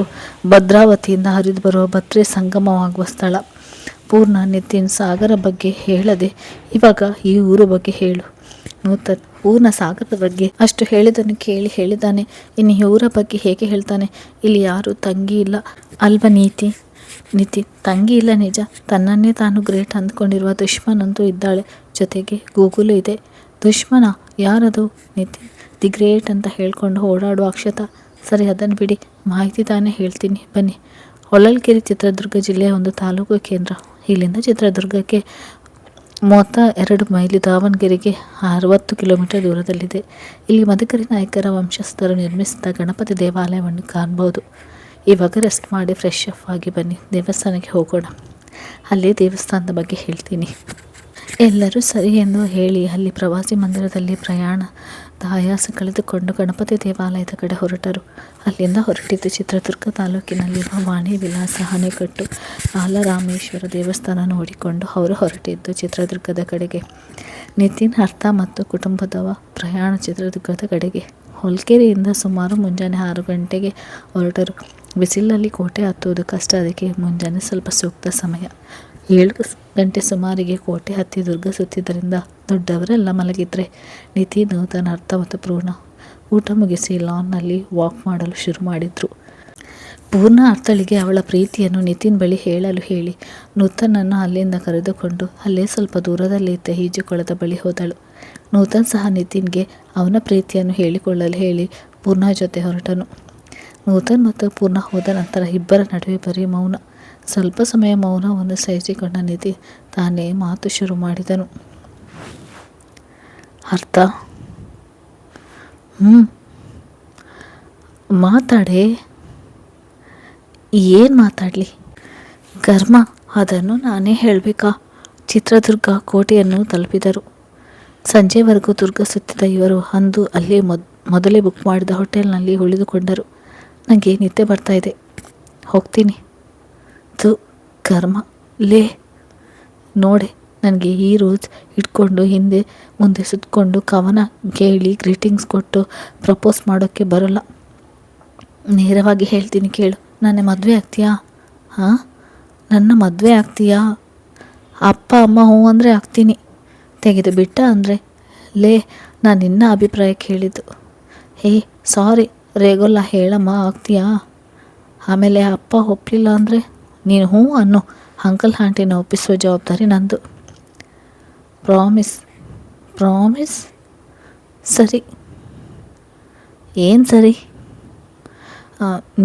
ಭದ್ರಾವತಿಯಿಂದ ಹರಿದು ಬರುವ ಭದ್ರೆ ಸಂಗಮವಾಗುವ ಸ್ಥಳ. ಪೂರ್ಣ ನಿತಿನ್ ಸಾಗರ ಬಗ್ಗೆ ಹೇಳದೆ ಇವಾಗ ಈ ಊರು ಬಗ್ಗೆ ಹೇಳು. ನೂತನ್ ಪೂರ್ಣ ಸಾಗರದ ಬಗ್ಗೆ ಅಷ್ಟು ಹೇಳಿದನು ಕೇಳಿ ಹೇಳಿದ್ದಾನೆ. ಇನ್ನು ಈ ಊರ ಬಗ್ಗೆ ಹೇಗೆ ಹೇಳ್ತಾನೆ? ಇಲ್ಲಿ ಯಾರೂ ತಂಗಿ ಇಲ್ಲ ಅಲ್ವ ನಿತಿನ್ ತಂಗಿ ಇಲ್ಲ ನಿಜ. ತನ್ನನ್ನೇ ತಾನು ಗ್ರೇಟ್ ಅಂದ್ಕೊಂಡಿರುವ ದುಶ್ಮನಂತೂ ಇದ್ದಾಳೆ. ಜೊತೆಗೆ ಗೂಗಲು ಇದೆ. ದುಶ್ಮನ ಯಾರದು? ನಿತಿನ್ ದಿ ಗ್ರೇಟ್ ಅಂತ ಹೇಳ್ಕೊಂಡು ಓಡಾಡುವ ಅಕ್ಷತಾ. ಸರಿ ಅದನ್ನು ಬಿಡಿ, ಮಾಹಿತಿ ತಾನೇ ಹೇಳ್ತೀನಿ ಬನ್ನಿ. ಹೊಳಲ್ಕೆರೆ ಚಿತ್ರದುರ್ಗ ಜಿಲ್ಲೆಯ ಒಂದು ತಾಲೂಕು ಕೇಂದ್ರ. ಇಲ್ಲಿಂದ ಚಿತ್ರದುರ್ಗಕ್ಕೆ 32 ಮೈಲಿ ದಾವಣಗೆರೆಗೆ 60 ಕಿಲೋಮೀಟರ್ ದೂರದಲ್ಲಿದೆ. ಇಲ್ಲಿ ಮದಕರಿ ನಾಯಕರ ವಂಶಸ್ಥರು ನಿರ್ಮಿಸಿದ ಗಣಪತಿ ದೇವಾಲಯವನ್ನು ಕಾಣಬಹುದು. ಇವಾಗ ರೆಸ್ಟ್ ಮಾಡಿ ಫ್ರೆಶ್ ಅಪ್ ಆಗಿ ಬನ್ನಿ, ದೇವಸ್ಥಾನಕ್ಕೆ ಹೋಗೋಣ. ಅಲ್ಲಿ ದೇವಸ್ಥಾನದ ಬಗ್ಗೆ ಹೇಳ್ತೀನಿ. ಎಲ್ಲರೂ ಸರಿ ಎಂದು ಹೇಳಿ ಅಲ್ಲಿ ಪ್ರವಾಸಿ ಮಂದಿರದಲ್ಲಿ ಪ್ರಯಾಣದ ಆಯಾಸ ಕಳೆದುಕೊಂಡು ಗಣಪತಿ ದೇವಾಲಯದ ಕಡೆ ಹೊರಟರು. ಅಲ್ಲಿಂದ ಹೊರಟಿದ್ದು ಚಿತ್ರದುರ್ಗ ತಾಲೂಕಿನಲ್ಲಿರುವ ವಾಣಿ ವಿಲಾಸ ಅಣೆಕಟ್ಟು ಬಾಲರಾಮೇಶ್ವರ ದೇವಸ್ಥಾನ ನೋಡಿಕೊಂಡು ಅವರು ಹೊರಟಿದ್ದು ಚಿತ್ರದುರ್ಗದ ಕಡೆಗೆ. ನಿತಿನ್, ಅರ್ಥ ಮತ್ತು ಕುಟುಂಬದವ ಪ್ರಯಾಣ ಚಿತ್ರದುರ್ಗದ ಕಡೆಗೆ. ಹೊಲ್ಕೆರೆಯಿಂದ ಸುಮಾರು ಮುಂಜಾನೆ 6 ಗಂಟೆಗೆ ಹೊರಟರು. ಬಿಸಿಲಲ್ಲಿ ಕೋಟೆ ಹತ್ತುವುದು ಕಷ್ಟ, ಅದಕ್ಕೆ ಮುಂಜಾನೆ ಸ್ವಲ್ಪ ಸೂಕ್ತ ಸಮಯ. 7 ಗಂಟೆ ಸುಮಾರಿಗೆ ಕೋಟೆ ಹತ್ತಿ ದುರ್ಗ ಸುತ್ತಿದ್ದರಿಂದ ದೊಡ್ಡವರೆಲ್ಲ ಮಲಗಿದ್ರೆ ನಿತಿನ್, ನೂತನ್, ಅರ್ಥ ಮತ್ತು ಪೂರ್ಣ ಊಟ ಮುಗಿಸಿ ಲಾನ್ನಲ್ಲಿ ವಾಕ್ ಮಾಡಲು ಶುರು ಮಾಡಿದ್ರು. ಪೂರ್ಣ ಅರ್ಥಳಿಗೆ ಅವಳ ಪ್ರೀತಿಯನ್ನು ನಿತಿನ್ ಬಳಿ ಹೇಳಲು ಹೇಳಿ ನೂತನನ್ನು ಅಲ್ಲಿಂದ ಕರೆದುಕೊಂಡು ಅಲ್ಲೇ ಸ್ವಲ್ಪ ದೂರದಲ್ಲಿದ್ದ ಈಜುಕೊಳದ ಬಳಿ ಹೋದಳು. ನೂತನ್ ಸಹ ನಿತಿನ್ಗೆ ಅವನ ಪ್ರೀತಿಯನ್ನು ಹೇಳಿಕೊಳ್ಳಲು ಹೇಳಿ ಪೂರ್ಣ ಜೊತೆ ಹೊರಟನು. ನೂತನ್ ಮತ್ತು ಪೂರ್ಣ ಹೋದ ನಂತರ ಇಬ್ಬರ ನಡುವೆ ಬರೀ ಮೌನ. ಸ್ವಲ್ಪ ಸಮಯ ಮೌನವನ್ನು ಸಹಿಸಿಕೊಂಡ ನಿತಿನ್ ತಾನೇ ಮಾತು ಶುರು ಮಾಡಿದನು. ಅರ್ಥ, ಮಾತಾಡೆ. ಏನು ಮಾತಾಡಲಿ? ಕರ್ಮ, ಅದನ್ನು ನಾನೇ ಹೇಳಬೇಕಾ? ಚಿತ್ರದುರ್ಗ ಕೋಟೆಯನ್ನು ತಲುಪಿದರು. ಸಂಜೆವರೆಗೂ ದುರ್ಗ ಸುತ್ತಿದ ಇವರು ಅಂದು ಅಲ್ಲಿ ಮೊದಲೇ ಬುಕ್ ಮಾಡಿದ ಹೋಟೆಲ್ನಲ್ಲಿ ಉಳಿದುಕೊಂಡರು. ನನಗೆ ನಿದ್ದೆ ಬರ್ತಾ ಇದೆ, ಹೋಗ್ತೀನಿ. ಕರ್ಮ, ಲೇ ನೋಡೆ, ನನಗೆ ಈ ರೂಲ್ಸ್ ಇಟ್ಕೊಂಡು ಹಿಂದೆ ಮುಂದೆ ಸುತ್ತಕೊಂಡು ಕವನ ಕೇಳಿ ಗ್ರೀಟಿಂಗ್ಸ್ ಕೊಟ್ಟು ಪ್ರಪೋಸ್ ಮಾಡೋಕ್ಕೆ ಬರೋಲ್ಲ. ನೇರವಾಗಿ ಹೇಳ್ತೀನಿ ಕೇಳು, ನನ್ನ ಮದುವೆ ಆಗ್ತೀಯಾ? ಹಾಂ, ನನ್ನ ಮದುವೆ ಆಗ್ತೀಯಾ? ಅಪ್ಪ ಅಮ್ಮ ಹ್ಞೂ ಅಂದರೆ ಆಗ್ತೀನಿ, ತೆಗೆದು ಬಿಟ್ಟ ಅಂದರೆ? ಲೇ, ನಾನು ನಿನ್ನ ಅಭಿಪ್ರಾಯ ಕೇಳಿದ್ದು. ಸಾರಿ, ರೇಗೋಲ್ಲ, ಹೇಳಮ್ಮ, ಆಗ್ತೀಯಾ? ಆಮೇಲೆ ಅಪ್ಪ ಒಪ್ಪಲಿಲ್ಲ ಅಂದರೆ ನೀನು ಹ್ಞೂ ಅನ್ನು, ಅಂಕಲ್ ಆಂಟಿನ ಒಪ್ಪಿಸುವ ಜವಾಬ್ದಾರಿ ನಂದು. ಪ್ರಾಮಿಸ್? ಸರಿ. ಏನು ಸರಿ?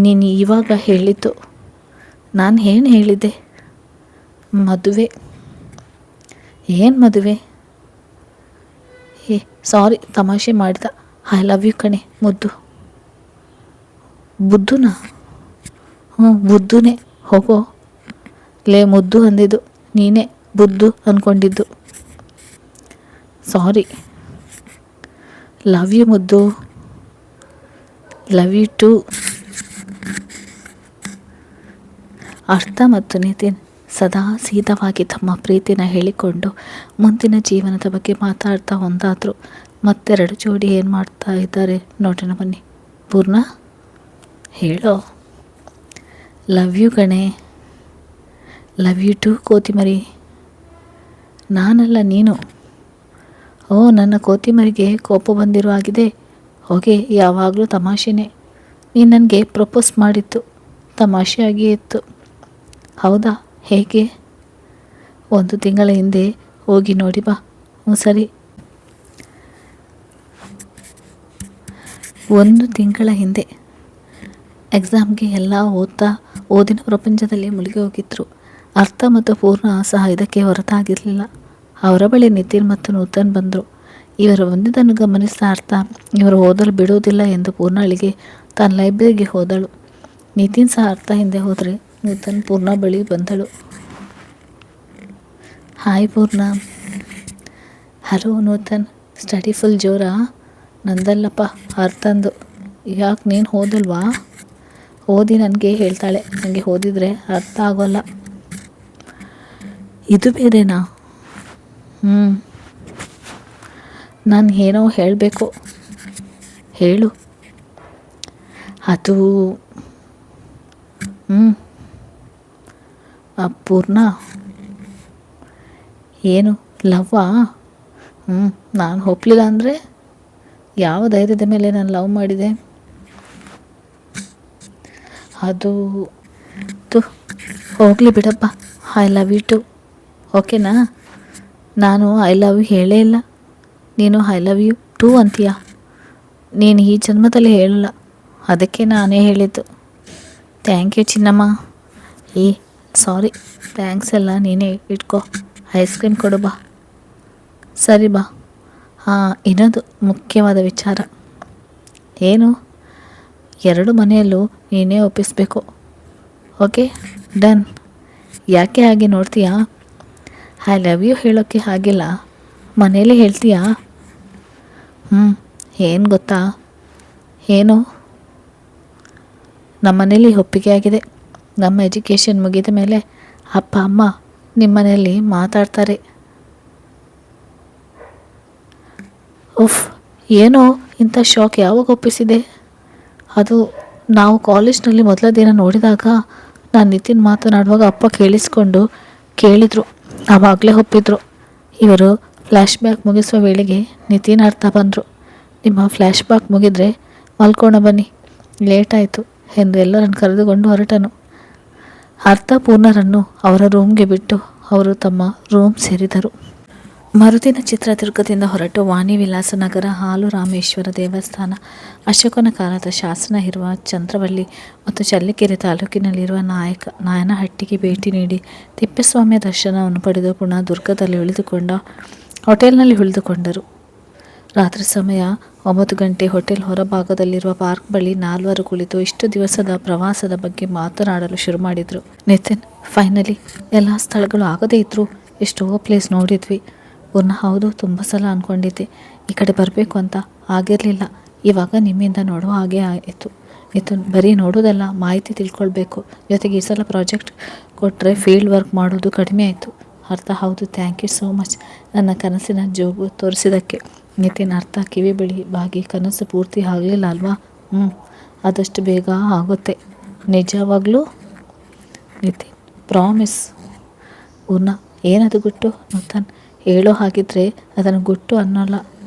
ನೀನು ಇವಾಗ ಹೇಳಿದ್ದು. ನಾನು ಏನು ಹೇಳಿದ್ದೆ? ಮದುವೆ. ಏನು ಮದುವೆ? ಸಾರಿ, ತಮಾಷೆ ಮಾಡಿದ. ಐ ಲವ್ ಯು ಕಣೆ ಮುದ್ದು. ಬುದ್ಧುನಾ? ಬುದ್ಧುನೇ, ಹೋಗೋ. ಲೇ, ಮುದ್ದು ಅಂದಿದ್ದು ನೀನೇ, ಬುದ್ದು ಅಂದ್ಕೊಂಡಿದ್ದು. ಸಾರಿ. ಲವ್ ಯು ಮುದ್ದು. Love you too. ಅರ್ಥ ಮತ್ತು ನಿತಿನ್ ಸದಾ ಸೀದವಾಗಿ ತಮ್ಮ ಪ್ರೀತಿನ ಹೇಳಿಕೊಂಡು ಮುಂದಿನ ಜೀವನದ ಬಗ್ಗೆ ಮಾತಾಡ್ತಾ ಒಂದಾದರು. ಮತ್ತೆರಡು ಜೋಡಿ ಏನು ಮಾಡ್ತಾ ಇದ್ದಾರೆ ನೋಡೋಣ ಬನ್ನಿ. ಪೂರ್ಣ, ಹೇಳೋ. ಲವ್ ಯು ಕಣೆ. ಲವ್ ಯು ಟು ಕೋತಿಮರಿ. ನಾನಲ್ಲ, ನೀನು. ನನ್ನ ಕೋತಿಮರಿಗೆ ಕೋಪ ಬಂದಿರೋ ಆಗಿದೆ. ಹೋಗೆ, ಯಾವಾಗಲೂ ತಮಾಷೆನೇ. ನೀನು ನನಗೆ ಪ್ರಪೋಸ್ ಮಾಡಿತ್ತು ತಮಾಷೆಯಾಗಿಯೇ ಇತ್ತು. ಹೌದಾ? ಹೇಗೆ? 1 ತಿಂಗಳ ಹಿಂದೆ ಹೋಗಿ ನೋಡಿ ಬಾ. ಸರಿ. 1 ತಿಂಗಳ ಹಿಂದೆ ಎಕ್ಸಾಮ್ಗೆ ಎಲ್ಲ ಓದಿನ ಪ್ರಪಂಚದಲ್ಲಿ ಮುಳುಗಿ ಹೋಗಿದ್ರು. ಅರ್ಥ ಮತ್ತು ಪೂರ್ಣ ಸಹ ಇದಕ್ಕೆ ಹೊರತಾಗಿರಲಿಲ್ಲ. ಅವರ ಬಳಿ ನಿತಿನ್ ಮತ್ತು ನೂತನ್ ಬಂದರು. ಇವರು ಬಂದಿದ್ದನ್ನು ಗಮನಿಸಿದ ಅರ್ಥ ಇವರು ಓದಲು ಬಿಡುವುದಿಲ್ಲ ಎಂದು ಪೂರ್ಣಳಿಗೆ ತಾನು ಲೈಬ್ರರಿಗೆ ಹೋದಳು. ನಿತಿನ್ ಸಹ ಅರ್ಥ ಹಿಂದೆ ಹೋದರೆ ನೂತನ್ ಪೂರ್ಣ ಬಳಿ ಬಂದಳು. Hi Purna. Hello Nutan. Study full ಜೋರಾ? ನಂದಲ್ಲಪ್ಪ, ಅರ್ಥಂದು. ಯಾಕೆ, ನೀನು ಓದಲ್ವಾ? ಓದಿ ನನಗೆ ಹೇಳ್ತಾಳೆ, ನನಗೆ ಓದಿದರೆ ಅರ್ಥ ಆಗೋಲ್ಲ. ಇದು ಬೇರೆನಾ? ನಾನು ಏನೋ ಹೇಳಬೇಕು, ಹೇಳು. ಅದು ಪೂರ್ಣ. ಏನು, ಲವ್ವಾ? ನಾನು ಒಪ್ಪಲಿಲ್ಲ ಅಂದರೆ? ಯಾವ ಧೈರ್ಯದ ಮೇಲೆ ನಾನು ಲವ್ ಮಾಡಿದೆ? ಅದು ಹೋಗಲಿ ಬಿಡಪ್ಪ. I love you too. ಓಕೆನಾ? ನಾನು ಐ ಲವ್ ಯು ಹೇಳೇ ಇಲ್ಲ. ನೀನು ಐ ಲವ್ ಯು ಟು ಅಂತೀಯ. ನೀನು ಈ ಜನ್ಮದಲ್ಲಿ ಹೇಳಲ್ಲ, ಅದಕ್ಕೆ ನಾನೇ ಹೇಳಿದ್ದು. ಥ್ಯಾಂಕ್ ಯು ಚಿನ್ನಮ್ಮ. ಸಾರಿ, ಥ್ಯಾಂಕ್ಸ್ ಎಲ್ಲ ನೀನೇ ಇಟ್ಕೋ. ಐಸ್ ಕ್ರೀಮ್ ಕೊಡು ಬಾ. ಸರಿ ಬಾ. ಹಾಂ, ಇನ್ನೊಂದು ಮುಖ್ಯವಾದ ವಿಚಾರ. ಏನು? 2 ಮನೆಯಲ್ಲೂ ನೀನೇ ಒಪ್ಪಿಸಬೇಕು. Okay, done. ಯಾಕೆ ಹಾಗೆ ನೋಡ್ತೀಯಾ? ಐ ಲವ್ ಯು ಹೇಳೋಕ್ಕೆ ಆಗಿಲ್ಲ, ಮನೇಲಿ ಹೇಳ್ತೀಯಾ? ಏನು ಗೊತ್ತಾ? ಏನು? ನಮ್ಮ ಮನೇಲಿ ಒಪ್ಪಿಗೆ ಆಗಿದೆ. ನಮ್ಮ ಎಜುಕೇಷನ್ ಮುಗಿದ ಮೇಲೆ ಅಪ್ಪ ಅಮ್ಮ ನಿಮ್ಮ ಮನೆಯಲ್ಲಿ ಮಾತಾಡ್ತಾರೆ. ಉಫ್, ಏನೋ ಇಂಥ ಶಾಕ್ ಯಾವಾಗ ಒಪ್ಪಿಸಿದೆ? ಅದು ನಾವು ಕಾಲೇಜ್ನಲ್ಲಿ ಮೊದಲ ದಿನ ನೋಡಿದಾಗ ನಾನು ನಿತಿನ್ ಮಾತನಾಡುವಾಗ ಅಪ್ಪ ಕೇಳಿದರು, ಆವಾಗಲೇ ಒಪ್ಪಿದ್ರು. ಇವರು ಫ್ಲ್ಯಾಶ್ ಬ್ಯಾಕ್ ಮುಗಿಸುವ ವೇಳೆಗೆ ನಿತಿನ್ ಅರ್ಥ ಬಂದರು. ನಿಮ್ಮ ಫ್ಲ್ಯಾಶ್ ಬ್ಯಾಕ್ ಮುಗಿದ್ರೆ ಮಲ್ಕೋಣ ಬನ್ನಿ, ಲೇಟ್ ಆಯಿತು ಎಂದು ಎಲ್ಲರನ್ನು ಕರೆದುಕೊಂಡು ಹೊರಟನು. ಅರ್ಥ ಪೂರ್ಣರನ್ನು ಅವರ ರೂಮ್ಗೆ ಬಿಟ್ಟು ಅವರು ತಮ್ಮ ರೂಮ್ ಸೇರಿದರು. ಮರುದಿನ ಚಿತ್ರದುರ್ಗದಿಂದ ಹೊರಟು ವಾಣಿ ವಿಲಾಸ ನಗರ, ಹಾಲು ರಾಮೇಶ್ವರ ದೇವಸ್ಥಾನ, ಅಶೋಕನ ಕಾಲದ ಶಾಸನ ಇರುವ ಚಂದ್ರವಳ್ಳಿ ಮತ್ತು ಚಳ್ಳಕೆರೆ ತಾಲೂಕಿನಲ್ಲಿರುವ ನಾಯನಹಟ್ಟಿಗೆ ಭೇಟಿ ನೀಡಿ ತಿಪ್ಪೇಸ್ವಾಮಿಯ ದರ್ಶನವನ್ನು ಪಡೆದು ಪುನಃ ದುರ್ಗದಲ್ಲಿ ಹೋಟೆಲ್ನಲ್ಲಿ ಉಳಿದುಕೊಂಡರು. ರಾತ್ರಿ ಸಮಯ 9 ಗಂಟೆ. ಹೋಟೆಲ್ ಹೊರಭಾಗದಲ್ಲಿರುವ ಪಾರ್ಕ್ ಬಳಿ 4 ಕುಳಿತು ಇಷ್ಟು ದಿವಸದ ಪ್ರವಾಸದ ಬಗ್ಗೆ ಮಾತನಾಡಲು ಶುರು ಮಾಡಿದರು. ನಿತಿನ್, ಫೈನಲಿ ಎಲ್ಲ ಸ್ಥಳಗಳು ಆಗದೇ ಇದ್ದರೂ ಎಷ್ಟೋ ಪ್ಲೇಸ್ ನೋಡಿದ್ವಿ. ಹೌದು, ತುಂಬ ಸಲ ಅಂದ್ಕೊಂಡಿದ್ದೆ ಈ ಕಡೆ ಬರಬೇಕು ಅಂತ, ಆಗಿರಲಿಲ್ಲ. ಇವಾಗ ನಿಮ್ಮಿಂದ ನೋಡೋ ಹಾಗೆ ಆಯಿತು. ಮಿಥುನ್, ಬರೀ ನೋಡೋದಲ್ಲ, ಮಾಹಿತಿ ತಿಳ್ಕೊಳ್ಬೇಕು. ಜೊತೆಗೆ ಈ ಸಲ ಪ್ರಾಜೆಕ್ಟ್ ಕೊಟ್ಟರೆ ಫೀಲ್ಡ್ ವರ್ಕ್ ಮಾಡೋದು ಕಡಿಮೆ ಆಯಿತು. ಅರ್ಥ, ಹೌದು, ಥ್ಯಾಂಕ್ ಯು ಸೋ ಮಚ್ ನನ್ನ ಕನಸಿನ ಜೋಗು ತೋರಿಸಿದ್ದಕ್ಕೆ. ನಿತಿನ್, ಅರ್ಥ ಕಿವಿ ಬಾಗಿ, ಕನಸು ಪೂರ್ತಿ ಆಗಲಿಲ್ಲ ಅಲ್ವಾ? ಆದಷ್ಟು ಬೇಗ ಆಗುತ್ತೆ. ನಿಜವಾಗ್ಲೂ? ನಿತಿನ್, ಪ್ರಾಮಿಸ್. ಪೂರ್ಣ, ಏನದು ಗುಟ್ಟು? ನೂತನ್, ಹೇಳೋ ಹಾಗಿದ್ರೆ ಅದನ್ನು ಗುಟ್ಟು ಅನ್ನೋಲ್ಲ.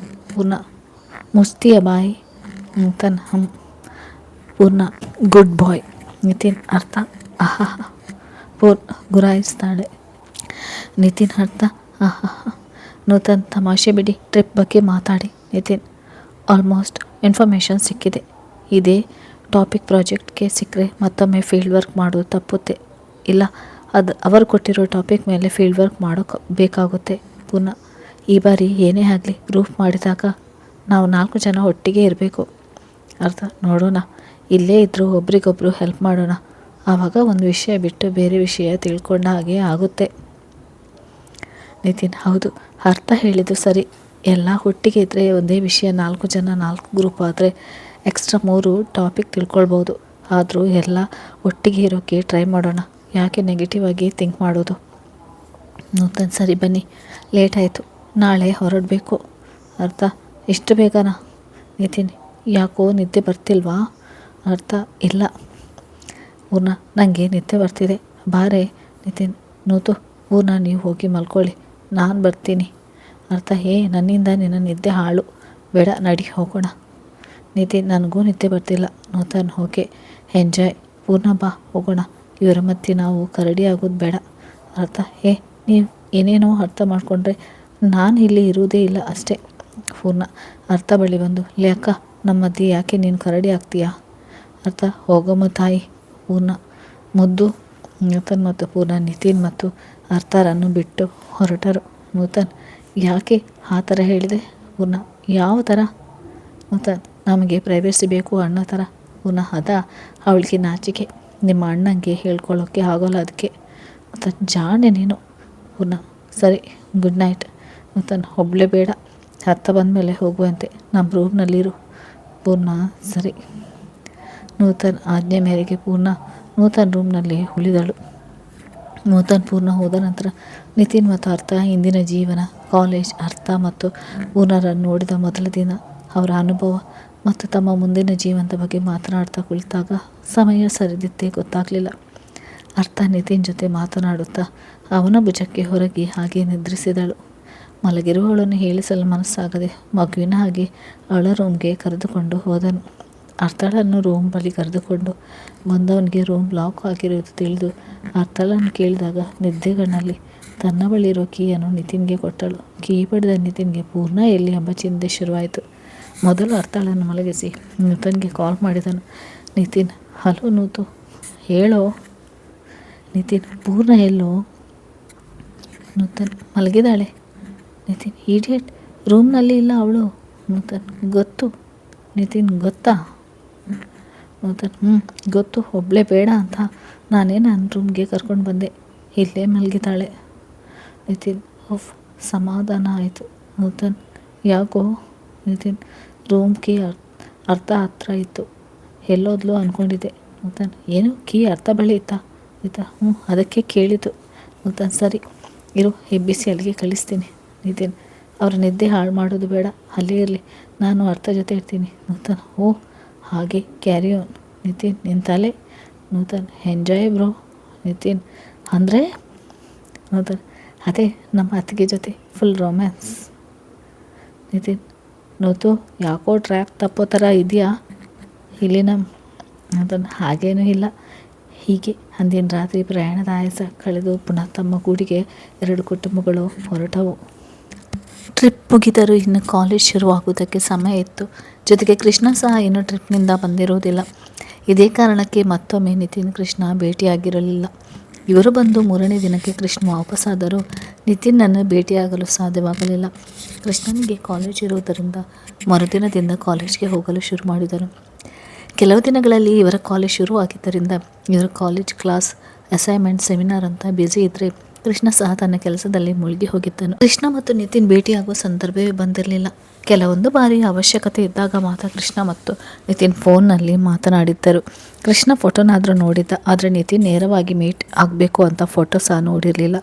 ಪೂರ್ಣ, ಮುಸ್ತಿಯ ಬಾಯಿ. ನೂತನ್, ಪೂರ್ಣ, ಗುಡ್ ಬಾಯ್. ನಿತಿನ್, ಅರ್ಥ? ಆಹಾ. ಪೂರ್ಣ, ಗುರಾಯಿಸ್ತಾಳೆ. ನಿತಿನ್, ಅರ್ಥ? ಆಹಾ. ನೂತನ್, ತಮಾಷೆ ಬಿಡಿ, ಟ್ರಿಪ್ ಬಗ್ಗೆ ಮಾತಾಡಿ. ನಿತಿನ್, ಆಲ್ಮೋಸ್ಟ್ ಇನ್ಫಾರ್ಮೇಷನ್ ಸಿಕ್ಕಿದೆ. ಇದೇ ಟಾಪಿಕ್ ಪ್ರಾಜೆಕ್ಟ್ಗೆ ಸಿಕ್ಕರೆ ಮತ್ತೊಮ್ಮೆ ಫೀಲ್ಡ್ ವರ್ಕ್ ಮಾಡೋದು ತಪ್ಪುತ್ತೆ. ಇಲ್ಲ, ಅವರು ಕೊಟ್ಟಿರೋ ಟಾಪಿಕ್ ಮೇಲೆ ಫೀಲ್ಡ್ ವರ್ಕ್ ಬೇಕಾಗುತ್ತೆ. ಪುನಃ ಈ ಬಾರಿ ಏನೇ ಆಗಲಿ ಗ್ರೂಪ್ ಮಾಡಿದಾಗ ನಾವು 4 ಜನ ಒಟ್ಟಿಗೆ ಇರಬೇಕು. ಅರ್ಥ? ನೋಡೋಣ, ಇಲ್ಲೇ ಇದ್ದರೂ ಒಬ್ರಿಗೊಬ್ರು ಹೆಲ್ಪ್ ಮಾಡೋಣ. ಆವಾಗ ಒಂದು ವಿಷಯ ಬಿಟ್ಟು ಬೇರೆ ವಿಷಯ ತಿಳ್ಕೊಂಡ ಹಾಗೆ ಆಗುತ್ತೆ. ನಿತಿನ್, ಹೌದು, ಅರ್ಥ ಹೇಳಿದ್ದು ಸರಿ. ಎಲ್ಲ ಒಟ್ಟಿಗೆ ಇದ್ದರೆ ಒಂದೇ ವಿಷಯ 4 ಜನ 4 ಗ್ರೂಪ್ ಆದರೆ ಎಕ್ಸ್ಟ್ರಾ 3 ಟಾಪಿಕ್ ತಿಳ್ಕೊಳ್ಬೋದು. ಆದರೂ ಎಲ್ಲ ಒಟ್ಟಿಗೆ ಇರೋಕ್ಕೆ ಟ್ರೈ ಮಾಡೋಣ. ಯಾಕೆ ನೆಗೆಟಿವ್ ಆಗಿ ಥಿಂಕ್ ಮಾಡೋದು? ನೂತನ್, ಸರಿ ಬನ್ನಿ, ಲೇಟ್ ಆಯಿತು, ನಾಳೆ ಹೊರಡಬೇಕು. ಅರ್ಥ? ಇಷ್ಟು ಬೇಗನಾ? ನಿತಿನ್, ಯಾಕೋ ನಿದ್ದೆ ಬರ್ತಿಲ್ವಾ? ಅರ್ಥ? ಇಲ್ಲ. ಪೂರ್ಣ, ನನಗೆ ನಿದ್ದೆ ಬರ್ತಿದೆ, ಬಾರೆ. ನಿತಿನ್, ನೂತು, ಪೂರ್ಣ ನೀವು ಹೋಗಿ ಮಲ್ಕೊಳ್ಳಿ, ನಾನು ಬರ್ತೀನಿ. ಅರ್ಥ? ನನ್ನಿಂದ ನಿನ್ನ ನಿದ್ದೆ ಹಾಳು, ಬೇಡ, ನಡಿ ಹೋಗೋಣ. ನಿತಿನ್, ನನಗೂ ನಿದ್ದೆ ಬರ್ತಿಲ್ಲ. Nutan, okay, enjoy. ಪೂರ್ಣ, ಬಾ ಹೋಗೋಣ. ಇವರ ಮಧ್ಯೆ ನಾವು ಕರಡಿ ಆಗೋದು ಬೇಡ. ಅರ್ಥ? ನೀವು ಏನೇನೋ ಅರ್ಥ ಮಾಡಿಕೊಂಡ್ರೆ ನಾನು ಇಲ್ಲಿ ಇರುವುದೇ ಇಲ್ಲ ಅಷ್ಟೇ. ಪೂರ್ಣ, ಅರ್ಥ ಬಳಿ ಬಂದು, ಲೇ ಅಕ್ಕ, ನಮ್ಮ ಮಧ್ಯೆ ಯಾಕೆ ನೀನು ಕರಡಿ ಆಗ್ತೀಯಾ? ಅರ್ಥ? ಹೋಗಮ್ಮ ತಾಯಿ. ಪೂರ್ಣ, ಮುದ್ದು. ನೂತನ್ ಮತ್ತು ಪೂರ್ಣ ನಿತಿನ್ ಮತ್ತು ಅರ್ಥರನ್ನು ಬಿಟ್ಟು ಹೊರಟರು. ನೂತನ್, ಯಾಕೆ ಆ ಥರ ಹೇಳಿದೆ? ಪೂರ್ಣ, ಯಾವ ಥರ? ನೂತನ್, ನಮಗೆ ಪ್ರೈವೇಸಿ ಬೇಕು ಅಣ್ಣ ಥರ. ಪೂರ್ಣ, ಅವಳಿಗೆ ನಾಚಿಕೆ, ನಿಮ್ಮ ಅಣ್ಣಂಗೆ ಹೇಳ್ಕೊಳ್ಳೋಕ್ಕೆ ಆಗೋಲ್ಲ, ಅದಕ್ಕೆ. ನೂತನ್, ಜಾಣೆ ನೀನು. ಪೂರ್ಣ, ಸರಿ, ಗುಡ್ ನೈಟ್. ನೂತನ್, ಒಬ್ಬಳೇ ಬೇಡ, ಅರ್ಥ ಬಂದಮೇಲೆ ಹೋಗುವಂತೆ, ನಮ್ಮ ರೂಮ್ನಲ್ಲಿರು. ಪೂರ್ಣ, ಸರಿ. ನೂತನ್ ಆಜ್ಞೆ ಮೇರೆಗೆ ಪೂರ್ಣ ನೂತನ್ ರೂಮ್ನಲ್ಲಿ ಉಳಿದಳು. ನೂತನ್ ಪೂರ್ಣ ಹೋದ ನಂತರ ನಿತಿನ್ ಮತ್ತು ಅರ್ಥ ಇಂದಿನ ಜೀವನ, ಕಾಲೇಜ್, ಅರ್ಥ ಮತ್ತು ಪೂರ್ಣರನ್ನು ನೋಡಿದ ಮೊದಲ ದಿನ, ಅವರ ಅನುಭವ ಮತ್ತು ತಮ್ಮ ಮುಂದಿನ ಜೀವನದ ಬಗ್ಗೆ ಮಾತನಾಡ್ತಾ ಕುಳಿತಾಗ ಸಮಯ ಸರಿದಿದ್ದೇ ಗೊತ್ತಾಗಲಿಲ್ಲ. ಅರ್ಥ ನಿತಿನ್ ಜೊತೆ ಮಾತನಾಡುತ್ತಾ ಅವನ ಭುಜಕ್ಕೆ ಹೊರಗೆ ಹಾಗೆ ನಿದ್ರಿಸಿದಳು. ಮಲಗಿರುವವಳನ್ನು ಹೇಳಿಸಲು ಮನಸ್ಸಾಗದೆ ಮಗುವಿನ ಹಾಗೆ ಅವಳ ರೂಮ್ಗೆ ಕರೆದುಕೊಂಡು ಹೋದನು. ಅರ್ಥಳನ್ನು ರೂಮ್ ಬಳಿ ಕರೆದುಕೊಂಡು ಬಂದವನಿಗೆ ರೂಮ್ ಲಾಕ್ ಆಗಿರುವುದು ತಿಳಿದು ಅರ್ಥಳನ್ನು ಕೇಳಿದಾಗ ನಿದ್ದೆಗಣ್ಣಲ್ಲಿ ತನ್ನ ಬಳಿರೋ ಕೀಯನ್ನು ನಿತಿನ್ಗೆ ಕೊಟ್ಟಳು. ಕೀ ಪಡೆದ ನಿತಿನ್ಗೆ ಪೂರ್ಣ ಎಲ್ಲಿ ಎಂಬ ಚಿಂತೆ ಶುರುವಾಯಿತು. ಮೊದಲು ಅರ್ಥಳನ್ನು ಮಲಗಿಸಿ ನೂತನ್ಗೆ ಕಾಲ್ ಮಾಡಿದನು. ನಿತಿನ್, ಹಲೋ ನೂತು, ಹೇಳೋ. ನಿತಿನ್, ಪೂರ್ಣ ಎಲ್ಲೋ? ನೂತನ್, ಮಲಗಿದಾಳೆ. ನಿತಿನ್ ಇಡಿಯಟ್, ರೂಮ್ನಲ್ಲಿ ಇಲ್ಲ ಅವಳು. ನೂತನ್ ಗೊತ್ತು. ನಿತಿನ್ ಗೊತ್ತಾ? ನೂತನ್ ಗೊತ್ತು, ಒಬ್ಬಳೇ ಬೇಡ ಅಂತ ನಾನೇ ನನ್ನ ರೂಮ್ಗೆ ಕರ್ಕೊಂಡು ಬಂದೆ, ಇಲ್ಲೇ ಮಲಗಿದ್ದಾಳೆ. ನಿತಿನ್ ಓಫ್, ಸಮಾಧಾನ ಆಯಿತು. ನೂತನ್ ಯಾಕೋ? ನಿತಿನ್ ರೂಮ್ ಕೀ ಅರ್ಥ ಹತ್ರ ಇತ್ತು, ಎಲ್ಲೋದ್ಲು ಅಂದ್ಕೊಂಡಿದ್ದೆ. ನೂತನ್ ಏನು ಕೀ ಅರ್ಥ ಬಳಿ ಇತ್ತಾ? ಅದಕ್ಕೆ ಕೇಳಿತು. ನೂತನ್ ಸರಿ ಇರು, ಎಬ್ಬಿಸಿ ಅಲ್ಲಿಗೆ ಕಳಿಸ್ತೀನಿ. ನಿತಿನ್ ಅವ್ರ ನಿದ್ದೆ ಹಾಳು ಮಾಡೋದು ಬೇಡ, ಅಲ್ಲೇ ಇರಲಿ, ನಾನು ಅರ್ಥ ಜೊತೆ ಇರ್ತೀನಿ. ನೂತನ್ ಓ ಹಾಗೆ, ಕ್ಯಾರಿ ಆನ್. ನಿತಿನ್ ನಿನ್ನ ತಲೆ. Nutan enjoy bro. ನಿತಿನ್ ಅಂದರೆ? ನೂತನ್ ಅದೇ ನಮ್ಮ ಅತ್ತಿಗೆ ಜೊತೆ ಫುಲ್ ರೊಮ್ಯಾನ್ಸ್. ನಿತಿನ್ ನೂತು ಯಾಕೋ ಟ್ರ್ಯಾಕ್ ತಪ್ಪೋ ಥರ ಇದೆಯಾ ಇಲ್ಲಿ ನೂತನ್ ಹಾಗೇನೂ ಇಲ್ಲ, ಹೀಗೆ ಅಂದಿನ ರಾತ್ರಿ ಪ್ರಯಾಣದ ಆಯಾಸ ಕಳೆದು ಪುನಃ ತಮ್ಮ ಗೂಡಿಗೆ 2 ಕುಟುಂಬಗಳು ಹೊರಟವು. ಟ್ರಿಪ್ ಮುಗಿದರೂ ಇನ್ನು ಕಾಲೇಜ್ ಶುರುವಾಗುವುದಕ್ಕೆ ಸಮಯ ಇತ್ತು. ಜೊತೆಗೆ ಕೃಷ್ಣ ಸಹ ಇನ್ನೂ ಟ್ರಿಪ್ನಿಂದ ಬಂದಿರುವುದಿಲ್ಲ. ಇದೇ ಕಾರಣಕ್ಕೆ ಮತ್ತೊಮ್ಮೆ ನಿತಿನ್ ಕೃಷ್ಣ ಭೇಟಿಯಾಗಿರಲಿಲ್ಲ. ಇವರು ಬಂದು 3ನೇ ದಿನಕ್ಕೆ ಕೃಷ್ಣ ವಾಪಸ್ಸಾದರೂ ನಿತಿನ್ನನ್ನು ಭೇಟಿಯಾಗಲು ಸಾಧ್ಯವಾಗಲಿಲ್ಲ. ಕೃಷ್ಣನಿಗೆ ಕಾಲೇಜ್ ಇರುವುದರಿಂದ ಮರುದಿನದಿಂದ ಕಾಲೇಜ್ಗೆ ಹೋಗಲು ಶುರು ಮಾಡಿದರು. ಕೆಲವು ದಿನಗಳಲ್ಲಿ ಇವರ ಕಾಲೇಜ್ ಶುರುವಾಗಿದ್ದರಿಂದ ಇವರ ಕಾಲೇಜ್ ಕ್ಲಾಸ್, ಅಸೈನ್ಮೆಂಟ್, ಸೆಮಿನಾರ್ ಅಂತ ಬ್ಯುಸಿ ಇದ್ದರೆ ಕೃಷ್ಣ ಸಹ ತನ್ನ ಕೆಲಸದಲ್ಲಿ ಮುಳುಗಿ ಹೋಗಿದ್ದನು. ಕೃಷ್ಣ ಮತ್ತು ನಿತಿನ್ ಭೇಟಿಯಾಗುವ ಸಂದರ್ಭವೇ ಬಂದಿರಲಿಲ್ಲ. ಕೆಲವೊಂದು ಬಾರಿ ಅವಶ್ಯಕತೆ ಇದ್ದಾಗ ಮಾತ್ರ ಕೃಷ್ಣ ಮತ್ತು ನಿತಿನ್ ಫೋನ್ನಲ್ಲಿ ಮಾತನಾಡಿದ್ದರು. ಕೃಷ್ಣ ಫೋಟೋನಾದರೂ ನೋಡಿದ್ದ, ಆದರೆ ನಿತಿನ್ ನೇರವಾಗಿ ಮೀಟ್ ಆಗಬೇಕು ಅಂತ ಫೋಟೋ ಸಹ ನೋಡಿರಲಿಲ್ಲ.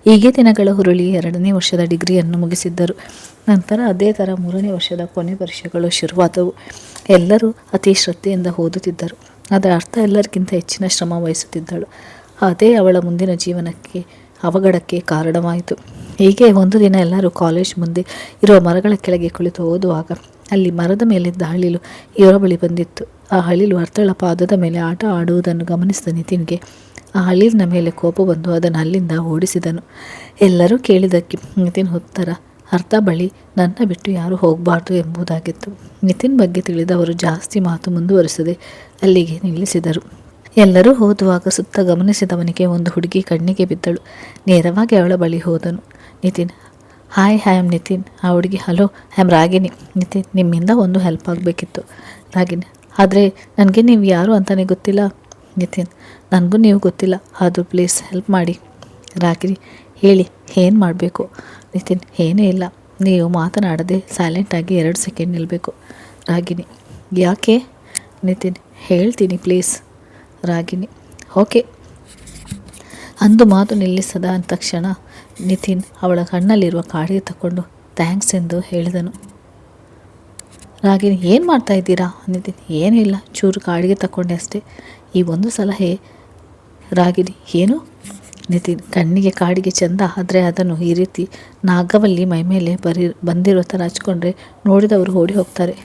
ಹೀಗೆ ದಿನಗಳ ಹುರುಳಿ 2ನೇ ವರ್ಷದ ಡಿಗ್ರಿಯನ್ನು ಮುಗಿಸಿದ್ದರು. ನಂತರ ಅದೇ ಥರ 3ನೇ ವರ್ಷದ ಕೊನೆ ಪರೀಕ್ಷೆಗಳು ಶುರುವಾದವು. ಎಲ್ಲರೂ ಅತಿ ಶ್ರದ್ಧೆಯಿಂದ ಓದುತ್ತಿದ್ದರು. ಅದರ ಅರ್ಥ ಎಲ್ಲರಿಗಿಂತ ಹೆಚ್ಚಿನ ಶ್ರಮ ವಹಿಸುತ್ತಿದ್ದಳು. ಅದೇ ಅವಳ ಮುಂದಿನ ಜೀವನಕ್ಕೆ ಅವಘಡಕ್ಕೆ ಕಾರಣವಾಯಿತು. ಹೀಗೆ ಒಂದು ದಿನ ಎಲ್ಲರೂ ಕಾಲೇಜ್ ಮುಂದೆ ಇರುವ ಮರಗಳ ಕೆಳಗೆ ಕುಳಿತು ಓದುವಾಗ ಅಲ್ಲಿ ಮರದ ಮೇಲಿದ್ದ ಹಳಿಲು ಇವರ ಬಳಿ ಬಂದಿತ್ತು. ಆ ಹಳಿಲು ಅರ್ಥಳ ಪಾದದ ಮೇಲೆ ಆಟ ಆಡುವುದನ್ನು ಗಮನಿಸಿದ ನಿತಿನ್ಗೆ ಆ ಹಳಿಲಿನ ಮೇಲೆ ಕೋಪ ಬಂದು ಅದನ್ನು ಅಲ್ಲಿಂದ ಓಡಿಸಿದನು. ಎಲ್ಲರೂ ಕೇಳಿದ್ದಕ್ಕೆ ನಿತಿನ್ ಉತ್ತರ ಅರ್ಥ ಬಳಿ ನನ್ನ ಬಿಟ್ಟು ಯಾರೂ ಹೋಗಬಾರ್ದು ಎಂಬುದಾಗಿತ್ತು. ನಿತಿನ್ ಬಗ್ಗೆ ತಿಳಿದವರು ಜಾಸ್ತಿ ಮಾತು ಮುಂದುವರಿಸದೆ ಅಲ್ಲಿಗೆ ನಿಲ್ಲಿಸಿದರು. ಎಲ್ಲರೂ ಓದುವಾಗ ಸುತ್ತ ಗಮನಿಸಿದವನಿಗೆ ಒಂದು ಹುಡುಗಿ ಕಣ್ಣಿಗೆ ಬಿದ್ದಳು. ನೇರವಾಗಿ ಅವಳ ಬಳಿ ಹೋದನು. Nitin hi, I am Nitin. ಆ ಹುಡುಗಿ hello, I am Ragini. Nitin ನಿಮ್ಮಿಂದ ಒಂದು ಹೆಲ್ಪ್ ಆಗಬೇಕಿತ್ತು. ರಾಗಿಣಿ ಆದರೆ ನನಗೆ ನೀವು ಯಾರು ಅಂತಲೇ ಗೊತ್ತಿಲ್ಲ. ನಿತಿನ್ ನನಗೂ ನೀವು ಗೊತ್ತಿಲ್ಲ, ಆದರೂ ಪ್ಲೀಸ್ ಹೆಲ್ಪ್ ಮಾಡಿ. ರಾಗಿಣಿ ಹೇಳಿ ಏನು ಮಾಡಬೇಕು? ನಿತಿನ್ ಏನೂ ಇಲ್ಲ, ನೀವು ಮಾತನಾಡದೆ ಸೈಲೆಂಟಾಗಿ 2 ಸೆಕೆಂಡ್ ನಿಲ್ಲಬೇಕು. ರಾಗಿಣಿ ಯಾಕೆ? ನಿತಿನ್ ಹೇಳ್ತೀನಿ ಪ್ಲೀಸ್. ರಾಗಿಣಿ ಓಕೆ. ಅಂದು ಮಾತು ನಿಲ್ಲಿಸದ ತಕ್ಷಣ ನಿತಿನ್ ಅವಳ ಕಣ್ಣಲ್ಲಿರುವ ಕಾಡಿಗೆ ತಗೊಂಡು ಥ್ಯಾಂಕ್ಸ್ ಎಂದು ಹೇಳಿದನು. ರಾಗಿಣಿ ಏನು ಮಾಡ್ತಾ ಇದ್ದೀರಾ? ನಿತಿನ್ ಏನೂ ಇಲ್ಲ, ಚೂರು ಕಾಡಿಗೆ ತಗೊಂಡೆ ಅಷ್ಟೇ. ಈ ಒಂದು ಸಲಹೆ. ರಾಗಿಣಿ ಏನು? ನಿತಿನ್ ಕಣ್ಣಿಗೆ ಕಾಡಿಗೆ ಚೆಂದ, ಆದರೆ ಅದನ್ನು ಈ ರೀತಿ ನಾಗವಲ್ಲಿ ಮೈಮೇಲೆ ಬಂದಿರೋ ಥರ ಹಚ್ಕೊಂಡ್ರೆ ನೋಡಿದವರು ಓಡಿ ಹೋಗ್ತಾರೆ.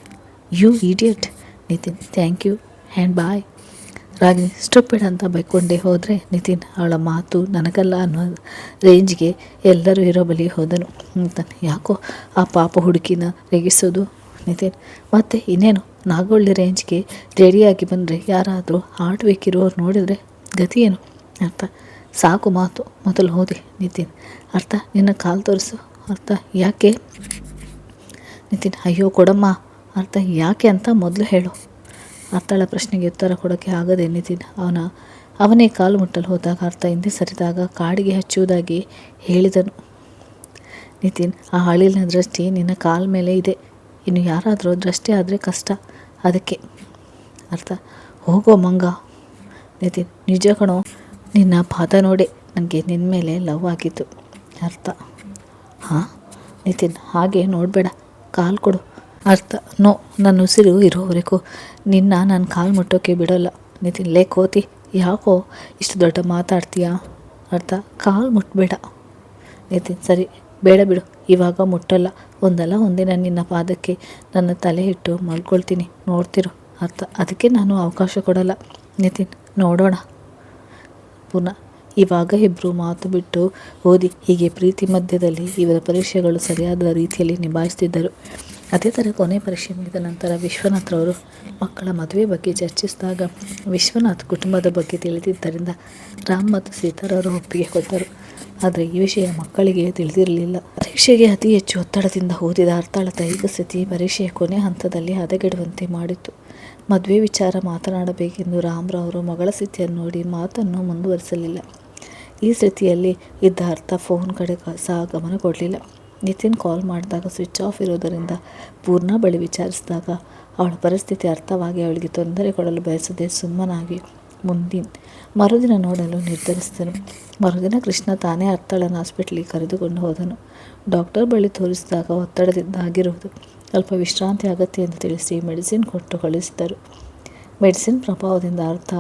You idiot. Nitin thank you and bye. Ragini stupid ಅಂತ ಬೈಕೊಂಡೇ ಹೋದರೆ ನಿತಿನ್ ಅವಳ ಮಾತು ನನಗಲ್ಲ ಅನ್ನೋ ರೇಂಜ್ಗೆ ಎಲ್ಲರೂ ಇರೋ ಬಳಿ ಹೋದನು. ನಿತಿನ್ ಯಾಕೋ ಆ ಪಾಪ ಹುಡುಗಿನ ರೇಗಿಸೋದು? ನಿತಿನ್ ಮತ್ತೆ ಇನ್ನೇನು, ನಾಗೊಳ್ಳಿ ರೇಂಜ್ಗೆ ರೆಡಿಯಾಗಿ ಬಂದರೆ ಯಾರಾದರೂ ಹಾರ್ಟ್ ವೀಕ್ ಇರೋರು ನೋಡಿದರೆ ಗತಿ ಏನು? ಅರ್ಥ ಸಾಕು ಮಾತು, ಮೊದಲು ಓದಿ. ನಿತಿನ್ ಅರ್ಥ ನಿನ್ನ ಕಾಲು ತೋರಿಸು. ಅರ್ಥ ಯಾಕೆ? ನಿತಿನ್ ಅಯ್ಯೋ ಕೊಡಮ್ಮ, ಅರ್ಥ ಯಾಕೆ ಅಂತ ಮೊದಲು ಹೇಳು. ಅರ್ಥಳ ಪ್ರಶ್ನೆಗೆ ಉತ್ತರ ಕೊಡೋಕ್ಕೆ ಆಗದೆ ನಿತಿನ್ ಅವನೇ ಕಾಲು ಮುಟ್ಟಲು ಹೋದಾಗ ಅರ್ಥ ಹಿಂದೆ ಸರಿದಾಗ ಕಾಡಿಗೆ ಹಚ್ಚುವುದಾಗಿ ಹೇಳಿದನು. ನಿತಿನ್ ಆ ಹಳಿಲಿನ ದೃಷ್ಟಿ ನಿನ್ನ ಕಾಲ ಮೇಲೆ ಇದೆ, ಇನ್ನು ಯಾರಾದರೂ ದೃಷ್ಟಿ ಆದರೆ ಕಷ್ಟ, ಅದಕ್ಕೆ. ಅರ್ಥ ಹೋಗೋ ಮಂಗ. ನಿತಿನ್ ನಿಜ ಕಣೋ, ನಿನ್ನ ಪಾದ ನೋಡೆ ನನಗೆ ನಿನ್ನ ಮೇಲೆ ಲವ್ ಆಗಿತ್ತು. ಅರ್ಥ ಹಾಂ. ನಿತಿನ್ ಹಾಗೆ ನೋಡಬೇಡ, ಕಾಲು ಕೊಡು. ಅರ್ಥ ನೋ, ನನ್ನ ಉಸಿರು ಇರೋವರೆಗೂ ನಾನು ಕಾಲು ಮುಟ್ಟೋಕ್ಕೆ ಬಿಡೋಲ್ಲ. ನಿತಿನ್ ಲೇ ಕೋತಿ, ಯಾಕೋ ಇಷ್ಟು ದೊಡ್ಡ ಮಾತಾಡ್ತೀಯಾ? ಅರ್ಥ ಕಾಲು ಮುಟ್ಟಬೇಡ. ನಿತಿನ್ ಸರಿ ಬೇಡ ಬಿಡು, ಇವಾಗ ಮುಟ್ಟಲ್ಲ. ಒಂದಲ್ಲ ಒಂದಿನ ನಿನ್ನ ಪಾದಕ್ಕೆ ನನ್ನ ತಲೆ ಇಟ್ಟು ಮಲ್ಕೊಳ್ತೀನಿ, ನೋಡ್ತಿರು. ಅರ್ಥ ಅದಕ್ಕೆ ನಾನು ಅವಕಾಶ ಕೊಡಲ್ಲ. ನಿತಿನ್ ನೋಡೋಣ ಪುನಃ. ಇವಾಗ ಇಬ್ಬರು ಮಾತು ಬಿಟ್ಟು ಓದಿ. ಹೀಗೆ ಪ್ರೀತಿ ಮಧ್ಯದಲ್ಲಿ ಇವರ ಪರೀಕ್ಷೆಗಳು ಸರಿಯಾದ ರೀತಿಯಲ್ಲಿ ನಿಭಾಯಿಸ್ತಿದ್ದರು. ಅದೇ ಥರ ಕೊನೆ ಪರೀಕ್ಷೆ ಮುಗಿದ ನಂತರ ವಿಶ್ವನಾಥ್ರವರು ಮಕ್ಕಳ ಮದುವೆ ಬಗ್ಗೆ ಚರ್ಚಿಸಿದಾಗ ವಿಶ್ವನಾಥ್ ಕುಟುಂಬದ ಬಗ್ಗೆ ತಿಳಿದಿದ್ದರಿಂದ ರಾಮ್ ಮತ್ತು ಸೀತಾರವರು ಒಪ್ಪಿಗೆ ಕೊಟ್ಟರು. ಆದರೆ ಈ ವಿಷಯ ಮಕ್ಕಳಿಗೆ ತಿಳಿದಿರಲಿಲ್ಲ. ಪರೀಕ್ಷೆಗೆ ಅತಿ ಹೆಚ್ಚು ಒತ್ತಡದಿಂದ ಓದಿದ ಅರ್ಥಳ ದೈಹಿಕ ಸ್ಥಿತಿ ಪರೀಕ್ಷೆಯ ಕೊನೆ ಹಂತದಲ್ಲಿ ಹದಗೆಡುವಂತೆ ಮಾಡಿತು. ಮದುವೆ ವಿಚಾರ ಮಾತನಾಡಬೇಕೆಂದು ರಾಮ್ರವರು ಮಗಳ ಸ್ಥಿತಿಯನ್ನು ನೋಡಿ ಮಾತನ್ನು ಮುಂದುವರಿಸಲಿಲ್ಲ. ಈ ಸ್ಥಿತಿಯಲ್ಲಿ ಇದ್ದ ಅರ್ಥ ಫೋನ್ ಕಡೆ ಸಹ ಗಮನ ಕೊಡಲಿಲ್ಲ. ನಿತಿನ್ ಕಾಲ್ ಮಾಡಿದಾಗ ಸ್ವಿಚ್ ಆಫ್ ಇರೋದರಿಂದ ಪೂರ್ಣ ಬಳಿ ವಿಚಾರಿಸಿದಾಗ ಅವಳ ಪರಿಸ್ಥಿತಿ ಅರ್ಥವಾಗಿ ಅವಳಿಗೆ ತೊಂದರೆ ಕೊಡಲು ಬಯಸದೆ ಸುಮ್ಮನಾಗಿ ಮರುದಿನ ನೋಡಲು ನಿರ್ಧರಿಸಿದನು. ಮರುದಿನ ಕೃಷ್ಣ ತಾನೇ ಅರ್ಥಳನ್ನು ಹಾಸ್ಪಿಟ್ಲಿಗೆ ಕರೆದುಕೊಂಡು ಹೋದನು. ಡಾಕ್ಟರ್ ಬಳಿ ತೋರಿಸಿದಾಗ ಒತ್ತಡದಿಂದ ಆಗಿರುವುದು, ಸ್ವಲ್ಪ ವಿಶ್ರಾಂತಿ ಅಗತ್ಯ ಎಂದು ತಿಳಿಸಿ ಮೆಡಿಸಿನ್ ಕೊಟ್ಟು ಕಳಿಸಿದರು. ಮೆಡಿಸಿನ್ ಪ್ರಭಾವದಿಂದ ಅರ್ಥ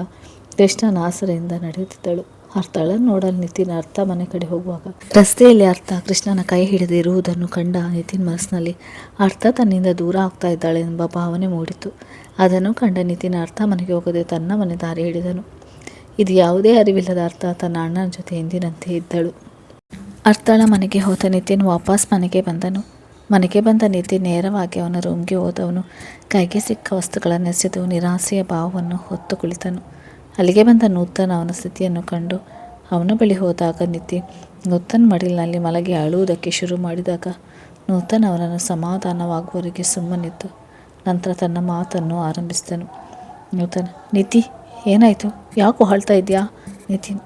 ಕೃಷ್ಣನ ಆಸರೆಯಿಂದ ನಡೆಯುತ್ತಿದ್ದಳು. ಅರ್ಥಳನ್ನು ನೋಡಲು ನಿತಿನ್ ಅರ್ಥ ಮನೆ ಕಡೆ ಹೋಗುವಾಗ ರಸ್ತೆಯಲ್ಲಿ ಅರ್ಥ ಕೃಷ್ಣನ ಕೈ ಹಿಡಿದು ಇರುವುದನ್ನು ಕಂಡ ನಿತಿನ್ ಮನಸ್ಸಿನಲ್ಲಿ ಅರ್ಥ ತನ್ನಿಂದ ದೂರ ಆಗ್ತಾ ಇದ್ದಾಳೆ ಎಂಬ ಭಾವನೆ ಮೂಡಿತು. ಅದನ್ನು ಕಂಡ ನಿತಿನ್ ಅರ್ಥ ಮನೆಗೆ ಹೋಗದೆ ತನ್ನ ಮನೆ ದಾರಿ ಹಿಡಿದನು. ಇದು ಯಾವುದೇ ಅರಿವಿಲ್ಲದ ಅರ್ಥ ತನ್ನ ಅಣ್ಣನ ಜೊತೆ ಎಂದಿನಂತೆ ಇದ್ದಳು. ಅರ್ಥಳ ಮನೆಗೆ ಹೋದ ನಿತಿನ್ ವಾಪಸ್ ಮನೆಗೆ ಬಂದನು. ಮನೆಗೆ ಬಂದ ನಿತಿನ್ ನೇರವಾಗಿ ಅವನ ರೂಮ್ಗೆ ಹೋದವನು ಕೈಗೆ ಸಿಕ್ಕ ವಸ್ತುಗಳನ್ನು ಎಸೆದು ನಿರಾಸೆಯ ಭಾವವನ್ನು ಹೊತ್ತು ಕುಳಿತನು. ಅಲ್ಲಿಗೆ ಬಂದ ನೂತನ್ ಅವನ ಸ್ಥಿತಿಯನ್ನು ಕಂಡು ಅವನ ಬಳಿ ಹೋದಾಗ ನೂತನ್ ಮಡಿಲಿನಲ್ಲಿ ಮಲಗಿ ಅಳುವುದಕ್ಕೆ ಶುರು ಮಾಡಿದಾಗ ನೂತನ್ ಅವನನ್ನು ಸಮಾಧಾನವಾಗುವವರೆಗೆ ಸುಮ್ಮನಿದ್ದು ನಂತರ ತನ್ನ ಮಾತನ್ನು ಆರಂಭಿಸಿದನು. ನೂತನ್: ನಿತಿ, ಏನಾಯಿತು? ಯಾಕೋ ಅಳ್ತಾ ಇದೆಯಾ? ನಿತಿನ್: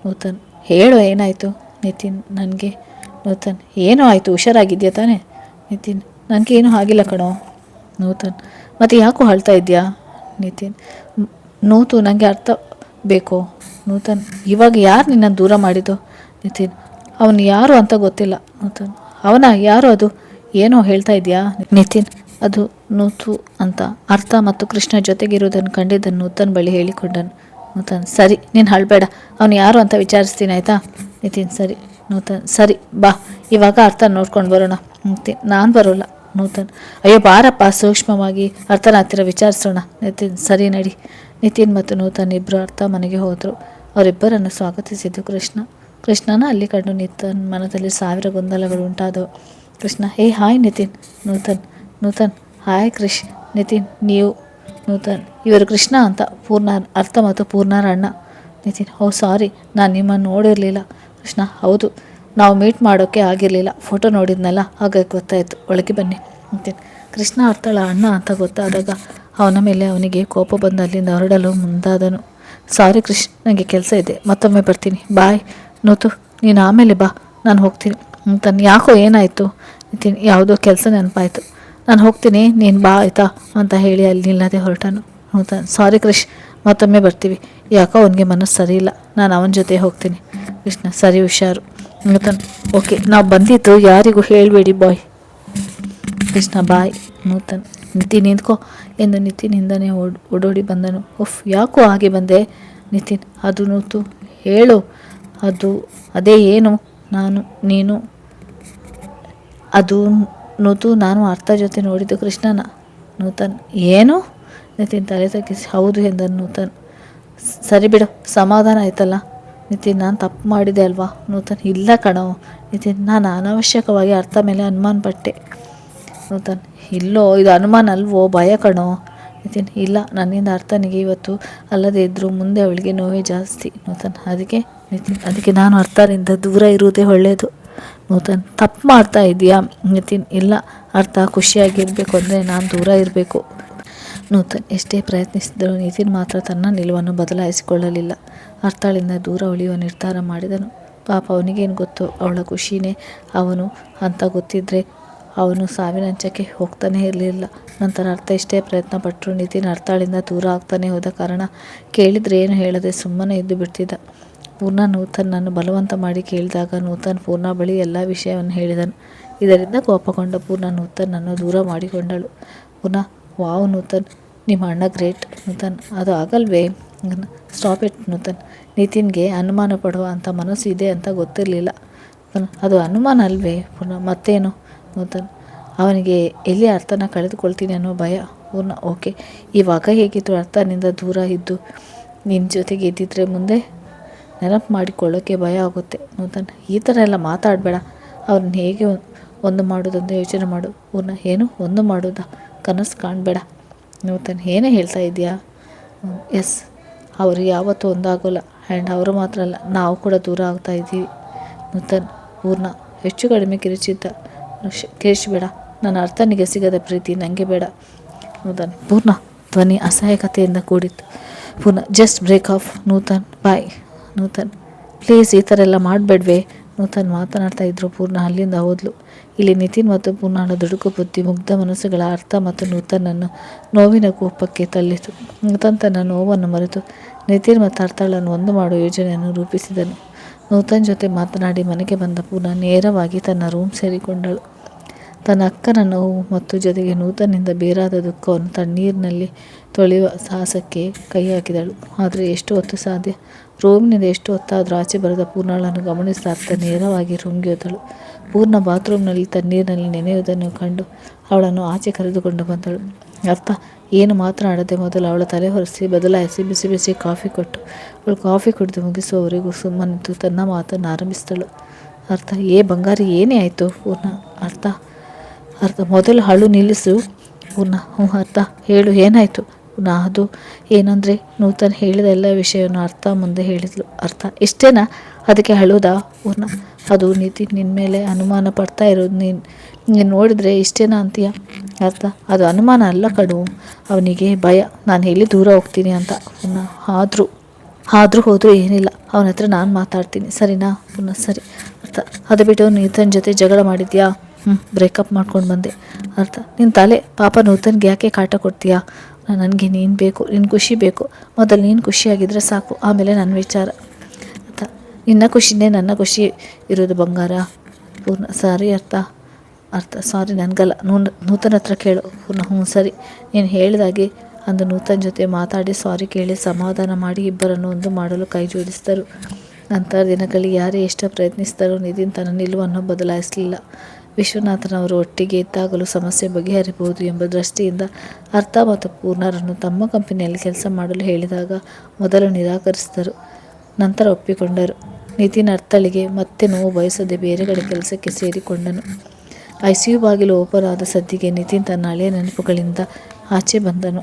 ನೂತನ್: ಹೇಳು, ಏನಾಯಿತು? ನಿತಿನ್: ನನಗೆ. ನೂತನ್: ಏನೋ ಆಯಿತು, ಹುಷಾರಾಗಿದೆಯಾ ತಾನೇ? ನಿತಿನ್: ನನಗೇನು ಆಗಿಲ್ಲ ಕಣೋ. ನೂತನ್: ಮತ್ತು ಯಾಕೋ ಅಳ್ತಾ ಇದೆಯಾ? ನಿತಿನ್: ನನಗೆ ಅರ್ಥ ಬೇಕು. ನೂತನ್: ಇವಾಗ ಯಾರು ನಿನ್ನನ್ನು ದೂರ ಮಾಡಿದ್ದು? ನಿತಿನ್: ಅವನು ಯಾರು ಅಂತ ಗೊತ್ತಿಲ್ಲ. ನೂತನ್: ಅವನ ಯಾರು ಅದು? ಏನೋ ಹೇಳ್ತಾ ಇದೆಯಾ? ನಿತಿನ್: ಅದು ನೂತು ಅಂತ ಅರ್ಥ ಮತ್ತು ಕೃಷ್ಣ ಜೊತೆಗಿರುವುದನ್ನು ಕಂಡಿದ್ದನ್ನು ನೂತನ್ ಬಳಿ ಹೇಳಿಕೊಂಡನು. ನೂತನ್: ಸರಿ, ನೀನು ಅಳಬೇಡ, ಅವನು ಯಾರು ಅಂತ ವಿಚಾರಿಸ್ತೀನಿ ಆಯಿತಾ? ನಿತಿನ್: ಸರಿ. ನೂತನ್: ಸರಿ, ಬಾ, ಇವಾಗ ಅರ್ಥ ನೋಡ್ಕೊಂಡು ಬರೋಣ. ನಿತಿನ್: ನಾನು ಬರೋಲ್ಲ. ನೂತನ್: ಅಯ್ಯೋ ಬಾರಪ್ಪ, ಸೂಕ್ಷ್ಮವಾಗಿ ಅರ್ಥನ ಹತ್ತಿರ ವಿಚಾರಿಸೋಣ. ನಿತಿನ್: ಸರಿ, ನಡಿ. ನಿತಿನ್ ಮತ್ತು ನೂತನ್ ಇಬ್ಬರು ಅರ್ಥ ಮನೆಗೆ ಹೋದರು. ಅವರಿಬ್ಬರನ್ನು ಸ್ವಾಗತಿಸಿದ್ದು ಕೃಷ್ಣನ ಅಲ್ಲಿ ಕಂಡು ನಿತಿನ್ ಮನದಲ್ಲಿ ಸಾವಿರ ಗೊಂದಲಗಳು ಉಂಟಾದವು. ಕೃಷ್ಣ: ಹಾಯ್ ನಿತಿನ್. ನೂತನ್: ಹಾಯ್ ಕ್ರಿಶ್. ನಿತಿನ್: ನೀವು? ನೂತನ್: ಇವರು ಕೃಷ್ಣ ಅಂತ, ಅರ್ಥ ಮತ್ತು ಪೂರ್ಣರ ಅಣ್ಣ. ನಿತಿನ್: ಓ ಸಾರಿ, ನಾನು ನಿಮ್ಮನ್ನು ನೋಡಿರಲಿಲ್ಲ. ಕೃಷ್ಣ: ಹೌದು, ನಾವು ಮೀಟ್ ಮಾಡೋಕ್ಕೆ ಆಗಿರಲಿಲ್ಲ, ಫೋಟೋ ನೋಡಿದ್ನಲ್ಲ, ಹಾಗಾಗಿ ಗೊತ್ತಾಯಿತು, ಒಳಗೆ ಬನ್ನಿ. ನಿತಿನ್: ಕೃಷ್ಣ ಅರ್ಥಳ ಅಣ್ಣ ಅಂತ ಗೊತ್ತಾದಾಗ ಅವನ ಮೇಲೆ ಅವನಿಗೆ ಕೋಪ ಬಂದು ಅಲ್ಲಿಂದ ಹೊರಡಲು ಮುಂದಾದನು. ಸಾರಿ ಕ್ರಿಶ್, ನನಗೆ ಕೆಲಸ ಇದೆ, ಮತ್ತೊಮ್ಮೆ ಬರ್ತೀನಿ, ಬಾಯ್. ನೂತು: ನೀನು ಆಮೇಲೆ ಬಾ, ನಾನು ಹೋಗ್ತೀನಿ. ನೂತನ್: ಯಾಕೋ, ಏನಾಯಿತು? ನಿತಿನ್: ಯಾವುದೋ ಕೆಲಸ ನೆನಪಾಯಿತು, ನಾನು ಹೋಗ್ತೀನಿ, ನೀನು ಬಾ ಆಯಿತಾ ಅಂತ ಹೇಳಿ ಅಲ್ಲಿ ನಿಲ್ಲದೆ ಹೊರಟನು. ನೂತನ್: ಸಾರಿ ಕ್ರಿಶ್, ಮತ್ತೊಮ್ಮೆ ಬರ್ತೀವಿ. ಯಾಕೋ ಅವನಿಗೆ ಮನಸ್ಸು ಸರಿ ಇಲ್ಲ, ನಾನು ಅವನ ಜೊತೆ ಹೋಗ್ತೀನಿ. ಕೃಷ್ಣ: ಸರಿ, ಹುಷಾರು. ನೂತನ್: ಓಕೆ, ನಾವು ಬಂದಿದ್ದು ಯಾರಿಗೂ ಹೇಳಬೇಡಿ, ಬಾಯ್. ಕೃಷ್ಣ: ಬಾಯ್. ನೂತನ್: ನಿತಿನ್ ನಿಂತ್ಕೋ ಎಂದು ನಿತಿನ್ನಿಂದನೇ ಓಡೋಡಿ ಬಂದನು. ಉಫ್, ಯಾಕೋ ಹಾಗೆ ಬಂದೆ? ನಿತಿನ್: ಅದು ನೂತು, ಹೇಳು. ಅದೇ ಏನು? ನೀನು? ಅದು ನೂತು, ನಾನು ಅರ್ಥ ಜೊತೆ ನೋಡಿದ್ದು ಕೃಷ್ಣನ. ನೂತನ್: ಏನು? ನಿತಿನ್ ತಲೆ ತಗ್ಗಿಸಿ ಹೌದು ಎಂದನು. ನೂತನ್: ಸರಿ ಬಿಡು, ಸಮಾಧಾನ ಆಯ್ತಲ್ಲ? ನಿತಿನ್: ನಾನು ತಪ್ಪು ಮಾಡಿದೆ ಅಲ್ವಾ? ನೂತನ್: ಇಲ್ಲ ಕಣೋ. ನಿತಿನ್: ನಾನು ಅನಾವಶ್ಯಕವಾಗಿ ಅರ್ಥ ಮೇಲೆ ಅನುಮಾನ ಪಟ್ಟೆ. ನೂತನ್: ಇಲ್ಲೋ, ಇದು ಅನುಮಾನ ಅಲ್ವೋ, ಭಯ ಕಣೋ. ನಿತಿನ್: ಇಲ್ಲ, ನನ್ನಿಂದ ಅರ್ಥನಿಗೆ ಇವತ್ತು ಅಲ್ಲದೆ ಇದ್ದರೂ ಮುಂದೆ ಅವಳಿಗೆ ನೋವೇ ಜಾಸ್ತಿ. ನೂತನ್: ಅದಕ್ಕೆ ನಾನು ಅರ್ಥರಿಂದ ದೂರ ಇರುವುದೇ ಒಳ್ಳೆಯದು. ನೂತನ್: ತಪ್ಪು ಮಾಡ್ತಾ ಇದೆಯಾ? ನಿತಿನ್: ಇಲ್ಲ, ಅರ್ಥ ಖುಷಿಯಾಗಿರಬೇಕು ಅಂದರೆ ನಾನು ದೂರ ಇರಬೇಕು. ನೂತನ್ ಎಷ್ಟೇ ಪ್ರಯತ್ನಿಸಿದರೂ ನಿತಿನ್ ಮಾತ್ರ ತನ್ನ ನಿಲುವನ್ನು ಬದಲಾಯಿಸಿಕೊಳ್ಳಲಿಲ್ಲ. ಅರ್ಥಳಿಂದ ದೂರ ಉಳಿಯುವ ನಿರ್ಧಾರ ಮಾಡಿದನು. ಪಾಪ, ಅವನಿಗೇನು ಗೊತ್ತು, ಅವಳ ಖುಷಿನೇ ಅವನು ಅಂತ ಗೊತ್ತಿದ್ದರೆ ಅವನು ಸಾವಿನಂಚಕ್ಕೆ ಹೋಗ್ತಾನೇ ಇರಲಿಲ್ಲ. ನಂತರ ಅರ್ಥ ಎಷ್ಟೇ ಪ್ರಯತ್ನ ಪಟ್ಟರು ನಿತಿನ್ ಅರ್ಥಳಿಂದ ದೂರ ಆಗ್ತಾನೆ ಹೋದ ಕಾರಣ ಕೇಳಿದರೆ ಏನು ಹೇಳದೆ ಸುಮ್ಮನೆ ಇದ್ದು ಬಿಡ್ತಿದ್ದ. ಪೂರ್ಣ ನೂತನ್ನನ್ನು ಬಲವಂತ ಮಾಡಿ ಕೇಳಿದಾಗ ನೂತನ್ ಪೂರ್ಣ ಬಳಿ ಎಲ್ಲ ವಿಷಯವನ್ನು ಹೇಳಿದನು. ಇದರಿಂದ ಕೋಪಗೊಂಡ ಪೂರ್ಣ ನೂತನ್ನನ್ನು ದೂರ ಮಾಡಿಕೊಂಡಳು. ಪುನಃ: ವಾವ್ ನೂತನ್, ನಿಮ್ಮ ಅಣ್ಣ ಗ್ರೇಟ್. ನೂತನ್: ಅದು ಆಗಲ್ವೇ? ಸ್ಟಾಪ್ ಇಟ್ ನೂತನ್, ನಿತಿನ್ಗೆ ಅನುಮಾನ ಪಡುವ ಅಂಥ ಮನಸ್ಸು ಇದೆ ಅಂತ ಗೊತ್ತಿರಲಿಲ್ಲ. ಅದು ಅನುಮಾನ ಅಲ್ವೇ? ಪುನಃ: ಮತ್ತೇನು? ನೂತನ್: ಅವನಿಗೆ ಎಲ್ಲಿ ಅರ್ಥನ ಕಳೆದುಕೊಳ್ತೀನಿ ಅನ್ನೋ ಭಯ. ಪೂರ್ಣ: ಓಕೆ, ಇವಾಗ ಹೇಗಿದ್ರು ಅರ್ಥನಿಂದ ದೂರ ಇದ್ದು ನಿನ್ನ ಜೊತೆಗೆ ಇದ್ದಿದ್ರೆ ಮುಂದೆ ನೆನಪು ಮಾಡಿಕೊಳ್ಳೋಕ್ಕೆ ಭಯ ಆಗುತ್ತೆ. ನೂತನ್: ಈ ಥರ ಎಲ್ಲ ಮಾತಾಡಬೇಡ, ಅವ್ರನ್ನ ಹೇಗೆ ಒಂದು ಮಾಡೋದಂತ ಯೋಚನೆ ಮಾಡು. ಪೂರ್ಣ: ಏನು ಒಂದು ಮಾಡೋದಾ? ಕನಸು ಕಾಣಬೇಡ. ನೂತನ್: ಏನೇ ಹೇಳ್ತಾ ಇದೆಯಾ? ಎಸ್, ಅವರು ಯಾವತ್ತೂ ಒಂದಾಗೋಲ್ಲ. ಆ್ಯಂಡ್ ಅವರು ಮಾತ್ರ ಅಲ್ಲ, ನಾವು ಕೂಡ ದೂರ ಆಗ್ತಾ ಇದ್ದೀವಿ. ನೂತನ್. ಪೂರ್ಣ ಹೆಚ್ಚು ಕಡಿಮೆ ಕಿರಿಚಿಬೇಡ. ನನ್ನ ಅರ್ಥ ನಿಗೆ ಸಿಗದ ಪ್ರೀತಿ ನನಗೆ ಬೇಡ. ನೂತನ್. ಪೂರ್ಣ ಧ್ವನಿ ಅಸಹಾಯಕತೆಯಿಂದ ಕೂಡಿತ್ತು. Poorna just break off. Nutan bye. Nutan please ಈ ಥರ ಎಲ್ಲ ಮಾಡಬೇಡ್ವೇ. ನೂತನ್ ಮಾತನಾಡ್ತಾ ಇದ್ರು. ಪೂರ್ಣ ಅಲ್ಲಿಂದ ಹೋದ್ಲು. ಇಲ್ಲಿ ನಿತಿನ್ ಮತ್ತು ಪೂರ್ಣಳ ದುಡುಕು ಬುದ್ಧಿ ಮುಗ್ಧ ಮನಸ್ಸುಗಳ ಅರ್ಥ ಮತ್ತು ನೂತನನ್ನು ನೋವಿನ ಕೂಪಕ್ಕೆ ತಳ್ಳಿತು. ನೂತನ್ ತನ್ನ ನೋವನ್ನು ಮರೆತು ನಿತಿನ್ ಮತ್ತು ಅರ್ಥಳನ್ನು ಒಂದು ಮಾಡುವ ಯೋಜನೆಯನ್ನು ರೂಪಿಸಿದನು. ನೂತನ್ ಜೊತೆ ಮಾತನಾಡಿ ಮನೆಗೆ ಬಂದ ಪೂರ್ಣ ನೇರವಾಗಿ ತನ್ನ ರೂಮ್ ಸೇರಿಕೊಂಡಳು. ತನ್ನ ಅಕ್ಕನ ನೋವು ಮತ್ತು ಜೊತೆಗೆ ನೂತನ್ನಿಂದ ಬೇರಾದ ದುಃಖವನ್ನು ತಣ್ಣೀರಿನಲ್ಲಿ ತೊಳೆಯುವ ಸಾಹಸಕ್ಕೆ ಕೈ ಹಾಕಿದಳು. ಆದರೆ ಎಷ್ಟು ಹೊತ್ತು ಸಾಧ್ಯ? ರೂಮಿನಿಂದ ಎಷ್ಟು ಹೊತ್ತಾದರೂ ಆಚೆ ಬರದ ಪೂರ್ಣಳನ್ನು ಗಮನಿಸಿದ ಅರ್ಥ ನೇರವಾಗಿ ರೂಮ್ಗೆ ಹೋದಳು. ಪೂರ್ಣ ಬಾತ್ರೂಮ್ನಲ್ಲಿ ತಣ್ಣೀರಿನಲ್ಲಿ ನೆನೆಯುವುದನ್ನು ಕಂಡು ಅವಳನ್ನು ಆಚೆ ಕರೆದುಕೊಂಡು ಬಂದಳು. ಅರ್ಥ ಏನು ಮಾತನಾಡದೆ ಮೊದಲು ಅವಳ ತಲೆ ಹೊರಿಸಿ ಬದಲಾಯಿಸಿ ಬಿಸಿ ಬಿಸಿ ಕಾಫಿ ಕೊಟ್ಟು ಅವಳು ಕಾಫಿ ಕುಡಿದು ಮುಗಿಸುವವರೆಗೂ ಸುಮ್ಮನಿದ್ದು ತನ್ನ ಮಾತನ್ನು ಆರಂಭಿಸಿದಳು. ಅರ್ಥ ಬಂಗಾರಿ ಏನೇ ಆಯಿತು? ಪೂರ್ಣ. ಅರ್ಥ ಮೊದಲು ಅಳು ನಿಲ್ಲಿಸು. ಪೂರ್ಣ ಅರ್ಥ ಹೇಳು ಏನಾಯಿತು? ಪುನಃ ಅದು ಏನಂದರೆ ನೂತನ್ ಹೇಳಿದ ಎಲ್ಲ ವಿಷಯವನ್ನು ಅರ್ಥ ಮುಂದೆ ಹೇಳಿದ್ಲು. ಅರ್ಥ ಇಷ್ಟೇನಾ? ಅದಕ್ಕೆ ಅಳುವುದಾ? ಪೂರ್ಣ ಅದು ನಿತಿನ್ ನಿನ್ನ ಮೇಲೆ ಅನುಮಾನ ಪಡ್ತಾ ಇರೋದು ನೀನು ನೋಡಿದರೆ ಇಷ್ಟೇನಾ ಅಂತೀಯ? ಅರ್ಥ ಅದು ಅನುಮಾನ ಅಲ್ಲ ಕಣು, ಅವನಿಗೆ ಭಯ ನಾನು ಎಲ್ಲಿ ದೂರ ಹೋಗ್ತೀನಿ ಅಂತ. ಪುನಃ ಆದರೂ ಹೋದರೂ ಏನಿಲ್ಲ, ಅವನ ಹತ್ರ ನಾನು ಮಾತಾಡ್ತೀನಿ ಸರಿನಾ? ಪುನಃ ಸರಿ. ಅರ್ಥ ಅದು ಬಿಟ್ಟು ನಿತಿನ್ ಜೊತೆ ಜಗಳ ಮಾಡಿದ್ಯಾ? ಬ್ರೇಕಪ್ ಮಾಡ್ಕೊಂಡು ಬಂದೆ. ಅರ್ಥ ನಿನ್ನ ತಲೆ ಪಾಪ ನೂತನ್ಗೆ ಯಾಕೆ ಕಾಟ ಕೊಡ್ತೀಯಾ? ನನಗೆ ನೀನು ಬೇಕು, ನಿನ್ನ ಖುಷಿ ಬೇಕು. ಮೊದಲು ನೀನು ಖುಷಿಯಾಗಿದ್ದರೆ ಸಾಕು, ಆಮೇಲೆ ನನ್ನ ವಿಚಾರ. ಅರ್ಥ ನಿನ್ನ ಖುಷಿನೇ ನನ್ನ ಖುಷಿ ಇರೋದು ಬಂಗಾರ. ಪೂರ್ಣ ಸಾರಿ ಅರ್ಥ ಸಾರಿ ನನಗಲ್ಲ, ನೂತನ್ ಹತ್ರ ಕೇಳು. ಪೂರ್ಣ ಸರಿ. ನೀನು ಹೇಳಿದಾಗೆ ಅಂದು ನೂತನ್ ಜೊತೆ ಮಾತಾಡಿ ಸಾರಿ ಕೇಳಿ ಸಮಾಧಾನ ಮಾಡಿ ಇಬ್ಬರನ್ನು ಒಂದು ಮಾಡಲು ಕೈ ಜೋಡಿಸಿದರು. ನಂತರ ದಿನಗಳಲ್ಲಿ ಯಾರೇ ಎಷ್ಟು ಪ್ರಯತ್ನಿಸಿದರೂ ನಿತಿನ್ ತನ್ನ ನಿಲುವನ್ನು ಬದಲಾಯಿಸಲಿಲ್ಲ. ವಿಶ್ವನಾಥನವರು ಒಟ್ಟಿಗೆ ಇದ್ದಾಗಲೂ ಸಮಸ್ಯೆ ಬಗೆಹರಿಬಹುದು ಎಂಬ ದೃಷ್ಟಿಯಿಂದ ಅರ್ಥ ಮತ್ತು ಪೂರ್ಣರನ್ನು ತಮ್ಮ ಕಂಪನಿಯಲ್ಲಿ ಕೆಲಸ ಮಾಡಲು ಹೇಳಿದಾಗ ಮೊದಲು ನಿರಾಕರಿಸಿದರು, ನಂತರ ಒಪ್ಪಿಕೊಂಡರು. ನಿತಿನ್ ಅರ್ಥಳಿಗೆ ಮತ್ತೆ ನೋವು ಬಯಸದೆ ಬೇರೆ ಕಡೆ ಕೆಲಸಕ್ಕೆ ಸೇರಿಕೊಂಡನು. ICU ಬಾಗಿಲು ಓಪನ್ ಆದ ಸದ್ದಿಗೆ ನಿತಿನ್ ತನ್ನ ಹಳೆಯ ನೆನಪುಗಳಿಂದ ಆಚೆ ಬಂದನು.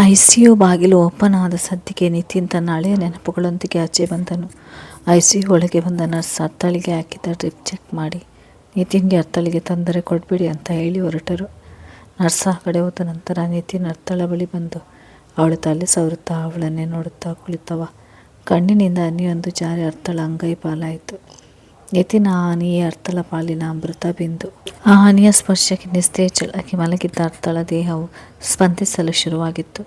ICU ಬಾಗಿಲು ಓಪನ್ ಆದ ಸದ್ದಿಗೆ ನಿತಿನ್ ತನ್ನ ಹಳೆಯ ನೆನಪುಗಳೊಂದಿಗೆ ಆಚೆ ಬಂದನು. ICU ಒಳಗೆ ಬಂದ ನರ್ಸ್ ಅರ್ಥಳಿಗೆ ಹಾಕಿದ ಡ್ರಿಪ್ ಚೆಕ್ ಮಾಡಿ ನಿತಿನ್ಗೆ ಅರ್ಥಳಿಗೆ ತೊಂದರೆ ಕೊಡಬೇಡಿ ಅಂತ ಹೇಳಿ ಹೊರಟರು. ನರ್ಸ್ ಆ ಕಡೆ ಹೋದ ನಂತರ ನಿತಿನ್ ಅರ್ಥಳ ಬಳಿ ಬಂದು ಅವಳು ತಲೆ ಸವರುತ್ತಾ ಅವಳನ್ನೇ ನೋಡುತ್ತಾ ಕುಳಿತವ. ಕಣ್ಣಿನಿಂದ ಹನಿಯೊಂದು ಜಾರಿ ಅರ್ಥಳ ಅಂಗೈ ಪಾಲಾಯಿತು. ನಿತಿನ್ ಆ ಹನಿಯೇ ಅರ್ಥಳ ಪಾಲಿನ ಅಮೃತ ಬಿಂದು. ಆ ಹನಿಯ ಸ್ಪರ್ಶಕ್ಕೆ ನಿಸ್ತೇಜಳಾಗಿ ಮಲಗಿದ್ದ ಅರ್ಥಳ ದೇಹವು ಸ್ಪಂದಿಸಲು ಶುರುವಾಗಿತ್ತು.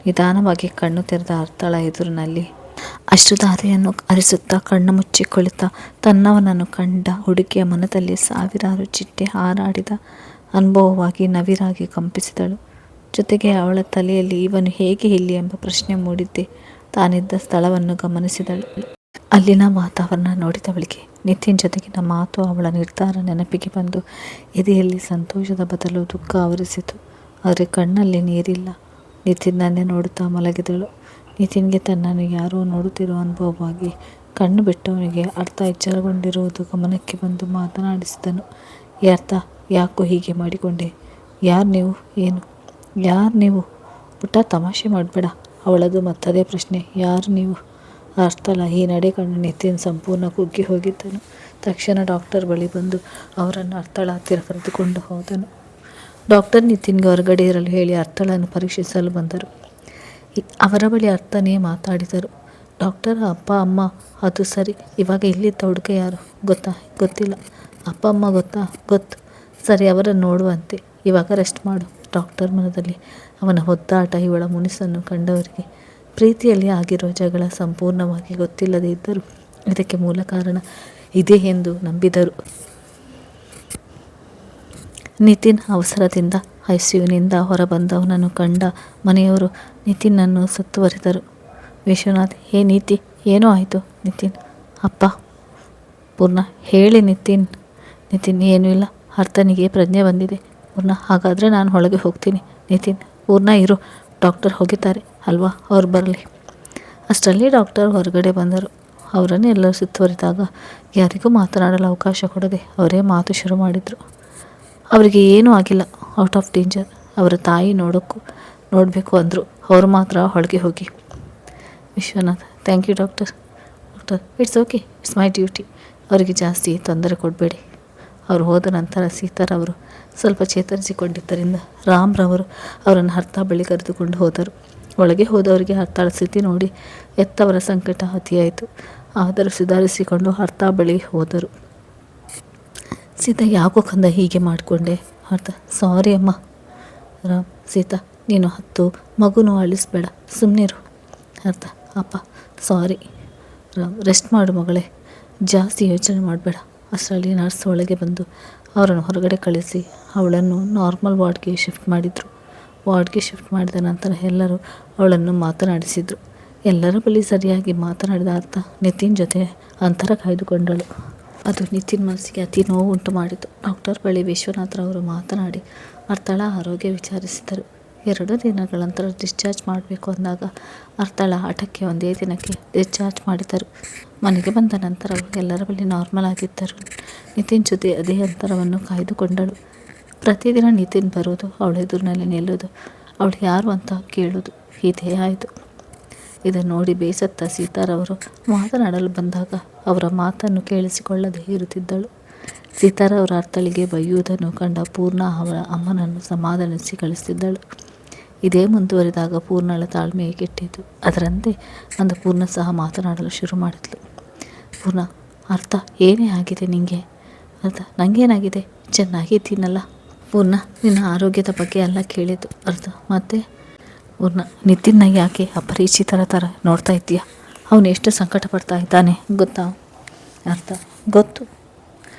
ನಿಧಾನವಾಗಿ ಕಣ್ಣು ತೆರೆದ ಅರ್ಥಳ ಎದುರಿನಲ್ಲಿ ಅಶ್ರುಧಾರೆಯನ್ನು ಹರಿಸುತ್ತಾ ಕಣ್ಣು ಮುಚ್ಚಿ ಕುಳಿತ ತನ್ನವನನ್ನು ಕಂಡ ಹುಡುಗಿಯ ಮನದಲ್ಲಿ ಸಾವಿರಾರು ಚಿಟ್ಟೆ ಹಾರಾಡಿದ ಅನುಭವವಾಗಿ ನವಿರಾಗಿ ಕಂಪಿಸಿದಳು. ಜೊತೆಗೆ ಅವಳ ತಲೆಯಲ್ಲಿ ಇವನು ಹೇಗೆ ಇಲ್ಲಿ ಎಂಬ ಪ್ರಶ್ನೆ ಮೂಡಿದ್ದೆ. ತಾನಿದ್ದ ಸ್ಥಳವನ್ನು ಗಮನಿಸಿದಳು. ಅಲ್ಲಿನ ವಾತಾವರಣ ನೋಡಿದವಳಿಗೆ ನಿತಿನ್ ಜೊತೆಗಿನ ಮಾತು ಅವಳ ನಿರ್ಧಾರ ನೆನಪಿಗೆ ಬಂದು ಎದೆಯಲ್ಲಿ ಸಂತೋಷದ ಬದಲು ದುಃಖ ಆವರಿಸಿತು. ಆದರೆ ಕಣ್ಣಲ್ಲಿ ನೀರಿಲ್ಲ. ನಿತಿನ್ನನ್ನೇ ನೋಡುತ್ತಾ ಮಲಗಿದಳು. ನಿತಿನ್ಗೆ ತನ್ನನ್ನು ಯಾರೋ ನೋಡುತ್ತಿರುವ ಅನುಭವವಾಗಿ ಕಣ್ಣು ಬಿಟ್ಟವನಿಗೆ ಅರ್ಥ ಎಚ್ಚರಗೊಂಡಿರುವುದು ಗಮನಕ್ಕೆ ಬಂದು ಮಾತನಾಡಿಸಿದನು. ಅರ್ಥ ಯಾಕೋ ಹೀಗೆ ಮಾಡಿಕೊಂಡೆ? ಯಾರು ನೀವು? ಏನು? ಯಾರು ನೀವು? ಪುಟ್ಟ ತಮಾಷೆ ಮಾಡಬೇಡ. ಅವಳದು ಮತ್ತದೇ ಪ್ರಶ್ನೆ. ಯಾರು ನೀವು? ಅರ್ಥಳ ಈ ನಡೆ ಕಂಡು ನಿತಿನ್ ಸಂಪೂರ್ಣ ಕುಗ್ಗಿ ಹೋಗಿದ್ದನು. ತಕ್ಷಣ ಡಾಕ್ಟರ್ ಬಳಿ ಬಂದು ಅವರನ್ನು ಅರ್ಥಳ ಹತ್ತಿರ ಕರೆದುಕೊಂಡು ಹೋದನು. ಡಾಕ್ಟರ್ ನಿತಿನ್ಗೆ ಹೊರಗಡೆ ಇರಲು ಹೇಳಿ ಅರ್ಥಳನ್ನು ಪರೀಕ್ಷಿಸಲು ಬಂದರು. ಅವರ ಬಳಿ ಅರ್ಥನೇ ಮಾತಾಡಿದರು. ಡಾಕ್ಟರ್ ಅಪ್ಪ ಅಮ್ಮ ಅದು ಸರಿ, ಇವಾಗ ಇಲ್ಲಿದ್ದ ಹುಡುಗ ಯಾರು ಗೊತ್ತಿಲ್ಲ. ಅಪ್ಪ ಅಮ್ಮ ಗೊತ್ತು. ಸರಿ, ಅವರನ್ನು ನೋಡುವಂತೆ. ಇವಾಗ ರೆಸ್ಟ್ ಮಾಡು. ಡಾಕ್ಟರ್ ಮನದಲ್ಲಿ ಅವನ ಒದ್ದಾಟ ಇವಳ ಮುನಿಸನ್ನು ಕಂಡವರಿಗೆ ಪ್ರೀತಿಯಲ್ಲಿ ಆಗಿರುವ ಜಗಳ ಸಂಪೂರ್ಣವಾಗಿ ಗೊತ್ತಿಲ್ಲದೇ ಇದ್ದರು ಇದಕ್ಕೆ ಮೂಲ ಕಾರಣ ಇದೇ ಎಂದು ನಂಬಿದರು. ನಿತಿನ್ ಅವಸರದಿಂದ ICUನಿಂದ ಹೊರಬಂದವನನ್ನು ಕಂಡ ಮನೆಯವರು ನಿತಿನ್ನನ್ನು ಸುತ್ತುವರಿದರು. ವಿಶ್ವನಾಥ್, ನೀತಿ ಏನೋ ಆಯಿತು? ನಿತಿನ್, ಅಪ್ಪ. ಪೂರ್ಣ, ಹೇಳಿ ನಿತಿನ್. ಏನೂ ಇಲ್ಲ, ಅರ್ಥನಿಗೆ ಪ್ರಜ್ಞೆ ಬಂದಿದೆ. ಪೂರ್ಣ, ಹಾಗಾದರೆ ನಾನು ಒಳಗೆ ಹೋಗ್ತೀನಿ. ನಿತಿನ್, ಪೂರ್ಣ ಇರು, ಡಾಕ್ಟರ್ ಹೋಗಿದ್ದಾರೆ ಅಲ್ವಾ, ಅವ್ರು ಬರಲಿ. ಅಷ್ಟರಲ್ಲಿ ಡಾಕ್ಟರ್ ಹೊರಗಡೆ ಬಂದರು. ಅವರನ್ನು ಎಲ್ಲರೂ ಸುತ್ತುವರಿದಾಗ ಯಾರಿಗೂ ಮಾತನಾಡಲು ಅವಕಾಶ ಕೊಡದೆ ಅವರೇ ಮಾತು ಶುರು ಮಾಡಿದರು. ಅವರಿಗೆ ಏನೂ ಆಗಿಲ್ಲ, ಔಟ್ ಆಫ್ ಡೇಂಜರ್. ಅವರ ತಾಯಿ ನೋಡಬೇಕು ಅಂದರು. ಅವರು ಮಾತ್ರ ಒಳಗೆ ಹೋಗಿ. Vishwanath, thank you doctor. It's okay, it's my duty. ಅವರಿಗೆ ಜಾಸ್ತಿ ತೊಂದರೆ ಕೊಡಬೇಡಿ. ಅವರು ಹೋದ ನಂತರ ಸೀತಾರವರು ಸ್ವಲ್ಪ ಚೇತರಿಸಿಕೊಂಡಿದ್ದರಿಂದ ರಾಮ್ರವರು ಅವರನ್ನು ಹರ್ತಾ ಬಳಿ ಕರೆದುಕೊಂಡು ಹೋದರು. ಒಳಗೆ ಹೋದವರಿಗೆ ಹರ್ತಾಳ ಸ್ಥಿತಿ ನೋಡಿ ಎತ್ತವರ ಸಂಕಟ ಅತಿಯಾಯಿತು. ಆದರೂ ಸುಧಾರಿಸಿಕೊಂಡು ಹರ್ತಾ ಬಳಿ ಹೋದರು. ಸೀತಾ, ಯಾಕೋ ಕಂದ ಹೀಗೆ ಮಾಡಿಕೊಂಡೆ? ಅರ್ಥ, ಸಾರಿ ಅಮ್ಮ. ರಾಮ್, ಸೀತಾ ನೀನು ಹತ್ತು, ಮಗುನೂ ಅಳಿಸ್ಬೇಡ, ಸುಮ್ಮನಿರು. ಅರ್ಥ, ಅಪ್ಪ ಸಾರಿ. ರಾಮ್, ರೆಸ್ಟ್ ಮಾಡು ಮಗಳೇ, ಜಾಸ್ತಿ ಯೋಚನೆ ಮಾಡಬೇಡ. ಅಷ್ಟರಲ್ಲಿ ನರ್ಸ್ ಒಳಗೆ ಬಂದು ಅವರನ್ನು ಹೊರಗಡೆ ಕಳಿಸಿ ಅವಳನ್ನು ನಾರ್ಮಲ್ ವಾರ್ಡ್ಗೆ ಶಿಫ್ಟ್ ಮಾಡಿದರು. ವಾರ್ಡ್ಗೆ ಶಿಫ್ಟ್ ಮಾಡಿದ ನಂತರ ಎಲ್ಲರೂ ಅವಳನ್ನು ಮಾತನಾಡಿಸಿದರು. ಎಲ್ಲರ ಬಳಿ ಸರಿಯಾಗಿ ಮಾತನಾಡಿದ ಅರ್ಥ ನಿತಿನ್ ಜೊತೆ ಅಂತರ ಕಾಯ್ದುಕೊಂಡಳು. ಅದು ನಿತಿನ್ ಮನಸ್ಸಿಗೆ ಅತಿ ನೋವು ಉಂಟು ಮಾಡಿತು. ಡಾಕ್ಟರ್ ಬಳಿ ವಿಶ್ವನಾಥ್ರವರು ಮಾತನಾಡಿ ಅರ್ಥಳ ಆರೋಗ್ಯ ವಿಚಾರಿಸಿದರು. 2 ದಿನಗಳ ನಂತರ ಡಿಸ್ಚಾರ್ಜ್ ಮಾಡಬೇಕು ಅಂದಾಗ ಅರ್ಥಳ ಹಠಕ್ಕೆ 1 ದಿನಕ್ಕೆ ಡಿಸ್ಚಾರ್ಜ್ ಮಾಡಿದರು. ಮನೆಗೆ ಬಂದ ನಂತರ ಎಲ್ಲರ ಬಳಿ ನಾರ್ಮಲ್ ಆಗಿದ್ದರು. ನಿತಿನ್ ಜೊತೆ ಅದೇ ಅಂತರವನ್ನು ಕಾಯ್ದುಕೊಂಡಳು. ಪ್ರತಿದಿನ ನಿತಿನ್ ಬರೋದು, ಅವಳ ಎದುರಿನಲ್ಲಿ ನಿಲ್ಲೋದು, ಅವಳು ಯಾರು ಅಂತ ಕೇಳೋದು, ಇದೇ ಆಯಿತು. ಇದನ್ನು ನೋಡಿ ಬೇಸತ್ತ ಸೀತಾರವರು ಮಾತನಾಡಲು ಬಂದಾಗ ಅವರ ಮಾತನ್ನು ಕೇಳಿಸಿಕೊಳ್ಳದೆ ಇರುತ್ತಿದ್ದಳು. ಸೀತಾರವರ ಅರ್ಥಳಿಗೆ ಬೈಯುವುದನ್ನು ಕಂಡ ಪೂರ್ಣ ಅವರ ಅಮ್ಮನನ್ನು ಸಮಾಧಾನಿಸಿ ಕಳಿಸಿದ್ದಳು. ಇದೇ ಮುಂದುವರಿದಾಗ ಪೂರ್ಣಳ ತಾಳ್ಮೆಯೇ ಕೆಟ್ಟಿತು. ಅದರಂತೆ ಅಂದು ಪೂರ್ಣ ಸಹ ಮಾತನಾಡಲು ಶುರು ಮಾಡಿದ್ಲು. ಪೂರ್ಣ, ಅರ್ಥ ಏನೇ ಆಗಿದೆ ನಿನಗೆ? ಅರ್ಥ, ನನಗೇನಾಗಿದೆ, ಚೆನ್ನಾಗಿದ್ದೀನಲ್ಲ. ಪೂರ್ಣ, ನಿನ್ನ ಆರೋಗ್ಯದ ಬಗ್ಗೆ ಎಲ್ಲ ಕೇಳಿದ್ದು. ಅರ್ಥ, ಮತ್ತೆ? ಪೂರ್ಣ, ನಿತಿನ್ನ ಯಾಕೆ ಅಪರಿಚಿತರ ಥರ ನೋಡ್ತಾ ಇದ್ದೀಯಾ? ಅವನು ಎಷ್ಟು ಸಂಕಟ ಪಡ್ತಾ ಇದ್ದಾನೆ ಗೊತ್ತಾ? ಅರ್ಥ, ಗೊತ್ತು.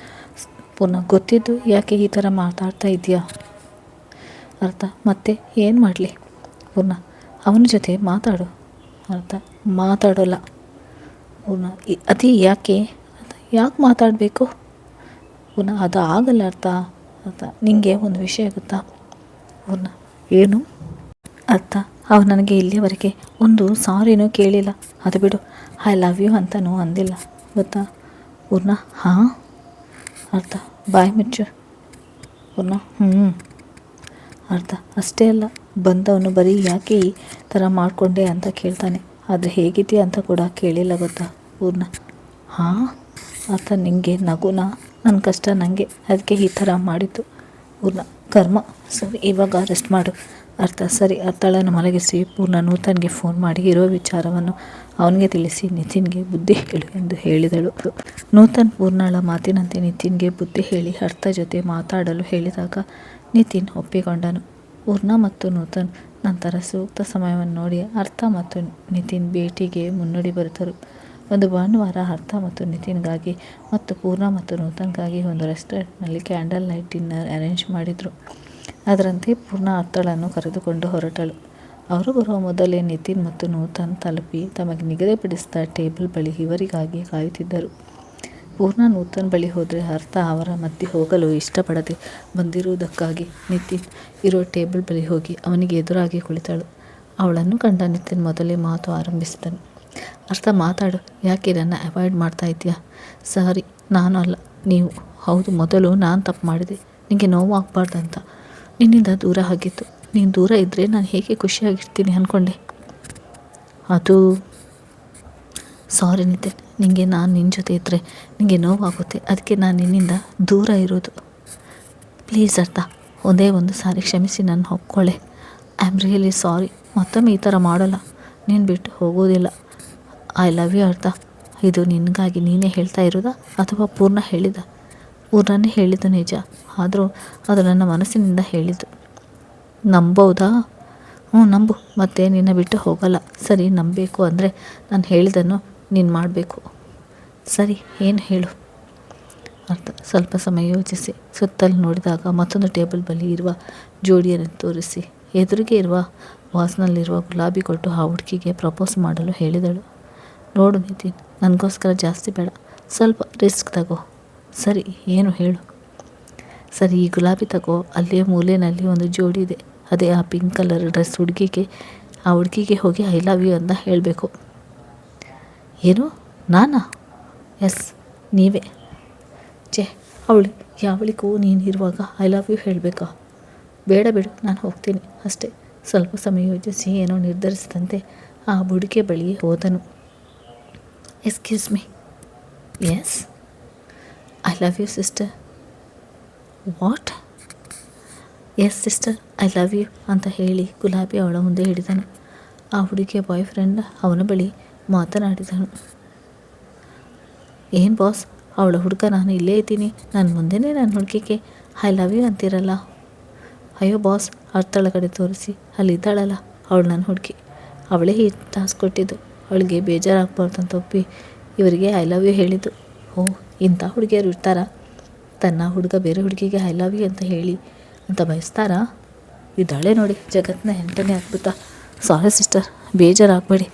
ಪೂರ್ಣ, ಗೊತ್ತಿದ್ದು ಯಾಕೆ ಈ ಥರ ಮಾತಾಡ್ತಾ ಇದೆಯಾ? ಅರ್ಥ, ಮತ್ತೆ ಏನು ಮಾಡಲಿ? ಪೂರ್ಣ, ಅವನ ಜೊತೆ ಮಾತಾಡು. ಅರ್ಥ, ಮಾತಾಡೋಲ್ಲ. ಪೂರ್ಣ, ಅದೇ ಯಾಕೆ? ಯಾಕೆ ಮಾತಾಡಬೇಕು? ಪೂರ್ಣ, ಅದು ಆಗಲ್ಲ. ಅರ್ಥ, ನಿನಗೆ ಒಂದು ವಿಷಯ ಗೊತ್ತಾ? ಪೂರ್ಣ, ಏನು? ಅರ್ಥ, ಅವನು ನನಗೆ ಇಲ್ಲಿಯವರೆಗೆ ಒಂದು ಸಾರಿನೂ ಕೇಳಿಲ್ಲ. ಅದು ಬಿಡು, ಐ ಲವ್ ಯು ಅಂತನೂ ಅಂದಿಲ್ಲ ಗೊತ್ತಾ? ಪೂರ್ಣ, ಹಾಂ. ಅರ್ಥ, ಬಾಯ್ ಮುಚ್ಚು. ಪೂರ್ಣ, ಅರ್ಥ, ಅಷ್ಟೇ ಅಲ್ಲ, ಬಂದವನು ಬರೀ ಯಾಕೆ ಈ ಥರ ಮಾಡಿಕೊಂಡೆ ಅಂತ ಕೇಳ್ತಾನೆ, ಆದರೆ ಹೇಗಿದೆಯಾ ಅಂತ ಕೂಡ ಕೇಳಿಲ್ಲ ಗೊತ್ತಾ? ಪೂರ್ಣ, ಹಾಂ. ಅರ್ಥ, ನಿನಗೆ ನಗುನಾ? ನನ್ನ ಕಷ್ಟ ನನಗೆ, ಅದಕ್ಕೆ ಈ ಥರ ಮಾಡಿದ್ದು. ಪೂರ್ಣ, ಕರ್ಮ. ಸರಿ, ಇವಾಗ ರೆಸ್ಟ್ ಮಾಡು. ಅರ್ಥ, ಸರಿ. ಅರ್ಥಳನ್ನು ಮಲಗಿಸಿ ಪೂರ್ಣ ನೂತನ್ಗೆ ಫೋನ್ ಮಾಡಿ ಇರೋ ವಿಚಾರವನ್ನು ಅವನಿಗೆ ತಿಳಿಸಿ ನಿತಿನ್ಗೆ ಬುದ್ಧಿ ಹೇಳು ಎಂದು ಹೇಳಿದಳು. ನೂತನ್ ಪೂರ್ಣಳ ಮಾತಿನಂತೆ ನಿತಿನ್ಗೆ ಬುದ್ಧಿ ಹೇಳಿ ಅರ್ಥ ಜೊತೆ ಮಾತಾಡಲು ಹೇಳಿದಾಗ ನಿತಿನ್ ಒಪ್ಪಿಕೊಂಡನು. ಪೂರ್ಣ ಮತ್ತು ನೂತನ್ ನಂತರ ಸೂಕ್ತ ಸಮಯವನ್ನು ನೋಡಿ ಅರ್ಥ ಮತ್ತು ನಿತಿನ್ ಭೇಟಿಗೆ ಮುನ್ನುಡಿ ಬರೆದರು. ಒಂದು ಭಾನುವಾರ ಅರ್ಥ ಮತ್ತು ನಿತಿನ್ಗಾಗಿ ಮತ್ತು ಪೂರ್ಣ ಮತ್ತು ನೂತನ್ಗಾಗಿ ಒಂದು ರೆಸ್ಟೋರೆಂಟ್ನಲ್ಲಿ ಕ್ಯಾಂಡಲ್ ಲೈಟ್ ಡಿನ್ನರ್ ಅರೇಂಜ್ ಮಾಡಿದರು. ಅದರಂತೆ ಪೂರ್ಣ ಅರ್ಥಳನ್ನು ಕರೆದುಕೊಂಡು ಹೊರಟಳು. ಅವರು ಬರುವ ಮೊದಲೇ ನಿತಿನ್ ಮತ್ತು ನೂತನ್ ತಲುಪಿ ತಮಗೆ ನಿಗದಿಪಡಿಸಿದ ಟೇಬಲ್ ಬಳಿ ಇವರಿಗಾಗಿ ಕಾಯುತ್ತಿದ್ದರು. ಪೂರ್ಣ ನೂತನ್ ಬಳಿ ಹೋದರೆ ಅರ್ಥ ಅವರ ಮಧ್ಯೆ ಹೋಗಲು ಇಷ್ಟಪಡದೆ ಬಂದಿರುವುದಕ್ಕಾಗಿ ನಿತಿನ್ ಇರೋ ಟೇಬಲ್ ಬಳಿ ಹೋಗಿ ಅವನಿಗೆ ಎದುರಾಗಿ ಕುಳಿತಳು. ಅವಳನ್ನು ಕಂಡ ನಿತಿನ್ ಮೊದಲೇ ಮಾತು ಆರಂಭಿಸಿದನು. ಅರ್ಥ, ಮಾತಾಡು. ಯಾಕೆ ನನ್ನ ಅವಾಯ್ಡ್ ಮಾಡ್ತಾ ಇದೆಯಾ? ಸಾರಿ, ನಾನು ಅಲ್ಲ, ನೀವು. ಹೌದು, ಮೊದಲು ನಾನು ತಪ್ಪು ಮಾಡಿದೆ. ನಿನಗೆ ನೋವು ಆಗಬಾರ್ದಂತ ನಿನ್ನಿಂದ ದೂರ ಆಗಿತ್ತು. ನೀನು ದೂರ ಇದ್ದರೆ ನಾನು ಹೇಗೆ ಖುಷಿಯಾಗಿರ್ತೀನಿ ಅಂದ್ಕೊಂಡೆ. ಅದು ಸಾರಿ ನಿತಿನ್, ನಿನಗೆ ನಾನು ನಿನ್ನ ಜೊತೆ ಇದ್ದರೆ ನಿನಗೆ ನೋವಾಗುತ್ತೆ, ಅದಕ್ಕೆ ನಾನು ನಿನ್ನಿಂದ ದೂರ ಇರೋದು. ಪ್ಲೀಸ್ ಅರ್ಥ, ಒಂದೇ ಒಂದು ಸಾರಿ ಕ್ಷಮಿಸಿ ನನ್ನ ಒಪ್ಕೊಳ್ಳೆ. I am really sorry. ಮತ್ತೊಮ್ಮೆ ಈ ಥರ ಮಾಡೋಲ್ಲ. ನೀನು ಬಿಟ್ಟು ಹೋಗೋದಿಲ್ಲ. ಐ ಲವ್ ಯು ಅರ್ಥ. ಇದು ನಿನಗಾಗಿ ನೀನೇ ಹೇಳ್ತಾ ಇರೋದಾ ಅಥವಾ ಪೂರ್ಣ ಹೇಳಿದ? ಪೂರ್ಣನೇ ಹೇಳಿದ್ದು ನಿಜ, ಆದರೂ ಅದು ನನ್ನ ಮನಸ್ಸಿನಿಂದ ಹೇಳಿದ್ದು. ನಂಬೋದಾ? ನಂಬು, ಮತ್ತೆ ನಿನ್ನ ಬಿಟ್ಟು ಹೋಗಲ್ಲ. ಸರಿ, ನಂಬಬೇಕು ಅಂದರೆ ನಾನು ಹೇಳಿದ್ದನ್ನು ನೀನು ಮಾಡಬೇಕು. ಸರಿ, ಏನು ಹೇಳು? ಅರ್ಥ, ಸ್ವಲ್ಪ ಸಮಯ ಯೋಚಿಸಿ ಸುತ್ತಲೂ ನೋಡಿದಾಗ ಮತ್ತೊಂದು ಟೇಬಲ್ ಬಳಿ ಇರುವ ಜೋಡಿಯನ್ನು ತೋರಿಸಿ ಎದುರಿಗೆ ಇರುವ ವಾಸ್ನಲ್ಲಿರುವ ಗುಲಾಬಿ ಕೊಟ್ಟು ಆ ಹುಡುಗಿಗೆ ಪ್ರಪೋಸ್ ಮಾಡಲು ಹೇಳಿದಳು. ನೋಡು ನಿತಿನ್, ನನಗೋಸ್ಕರ ಜಾಸ್ತಿ ಬೇಡ, ಸ್ವಲ್ಪ ರಿಸ್ಕ್ ತಗೋ. ಸರಿ, ಏನು ಹೇಳು? ಸರಿ, ಈ ಗುಲಾಬಿ ತಗೋ. ಅಲ್ಲೇ ಮೂಲೆಯಲ್ಲಿ ಒಂದು ಜೋಡಿ ಇದೆ, ಅದೇ ಆ ಪಿಂಕ್ ಕಲರ್ ಡ್ರೆಸ್ ಹುಡುಗಿಗೆ. ಆ ಹುಡುಗಿಗೆ ಹೋಗಿ ಐ ಲವ್ ಯು ಅಂತ ಹೇಳಬೇಕು. ಏನು, ನಾನಾ? ಎಸ್, ನೀವೇ. ಅವಳು ಯಾವಳಿಗೂ ನೀನು ಇರುವಾಗ ಐ ಲವ್ ಯು ಹೇಳಬೇಕಾ? ಬೇಡ ಬಿಡು, ನಾನು ಹೋಗ್ತೀನಿ ಅಷ್ಟೇ. ಸ್ವಲ್ಪ ಸಮಯ ಯೋಚಿಸಿ ಏನೋ ನಿರ್ಧರಿಸಿದಂತೆ ಆ ಹುಡುಗಿಯ ಬಳಿ ಹೋದನು. Excuse me. Yes. I love you sister. What? Yes sister, I love you ಅಂತ ಹೇಳಿ ಗುಲಾಬಿ ಅವಳ ಮುಂದೆ ಹಿಡಿದನು. ಆ ಹುಡುಗಿಯ ಬಾಯ್ ಫ್ರೆಂಡ್ ಅವನ ಬಳಿ ಮಾತನಾಡಿದನು. ಏನು ಬಾಸ್, ಅವಳ ಹುಡುಗ ನಾನು ಇಲ್ಲೇ ಇದ್ದೀನಿ, ನನ್ನ ಮುಂದೆನೇ ನನ್ನ ಹುಡುಗಿಗೆ ಐ ಲವ್ ಯು ಅಂತಿರಲ್ಲ. ಅಯ್ಯೋ ಬಾಸ್, ಅರ್ಥೊಳಗಡೆ ತೋರಿಸಿ, ಅಲ್ಲಿದ್ದಾಳಲ್ಲ ಅವಳು ನನ್ನ ಹುಡುಗಿ, ಅವಳೇ ಈ ಟಾಸ್ಕ್ ಕೊಟ್ಟಿದ್ದು, ಅವಳಿಗೆ ಬೇಜಾರಾಗಬಾರ್ದು ಅಂತ ಒಪ್ಪಿ ಇವರಿಗೆ ಐ ಲವ್ ಯು ಹೇಳಿದ್ದು. ಓಹ್, ಇಂಥ ಹುಡುಗಿಯರು ಇರ್ತಾರಾ? ತನ್ನ ಹುಡುಗ ಬೇರೆ ಹುಡುಗಿಗೆ ಐ ಲವ್ ಯು ಅಂತ ಹೇಳಿ ಅಂತ ಬಯಸ್ತಾರಾ? ಇದ್ದಾಳೆ ನೋಡಿ ಜಗತ್ತಿನ 8ನೇ ಅದ್ಭುತ. ಸಾರಿ ಸಿಸ್ಟರ್, ಬೇಜಾರಾಗಬೇಡಿ.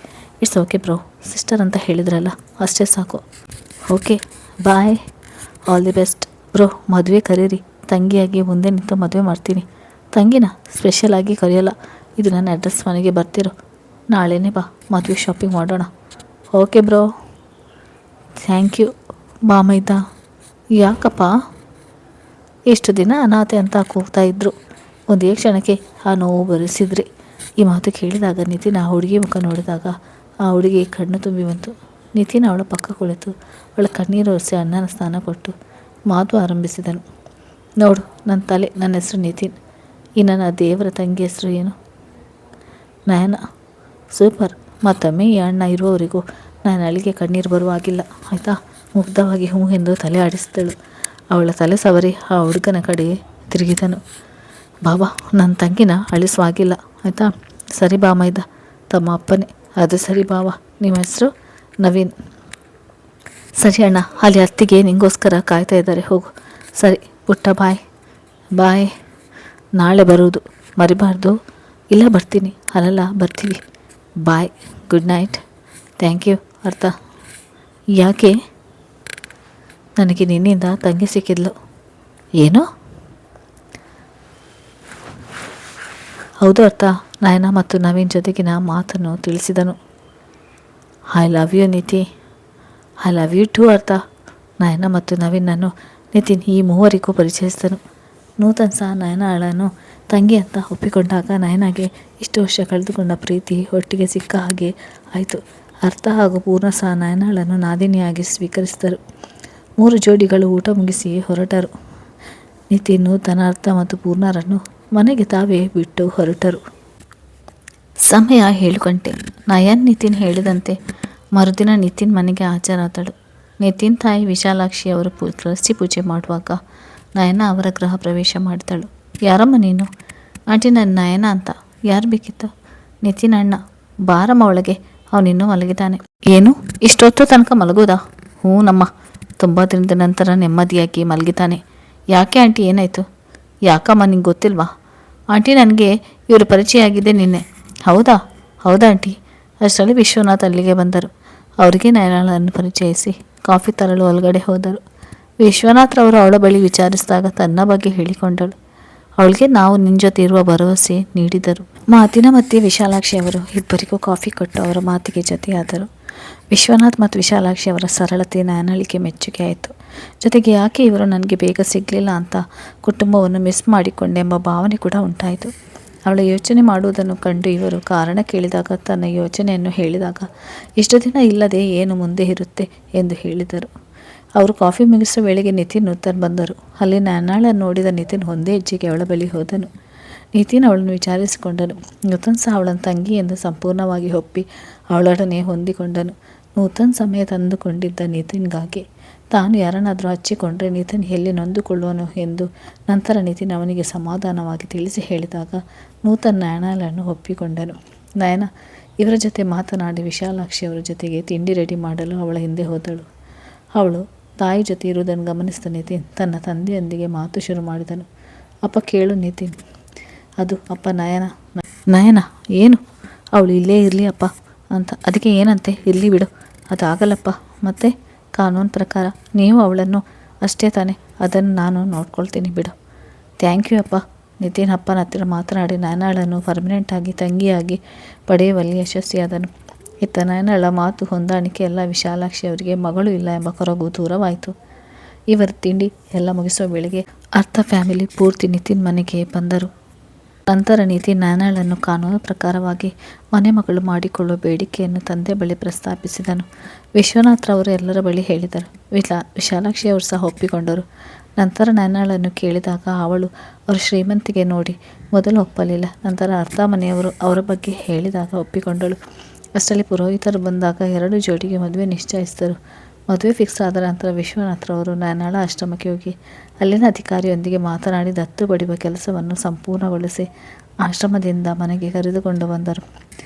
ಇಟ್ಸ್ ಓಕೆ ಬ್ರೋ ಸಿಸ್ಟರ್ ಅಂತ ಹೇಳಿದ್ರಲ್ಲ, ಅಷ್ಟೇ ಸಾಕು. Okay bye, all the best bro. ಮದುವೆ ಕರೀರಿ, ತಂಗಿಯಾಗಿ ಮುಂದೆ ನಿಂತು ಮದುವೆ ಮಾಡ್ತೀನಿ. ತಂಗಿನ ಸ್ಪೆಷಲಾಗಿ ಕರೆಯೋಲ್ಲ, ಇದು ನನ್ನ ಅಡ್ರೆಸ್, ಮನೆಗೆ ಬರ್ತಿರೋ. ನಾಳೆನೇ ಬಾ, ಮದುವೆ ಶಾಪಿಂಗ್ ಮಾಡೋಣ. Okay bro, thank you. ಬಾ ಮೈದಾ. ಯಾಕಪ್ಪ ಎಷ್ಟು ದಿನ ಅನಾಥೆ ಅಂತ ಕೂಗ್ತಾ ಇದ್ರು, ಒಂದೇ ಕ್ಷಣಕ್ಕೆ ಆ ನೋವು ಬರೆಸಿದ್ರಿ. ಈ ಮಾತು ಕೇಳಿದಾಗ ನಿತಿನ್ ಆ ಹುಡುಗಿ ಮುಖ ನೋಡಿದಾಗ ಆ ಹುಡುಗಿ ಕಣ್ಣು ತುಂಬಿ ಬಂತು. ನಿತಿನ್ ಅವಳ ಪಕ್ಕ ಕುಳಿತು ಅವಳ ಕಣ್ಣೀರು ಒರೆಸಿ ಅಣ್ಣನ ಸ್ನಾನ ಕೊಟ್ಟು ಮಾತು ಆರಂಭಿಸಿದನು. ನೋಡು ನನ್ನ ತಲೆ, ನನ್ನ ಹೆಸರು ನಿತಿನ್. ಈ ನನ್ನ ದೇವರ ತಂಗಿ ಹೆಸರು ಏನು? ನಯನ. ಸೂಪರ್. ಮತ್ತೊಮ್ಮೆ ಈ ಅಣ್ಣ ಇರುವವರೆಗೂ ನಾನು ಅಳಿಗೆ ಕಣ್ಣೀರು ಬರುವಾಗಿಲ್ಲ, ಆಯಿತಾ? ಮುಗ್ಧವಾಗಿ ಹೂ ಎಂದು ತಲೆ ಆಡಿಸಿದಳು. ಅವಳ ತಲೆ ಸವರಿ ಆ ಹುಡುಗನ ಕಡೆ ತಿರುಗಿದನು. ಬಾಬಾ, ನನ್ನ ತಂಗಿನ ಅಳಿಸುವಾಗಿಲ್ಲ, ಆಯಿತಾ? ಸರಿ ಬಾ ಮೈದಾ, ತಮ್ಮ ಅಪ್ಪನೇ. ಅದು ಸರಿ ಬಾವಾ, ನಿಮ್ಮ ಹೆಸರು? ನವೀನ್. ಸರಿ ಅಣ್ಣ, ಅಲ್ಲಿ ಅತ್ತಿಗೆ ನಿಂಗೋಸ್ಕರ ಕಾಯ್ತಾ ಇದ್ದಾರೆ, ಹೋಗು. ಸರಿ ಪುಟ್ಟ, ಬಾಯ್. ಬಾಯ್. ನಾಳೆ ಬರುವುದು ಮರಿಬಾರ್ದು. ಇಲ್ಲ ಬರ್ತೀನಿ, ಅಲ್ಲಲ್ಲ ಬರ್ತೀವಿ. Bye, good night. Thank you. ಅರ್ಥ? ಯಾಕೆ? ನನಗೆ ನಿನ್ನಿಂದ ತಂಗಿ ಸಿಕ್ಕಿದ್ಲು. ಏನು? ಹೌದು ಅರ್ಥ. ನಯನ ಮತ್ತು ನವೀನ್ ಜೊತೆಗಿನ ಮಾತನ್ನು ತಿಳಿಸಿದನು. I love you Niti. I love you too Artha. Nayana ಮತ್ತು ನವೀನನ್ನು ನಿತಿನ್ ಈ ಮೂವರಿಗೂ ಪರಿಚಯಿಸಿದನು. ನೂತನ್ ಸಹ ನಯನಳನ್ನು ತಂಗಿ ಅಂತ ಒಪ್ಪಿಕೊಂಡಾಗ ನಯನಗೆ ಇಷ್ಟು ವರ್ಷ ಕಳೆದುಕೊಂಡ ಪ್ರೀತಿ ಒಟ್ಟಿಗೆ ಸಿಕ್ಕ ಹಾಗೆ ಆಯಿತು. ಅರ್ಥ ಹಾಗೂ ಪೂರ್ಣ ಸಹ ನಯನಳನ್ನು ನಾದಿನಿಯಾಗಿ ಸ್ವೀಕರಿಸಿದರು. 3 ಜೋಡಿಗಳು ಊಟ ಮುಗಿಸಿ ಹೊರಟರು. ನಿತಿನ್ ನೂತನ, ಅರ್ಥ ಮತ್ತು ಪೂರ್ಣರನ್ನು ಮನೆಗೆ ತಾವೇ ಬಿಟ್ಟು ಹೊರಟರು. ಸಮಯ 7 ಗಂಟೆ. ನಯನ್ ನಿತಿನ್ ಹೇಳಿದಂತೆ ಮರುದಿನ ನಿತಿನ್ ಮನೆಗೆ ಹಾಜರಾದಳು. ನಿತಿನ್ ತಾಯಿ ವಿಶಾಲಾಕ್ಷಿ ಅವರು ತುಳಸಿ ಪೂಜೆ ಮಾಡುವಾಗ ನಯನ ಅವರ ಗೃಹ ಪ್ರವೇಶ ಮಾಡಿದಳು. ಯಾರಮ್ಮ ನೀನು? ಆಂಟಿ, ನನ್ನ ನಯನ ಅಂತ. ಯಾರು ಬೇಕಿತ್ತು? ನಿತಿನ್ ಅಣ್ಣ. ಬಾರಮ್ಮ ಒಳಗೆ, ಅವನಿನ್ನೂ ಮಲಗಿದ್ದಾನೆ. ಏನು, ಇಷ್ಟೊತ್ತು ತನಕ ಮಲಗೋದಾ? ಹ್ಞೂ ನಮ್ಮ, ತುಂಬ ದಿನದ ನಂತರ ನೆಮ್ಮದಿಯಾಗಿ ಮಲಗಿದ್ದಾನೆ. ಯಾಕೆ ಆಂಟಿ, ಏನಾಯಿತು? ಯಾಕಮ್ಮ, ನಿಂಗೆ ಗೊತ್ತಿಲ್ವಾ? ಆಂಟಿ, ನನಗೆ ಇವರು ಪರಿಚಯ ಆಗಿದೆ ನಿನ್ನೆ. ಹೌದಾ? ಹೌದಾ ಆಂಟಿ. ಅಷ್ಟರಲ್ಲಿ ವಿಶ್ವನಾಥ್ ಅಲ್ಲಿಗೆ ಬಂದರು. ಅವರಿಗೆ ನಯನಳನ್ನು ಪರಿಚಯಿಸಿ ಕಾಫಿ ತರಲು ಒಳಗಡೆ ಹೋದರು. ವಿಶ್ವನಾಥ್ರವರು ಅವಳ ಬಳಿ ವಿಚಾರಿಸಿದಾಗ ತನ್ನ ಬಗ್ಗೆ ಹೇಳಿಕೊಂಡಳು. ಅವಳಿಗೆ ನಾವು ನಿನ್ನ ಜೊತೆ ಇರುವ ಭರವಸೆ ನೀಡಿದರು. ಮಾತಿನ ಮಧ್ಯೆ ವಿಶಾಲಾಕ್ಷಿ ಅವರು ಇಬ್ಬರಿಗೂ ಕಾಫಿ ಕೊಟ್ಟು ಅವರ ಮಾತಿಗೆ ಜೊತೆಯಾದರು. ವಿಶ್ವನಾಥ್ ಮತ್ತು ವಿಶಾಲಾಕ್ಷಿ ಅವರ ಸರಳತೆ ನಯನಳಿಗೆ ಮೆಚ್ಚುಗೆ ಆಯಿತು. ಜೊತೆಗೆ ಯಾಕೆ ಇವರು ನನಗೆ ಬೇಗ ಸಿಗಲಿಲ್ಲ ಅಂತ ಕುಟುಂಬವನ್ನು ಮಿಸ್ ಮಾಡಿಕೊಂಡೆಂಬ ಭಾವನೆ ಕೂಡ ಉಂಟಾಯಿತು. ಅವಳ ಯೋಚನೆ ಮಾಡುವುದನ್ನು ಕಂಡು ಇವರು ಕಾರಣ ಕೇಳಿದಾಗ ತನ್ನ ಯೋಚನೆಯನ್ನು ಹೇಳಿದಾಗ ಇಷ್ಟು ದಿನ ಇಲ್ಲದೆ ಏನು ಮುಂದೆ ಇರುತ್ತೆ ಎಂದು ಹೇಳಿದರು. ಅವರು ಕಾಫಿ ಮುಗಿಸುವ ವೇಳೆಗೆ ನಿತಿನ್ ನೂತನ್ ಬಂದರು. ಅಲ್ಲಿ ನಯನಳನ್ನು ನೋಡಿದ ನಿತಿನ್ ಒಂದೇ ಹೆಜ್ಜೆಗೆ ಅವಳ ಬಳಿ ಹೋದನು. ನಿತಿನ್ ಅವಳನ್ನು ವಿಚಾರಿಸಿಕೊಂಡನು. ನೂತನ್ ಸಹ ಅವಳನ್ನು ತಂಗಿ ಎಂದು ಸಂಪೂರ್ಣವಾಗಿ ಒಪ್ಪಿ ಅವಳೊಡನೆ ಹೊಂದಿಕೊಂಡನು. ನೂತನ್ ಸಮಯ ತಂದುಕೊಂಡಿದ್ದ ನಿತಿನ್ಗಾಗಿ ತಾನು ಯಾರನ್ನಾದರೂ ಹಚ್ಚಿಕೊಂಡ್ರೆ ನಿತಿನ್ ಎಲ್ಲಿ ನೊಂದುಕೊಳ್ಳುವನು ಎಂದು ನಂತರ ನಿತಿನ್ ಅವನಿಗೆ ಸಮಾಧಾನವಾಗಿ ತಿಳಿಸಿ ಹೇಳಿದಾಗ ನೂತನ್ ನಯನಳನ್ನು ಒಪ್ಪಿಕೊಂಡನು. ನಯನ ಇವರ ಜೊತೆ ಮಾತನಾಡಿ ವಿಶಾಲಾಕ್ಷಿ ಅವರ ಜೊತೆಗೆ ತಿಂಡಿ ರೆಡಿ ಮಾಡಲು ಅವಳ ಹಿಂದೆ ಹೋದಳು. ಅವಳು ತಾಯಿ ಜೊತೆ ಇರುವುದನ್ನು ಗಮನಿಸಿದ ನಿತಿನ್ ತನ್ನ ತಂದೆಯೊಂದಿಗೆ ಮಾತು ಶುರು ಮಾಡಿದನು. ಅಪ್ಪ ಕೇಳು ನಿತಿನ್. ಅದು ಅಪ್ಪ ನಯನ. ನಯನ ಏನು? ಅವಳು ಇಲ್ಲೇ ಇರಲಿ ಅಪ್ಪ ಅಂತ. ಅದಕ್ಕೆ ಏನಂತೆ? ಇರಲಿ ಬಿಡು. ಅದಾಗಲ್ಲಪ್ಪ. ಮತ್ತೆ ಕಾನೂನು ಪ್ರಕಾರ ನೀವು ಅವಳನ್ನು ಅಷ್ಟೇ ತಾನೆ, ಅದನ್ನು ನಾನು ನೋಡ್ಕೊಳ್ತೀನಿ ಬಿಡು. ಥ್ಯಾಂಕ್ ಯು ಅಪ್ಪ. ನಿತಿನ್ ಅಪ್ಪನ ಹತ್ತಿರ ಮಾತನಾಡಿ ನಯನಳನ್ನು ಪರ್ಮನೆಂಟಾಗಿ ತಂಗಿಯಾಗಿ ಪಡೆಯುವಲ್ಲಿ ಯಶಸ್ವಿಯಾದನು. ಇತ್ತ ನಯನಳ ಮಾತು ಹೊಂದಾಣಿಕೆ ಎಲ್ಲ ವಿಶಾಲಾಕ್ಷಿ ಅವರಿಗೆ ಮಗಳು ಇಲ್ಲ ಎಂಬ ಕೊರಗು ದೂರವಾಯಿತು. ಇವರ ತಿಂಡಿ ಎಲ್ಲ ಮುಗಿಸುವ ವೇಳೆಗೆ ಅರ್ಥ ಫ್ಯಾಮಿಲಿ ಪೂರ್ತಿ ನಿತಿನ್ ಮನೆಗೆ ಬಂದರು. ನಂತರ ನೀತಿ ನ್ಯಾನಳನ್ನು ಕಾನೂನು ಪ್ರಕಾರವಾಗಿ ಮನೆ ಮಗಳು ಮಾಡಿಕೊಳ್ಳುವ ಬೇಡಿಕೆಯನ್ನು ತಂದೆ ಬಳಿ ಪ್ರಸ್ತಾಪಿಸಿದನು. ವಿಶ್ವನಾಥ್ರವರು ಎಲ್ಲರ ಬಳಿ ಹೇಳಿದರು. ವಿಶಾಲಾಕ್ಷಿಯವರು ಸಹ ಒಪ್ಪಿಕೊಂಡರು. ನಂತರ ನ್ಯಾನಳನ್ನು ಕೇಳಿದಾಗ ಅವಳು ಅವರ ಶ್ರೀಮಂತಿಗೆ ನೋಡಿ ಮೊದಲು ಒಪ್ಪಲಿಲ್ಲ. ನಂತರ ಅರ್ಥ ಮನೆಯವರು ಅವರ ಬಗ್ಗೆ ಹೇಳಿದಾಗ ಒಪ್ಪಿಕೊಂಡಳು. ಅಷ್ಟರಲ್ಲಿ ಪುರೋಹಿತರು ಬಂದಾಗ 2 ಜೋಡಿಗೆ ಮದುವೆ ನಿಶ್ಚಯಿಸಿದರು. ಮದುವೆ ಫಿಕ್ಸ್ ಆದ ನಂತರ ವಿಶ್ವನಾಥ್ರವರು ನ್ಯಾನಳ ಆಶ್ರಮಕ್ಕೆ ಹೋಗಿ ಅಲ್ಲಿನ ಅಧಿಕಾರಿಯೊಂದಿಗೆ ಮಾತನಾಡಿ ದತ್ತು ಪಡೆಯುವ ಕೆಲಸವನ್ನು ಸಂಪೂರ್ಣಗೊಳಿಸಿ ಆಶ್ರಮದಿಂದ ಮನೆಗೆ ಕರೆದುಕೊಂಡು ಬಂದರು.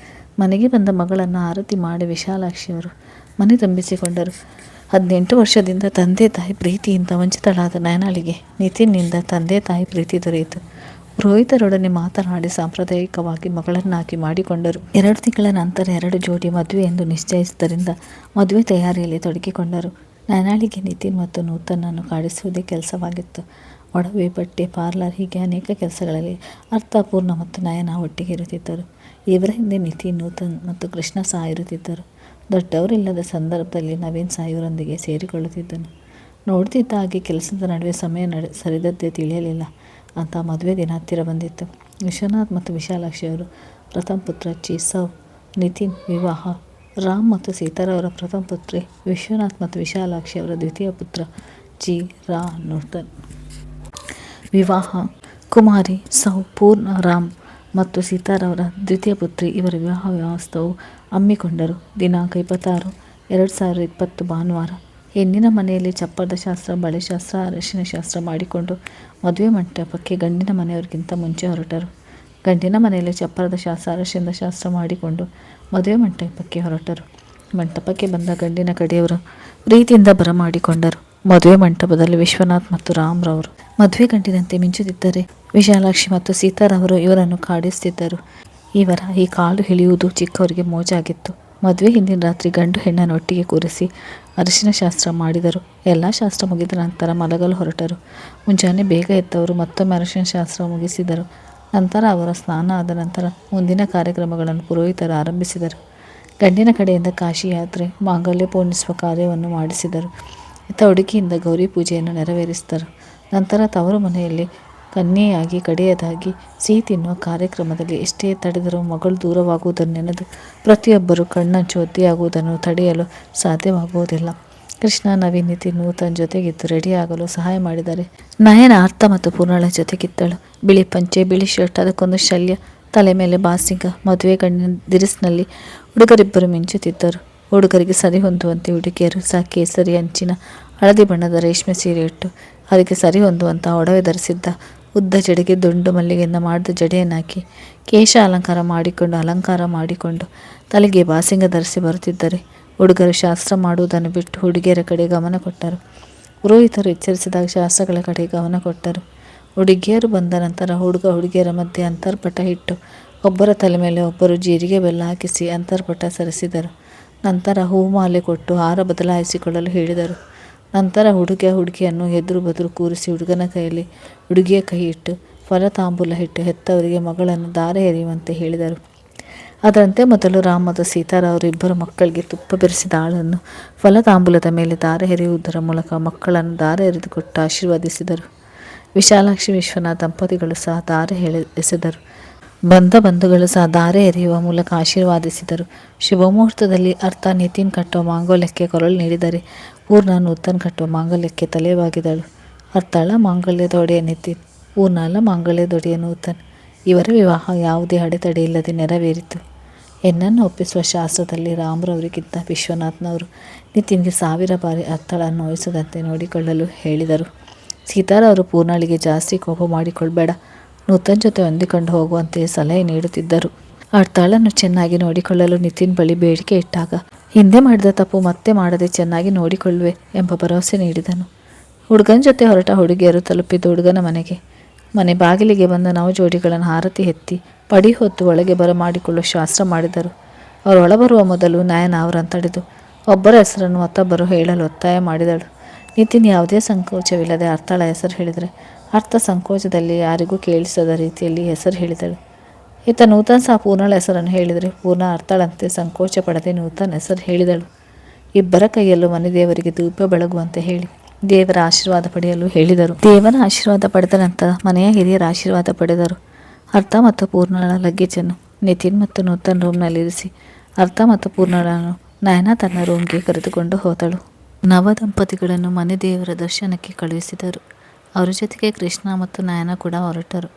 ಮನೆಗೆ ಬಂದ ಮಗಳನ್ನು ಆರತಿ ಮಾಡಿ ವಿಶಾಲಾಕ್ಷಿಯವರು ಮನೆ ತುಂಬಿಸಿಕೊಂಡರು. 18 ವರ್ಷದಿಂದ ತಂದೆ ತಾಯಿ ಪ್ರೀತಿಯಿಂದ ವಂಚಿತಳಾದ ನ್ಯಾನಳಿಗೆ ನಿತಿನ್ನಿಂದ ತಂದೆ ತಾಯಿ ಪ್ರೀತಿ ದೊರೆಯಿತು. ಪುರೋಹಿತರೊಡನೆ ಮಾತನಾಡಿ ಸಾಂಪ್ರದಾಯಿಕವಾಗಿ ಮಗಳನ್ನಾಗಿ ಮಾಡಿಕೊಂಡರು. 2 ತಿಂಗಳ ನಂತರ 2 ಜೋಡಿ ಮದುವೆ ಎಂದು ನಿಶ್ಚಯಿಸಿದ್ದರಿಂದ ಮದುವೆ ತಯಾರಿಯಲ್ಲಿ ತೊಡಗಿಕೊಂಡರು. ನ್ಯಾನಳಿಗೆ ನಿತಿನ್ ಮತ್ತು ನೂತನನ್ನು ಕಾಡಿಸುವುದೇ ಕೆಲಸವಾಗಿತ್ತು. ಒಡವೆ, ಬಟ್ಟೆ, ಪಾರ್ಲರ್ ಹೀಗೆ ಅನೇಕ ಕೆಲಸಗಳಲ್ಲಿ ಅರ್ಥಪೂರ್ಣ ಮತ್ತು ನಯನ ಒಟ್ಟಿಗೆ ಇರುತ್ತಿದ್ದರು. ಇವರ ಹಿಂದೆ ನಿತಿನ್, ನೂತನ್ ಮತ್ತು ಕೃಷ್ಣ ಸಹ ಇರುತ್ತಿದ್ದರು. ದೊಡ್ಡವರಿಲ್ಲದ ಸಂದರ್ಭದಲ್ಲಿ ನವೀನ್ ಸಹ ಇವರೊಂದಿಗೆ ಸೇರಿಕೊಳ್ಳುತ್ತಿದ್ದನು. ನೋಡ್ತಿದ್ದ ಹಾಗೆ ಕೆಲಸದ ನಡುವೆ ಸಮಯ ಸರಿದದ್ದೇ ತಿಳಿಯಲಿಲ್ಲ. ಅಂತ ಮದುವೆ ದಿನ ಹತ್ತಿರ ಬಂದಿತ್ತು. ವಿಶ್ವನಾಥ್ ಮತ್ತು ವಿಶಾಲಾಕ್ಷಿಯವರು ಪ್ರಥಮ ಪುತ್ರ ಚಿಸವ್ ನಿತಿನ್ ವಿವಾಹ, ರಾಮ್ ಮತ್ತು ಸೀತಾರವರ ಪ್ರಥಮ ಪುತ್ರಿ ವಿಶ್ವನಾಥ್ ಮತ್ತು ವಿಶಾಲಾಕ್ಷಿಯವರ ದ್ವಿತೀಯ ಪುತ್ರ ಜಿ ರಾ ನೂತನ್ ವಿವಾಹ, ಕುಮಾರಿ ಸೌ ಪೂರ್ಣ ರಾಮ್ ಮತ್ತು ಸೀತಾರವರ ದ್ವಿತೀಯ ಪುತ್ರಿ ಇವರ ವಿವಾಹ ವ್ಯವಸ್ಥೆಯು ಹಮ್ಮಿಕೊಂಡರು. ದಿನಾಂಕ 26/2020 ಭಾನುವಾರ. ಹೆಣ್ಣಿನ ಮನೆಯಲ್ಲಿ ಚಪ್ಪರದ ಶಾಸ್ತ್ರ, ಬಳೆ ಶಾಸ್ತ್ರ, ಅರಿಶಿನ ಶಾಸ್ತ್ರ ಮಾಡಿಕೊಂಡು ಮದುವೆ ಮಂಟಪಕ್ಕೆ ಗಂಡಿನ ಮನೆಯವರಿಗಿಂತ ಮುಂಚೆ ಹೊರಟರು. ಗಂಡಿನ ಮನೆಯಲ್ಲಿ ಚಪ್ಪರದ ಶಾಸ್ತ್ರ, ಅರಿಶಿನದ ಶಾಸ್ತ್ರ ಮಾಡಿಕೊಂಡು ಮದುವೆ ಮಂಟಪಕ್ಕೆ ಹೊರಟರು. ಮಂಟಪಕ್ಕೆ ಬಂದ ಗಂಡಿನ ಕಡೆಯವರು ಪ್ರೀತಿಯಿಂದ ಬರಮಾಡಿಕೊಂಡರು. ಮದುವೆ ಮಂಟಪದಲ್ಲಿ ವಿಶ್ವನಾಥ್ ಮತ್ತು ರಾಮ್ರವರು ಮದುವೆ ಗಂಡಿನಂತೆ ಮಿಂಚುತ್ತಿದ್ದರೆ ವಿಶಾಲಾಕ್ಷಿ ಮತ್ತು ಸೀತಾರವರು ಇವರನ್ನು ಕಾಡಿಸುತ್ತಿದ್ದರು. ಇವರ ಈ ಕಾಲು ಎಳೆಯುವುದು ಚಿಕ್ಕವರಿಗೆ ಮೋಜಾಗಿತ್ತು. ಮದುವೆ ಹಿಂದಿನ ರಾತ್ರಿ ಗಂಡು ಹೆಣ್ಣನ್ನು ಒಟ್ಟಿಗೆ ಕೂರಿಸಿ ಅರಿಶಿನ ಶಾಸ್ತ್ರ ಮಾಡಿದರು. ಎಲ್ಲ ಶಾಸ್ತ್ರ ಮುಗಿದ ನಂತರ ಮಲಗಲು ಹೊರಟರು. ಮುಂಜಾನೆ ಬೇಗ ಎದ್ದವರು ಮತ್ತೊಮ್ಮೆ ಅರಿಶಿನ ಶಾಸ್ತ್ರ ಮುಗಿಸಿದರು. ನಂತರ ಅವರ ಸ್ನಾನ ಆದ ನಂತರ ಮುಂದಿನ ಕಾರ್ಯಕ್ರಮಗಳನ್ನು ಪುರೋಹಿತರು ಆರಂಭಿಸಿದರು. ಗಂಡಿನ ಕಡೆಯಿಂದ ಕಾಶಿ ಯಾತ್ರೆ, ಮಾಂಗಲ್ಯ ಪೂರ್ಣಿಸುವ ಕಾರ್ಯವನ್ನು ಮಾಡಿಸಿದರು. ಇತ್ತ ಹುಡುಗಿಯಿಂದ ಗೌರಿ ಪೂಜೆಯನ್ನು ನೆರವೇರಿಸಿದರು. ನಂತರ ತವರು ಮನೆಯಲ್ಲಿ ಕನ್ಯೆಯಾಗಿ ಕಡೆಯದಾಗಿ ಸಿಹಿ ತಿನ್ನುವ ಕಾರ್ಯಕ್ರಮದಲ್ಲಿ ಎಷ್ಟೇ ತಡೆದರೂ ಮಗಳು ದೂರವಾಗುವುದನ್ನು ನೆನೆದು ಪ್ರತಿಯೊಬ್ಬರೂ ಕಣ್ಣಂಚು ಒದ್ದೆಯಾಗುವುದನ್ನು ತಡೆಯಲು ಸಾಧ್ಯವಾಗುವುದಿಲ್ಲ. ಕೃಷ್ಣ, ನವೀನ್, ನಿತಿನ್, ನೂತನ್ ಜೊತೆಗಿದ್ದು ರೆಡಿಯಾಗಲು ಸಹಾಯ ಮಾಡಿದ್ದಾರೆ. ನಯನ, ಅರ್ಥ ಮತ್ತು ಪೂರ್ಣಳ ಜೊತೆಗಿದ್ದಳು. ಬಿಳಿ ಪಂಚೆ, ಬಿಳಿ ಶರ್ಟ್, ಅದಕ್ಕೊಂದು ಶಲ್ಯ, ತಲೆ ಮೇಲೆ ಬಾಸಿಂಗ. ಮದುವೆ ಗಂಡಿನ ದಿರಿಸ್ನಲ್ಲಿ ಹುಡುಗರಿಬ್ಬರು ಮಿಂಚುತ್ತಿದ್ದರು. ಹುಡುಗರಿಗೆ ಸರಿ ಹೊಂದುವಂತೆ ಹುಡುಗಿಯರು ಸಹ ಕೇಸರಿ ಅಂಚಿನ ಹಳದಿ ಬಣ್ಣದ ರೇಷ್ಮೆ ಸೀರೆ ಇಟ್ಟು ಅದಕ್ಕೆ ಸರಿ ಹೊಂದುವಂಥ ಒಡವೆ ಧರಿಸಿದ್ದ ಉದ್ದ ಜಡೆಗೆ ದುಂಡು ಮಲ್ಲಿಗೆಯಿಂದ ಮಾಡಿದ ಜಡೆಯನ್ನಾಕಿ ಕೇಶ ಅಲಂಕಾರ ಮಾಡಿಕೊಂಡು ತಲೆಗೆ ಬಾಸಿಂಗ ಧರಿಸಿ ಬರುತ್ತಿದ್ದರೆ ಹುಡುಗರು ಶಾಸ್ತ್ರ ಮಾಡುವುದನ್ನು ಬಿಟ್ಟು ಹುಡುಗಿಯರ ಕಡೆ ಗಮನ ಕೊಟ್ಟರು. ಪುರೋಹಿತರು ಎಚ್ಚರಿಸಿದಾಗ ಶಾಸ್ತ್ರಗಳ ಕಡೆ ಗಮನ ಕೊಟ್ಟರು. ಹುಡುಗಿಯರು ಬಂದ ನಂತರ ಹುಡುಗಿಯರ ಮಧ್ಯೆ ಅಂತರ್ಪಟ ಇಟ್ಟು ಒಬ್ಬರ ತಲೆ ಮೇಲೆ ಒಬ್ಬರು ಜೀರಿಗೆ ಬೆಲ್ಲ ಹಾಕಿಸಿ ಅಂತರ್ಪಟ ಸರಿಸಿದರು. ನಂತರ ಹೂಮಾಲೆ ಕೊಟ್ಟು ಹಾರ ಬದಲಾಯಿಸಿಕೊಳ್ಳಲು ಹೇಳಿದರು. ನಂತರ ಹುಡುಗಿಯನ್ನು ಎದುರು ಬದುರು ಕೂರಿಸಿ ಹುಡುಗನ ಕೈಯಲ್ಲಿ ಹುಡುಗಿಯ ಕೈ ಇಟ್ಟು ಫಲತಾಂಬೂಲ ಇಟ್ಟು ಹೆತ್ತವರಿಗೆ ಮಗಳನ್ನು ದಾರೆ ಎರೆಯುವಂತೆ ಹೇಳಿದರು. ಅದರಂತೆ ಮೊದಲು ರಾಮ್ ಮತ್ತು ಸೀತಾರವರು ಇಬ್ಬರು ಮಕ್ಕಳಿಗೆ ತುಪ್ಪ ಬೆರೆಸಿದ ಹಾಲನ್ನು ಫಲತಾಂಬೂಲದ ಮೇಲೆ ದಾರೆ ಎರೆಯುವುದರ ಮೂಲಕ ಮಕ್ಕಳನ್ನು ದಾರೆ ಎರೆದುಕೊಟ್ಟು ಆಶೀರ್ವದಿಸಿದರು. ವಿಶಾಲಾಕ್ಷಿ, ವಿಶ್ವನಾಥ್ ದಂಪತಿಗಳು ಸಹ ದಾರೆ ಎಸೆದರು. ಬಂಧುಗಳು ಸಹ ದಾರೆ ಎರೆಯುವ ಮೂಲಕ ಆಶೀರ್ವಾದಿಸಿದರು. ಶುಭಮುಹೂರ್ತದಲ್ಲಿ ಅರ್ಥ ನಿತಿನ್ ಕಟ್ಟುವ ಮಾಂಗಲ್ಯಕ್ಕೆ ಕೊರಳು ನೀಡಿದರೆ ಪೂರ್ಣ ನೂತನ್ ಕಟ್ಟುವ ಮಾಂಗಲ್ಯಕ್ಕೆ ತಲೆಬಾಗಿದಳು. ಅರ್ಥಳ ಮಾಂಗಲ್ಯದ ಒಡೆಯ ನಿತಿನ್, ಪೂರ್ಣಳ ಮಾಂಗಲ್ಯದ ಒಡೆಯ ನೂತನ್. ಇವರ ವಿವಾಹ ಯಾವುದೇ ಅಡೆತಡೆ ಇಲ್ಲದೆ ನೆರವೇರಿತು. ಹೆಣ್ಣನ್ನು ಒಪ್ಪಿಸುವ ಶಾಸ್ತ್ರದಲ್ಲಿ ರಾಮ್ರವರಿಗಿಂತ ವಿಶ್ವನಾಥ್ನವರು ನಿತಿನ್ಗೆ 1000 ಬಾರಿ ಅರ್ಥಳನ್ನು ವಹಿಸದಂತೆ ನೋಡಿಕೊಳ್ಳಲು ಹೇಳಿದರು. ಸೀತಾರವರು ಪೂರ್ಣಳಿಗೆ ಜಾಸ್ತಿ ಕೋಪ ಮಾಡಿಕೊಳ್ಬೇಡ, ನೂತನ್ ಜೊತೆ ಹೊಂದಿಕೊಂಡು ಹೋಗುವಂತೆ ಸಲಹೆ ನೀಡುತ್ತಿದ್ದರು. ಅರ್ಥಳನ್ನು ಚೆನ್ನಾಗಿ ನೋಡಿಕೊಳ್ಳಲು ನಿತಿನ್ ಬಳಿ ಬೇಡಿಕೆ ಇಟ್ಟಾಗ ಹಿಂದೆ ಮಾಡಿದ ತಪ್ಪು ಮತ್ತೆ ಮಾಡದೆ ಚೆನ್ನಾಗಿ ನೋಡಿಕೊಳ್ಳುವೆ ಎಂಬ ಭರವಸೆ ನೀಡಿದನು. ಹುಡುಗನ ಜೊತೆ ಹೊರಟ ಹುಡುಗಿಯರು ತಲುಪಿದ್ದು ಹುಡುಗನ ಮನೆಗೆ. ಮನೆ ಬಾಗಿಲಿಗೆ ಬಂದ ನವಜೋಡಿಗಳನ್ನು ಆರತಿ ಎತ್ತಿ ಪಡಿ ಹೊತ್ತು ಒಳಗೆ ಬರಮಾಡಿಕೊಳ್ಳುವ ಶಾಸ್ತ್ರ ಮಾಡಿದರು. ಅವರು ಒಳಬರುವ ಮೊದಲು ನಯನ ಅವರನ್ನು ತಡೆದು ಒಬ್ಬರ ಹೆಸರನ್ನು ಮತ್ತೊಬ್ಬರು ಹೇಳಲು ಒತ್ತಾಯ ಮಾಡಿದಳು. ನಿತಿನ್ ಯಾವುದೇ ಸಂಕೋಚವಿಲ್ಲದೆ ಅರ್ಥಳ ಹೆಸರು ಹೇಳಿದರೆ ಅರ್ಥ ಸಂಕೋಚದಲ್ಲಿ ಯಾರಿಗೂ ಕೇಳಿಸದ ರೀತಿಯಲ್ಲಿ ಹೆಸರು ಹೇಳಿದಳು. ಇತ್ತ ನೂತನ್ ಸಹ ಪೂರ್ಣಳ ಹೆಸರನ್ನು ಹೇಳಿದರೆ ಪೂರ್ಣ ಅರ್ಥಳಂತೆ ಸಂಕೋಚ ಪಡದೆ ನೂತನ್ ಹೆಸರು ಹೇಳಿದಳು. ಇಬ್ಬರ ಕೈಯಲ್ಲೂ ಮನೆ ದೇವರಿಗೆ ಧೂಪ ಬೆಳಗುವಂತೆ ಹೇಳಿ ದೇವರ ಆಶೀರ್ವಾದ ಪಡೆಯಲು ಹೇಳಿದರು. ದೇವರ ಆಶೀರ್ವಾದ ಪಡೆದ ನಂತರ ಮನೆಯ ಹಿರಿಯರ ಆಶೀರ್ವಾದ ಪಡೆದರು. ಅರ್ಥ ಮತ್ತು ಪೂರ್ಣಳ ಲಗೇಜನ್ನು ನಿತಿನ್ ಮತ್ತು ನೂತನ್ ರೂಮ್ನಲ್ಲಿರಿಸಿ ಅರ್ಥ ಮತ್ತು ಪೂರ್ಣಳನ್ನು ನಯನ ತನ್ನ ರೂಮ್ಗೆ ಕರೆದುಕೊಂಡು ಹೋದಳು. ನವ ದಂಪತಿಗಳನ್ನು ಮನೆ ದೇವರ ದರ್ಶನಕ್ಕೆ ಕಳುಹಿಸಿದರು. ಅವರ ಜೊತೆಗೆ ಕೃಷ್ಣ ಮತ್ತು ನಯನ ಕೂಡ ಹೊರಟರು.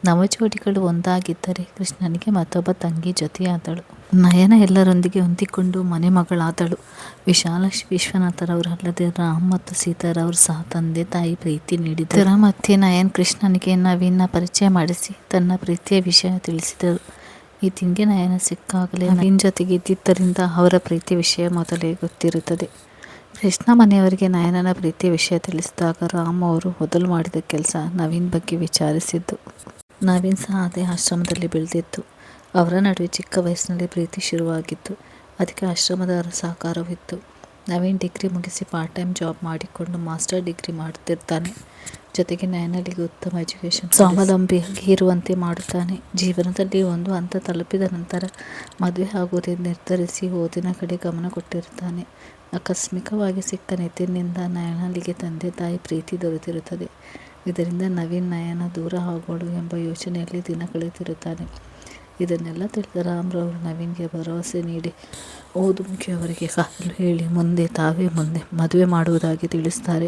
ನವ ಜೋಡಿಗಳು ಒಂದಾಗಿದ್ದರೆ ಕೃಷ್ಣನಿಗೆ ಮತ್ತೊಬ್ಬ ತಂಗಿ ಜೊತೆಯಾದಳು. ನಯನ ಎಲ್ಲರೊಂದಿಗೆ ಹೊಂದಿಕೊಂಡು ಮನೆ ಮಗಳಾದಳು. ವಿಶಾಲಾಕ್ಷಿ ವಿಶ್ವನಾಥರವರಲ್ಲದೆ ರಾಮ್ ಮತ್ತು ಸೀತಾರವರು ಸಹ ತಂದೆ ತಾಯಿ ಪ್ರೀತಿ ನೀಡಿದರು. ಇದರ ಮಧ್ಯೆ ನಯನ್ ಕೃಷ್ಣನಿಗೆ ನವೀನ್ನ ಪರಿಚಯ ಮಾಡಿಸಿ ತನ್ನ ಪ್ರೀತಿಯ ವಿಷಯ ತಿಳಿಸಿದರು. ಈ ತಿಂಗೆ ನಯನ ಸಿಕ್ಕಾಗಲೇ ನವೀನ್ ಜೊತೆಗೆ ಇದ್ದಿದ್ದರಿಂದ ಅವರ ಪ್ರೀತಿಯ ವಿಷಯ ಮೊದಲೇ ಗೊತ್ತಿರುತ್ತದೆ. ಕೃಷ್ಣ ಮನೆಯವರಿಗೆ ನಯನನ ಪ್ರೀತಿಯ ವಿಷಯ ತಿಳಿಸಿದಾಗ ರಾಮ್ ಅವರು ಮೊದಲು ಮಾಡಿದ ಕೆಲಸ ನವೀನ್ ಬಗ್ಗೆ ವಿಚಾರಿಸಿದ್ದು. ನವೀನ್ ಸಹ ಅದೇ ಆಶ್ರಮದಲ್ಲಿ ಬೆಳೆದಿತ್ತು. ಅವರ ನಡುವೆ ಚಿಕ್ಕ ವಯಸ್ಸಿನಲ್ಲಿ ಪ್ರೀತಿ ಶುರುವಾಗಿತ್ತು. ಅದಕ್ಕೆ ಆಶ್ರಮದ ಸಹಕಾರವಿತ್ತು. ನವೀನ್ ಡಿಗ್ರಿ ಮುಗಿಸಿ ಪಾರ್ಟ್ ಟೈಮ್ ಜಾಬ್ ಮಾಡಿಕೊಂಡು ಮಾಸ್ಟರ್ ಡಿಗ್ರಿ ಮಾಡುತ್ತಿರ್ತಾನೆ. ಜೊತೆಗೆ ನಯನಳಿಗೆ ಉತ್ತಮ ಎಜುಕೇಷನ್ ಸ್ವಾವಲಂಬಿಯಾಗಿ ಇರುವಂತೆ ಮಾಡುತ್ತಾನೆ. ಜೀವನದಲ್ಲಿ ಒಂದು ಹಂತ ತಲುಪಿದ ನಂತರ ಮದುವೆ ಆಗುವುದೆಂದು ನಿರ್ಧರಿಸಿ ಓದಿನ ಕಡೆ ಗಮನ ಕೊಟ್ಟಿರುತ್ತಾನೆ. ಆಕಸ್ಮಿಕವಾಗಿ ಸಿಕ್ಕ ನಿತಿನ್ನಿಂದ ನಯನಳಿಗೆ ತಂದೆ ತಾಯಿ ಪ್ರೀತಿ ದೊರೆತಿರುತ್ತದೆ. ಇದರಿಂದ ನವೀನ್ ನಯನ ದೂರ ಆಗೋಳು ಎಂಬ ಯೋಚನೆಯಲ್ಲಿ ದಿನ ಕಳೆಯುತ್ತಿರುತ್ತಾನೆ. ಇದನ್ನೆಲ್ಲ ತಿಳಿದ ರಾಮ್ರವರು ನವೀನ್ಗೆ ಭರವಸೆ ನೀಡಿ ಓದು ಮುಗಿಯುವವರೆಗೆ ಕಾಯಲು ಹೇಳಿ ತಾವೇ ಮುಂದೆ ಮದುವೆ ಮಾಡುವುದಾಗಿ ತಿಳಿಸುತ್ತಾರೆ.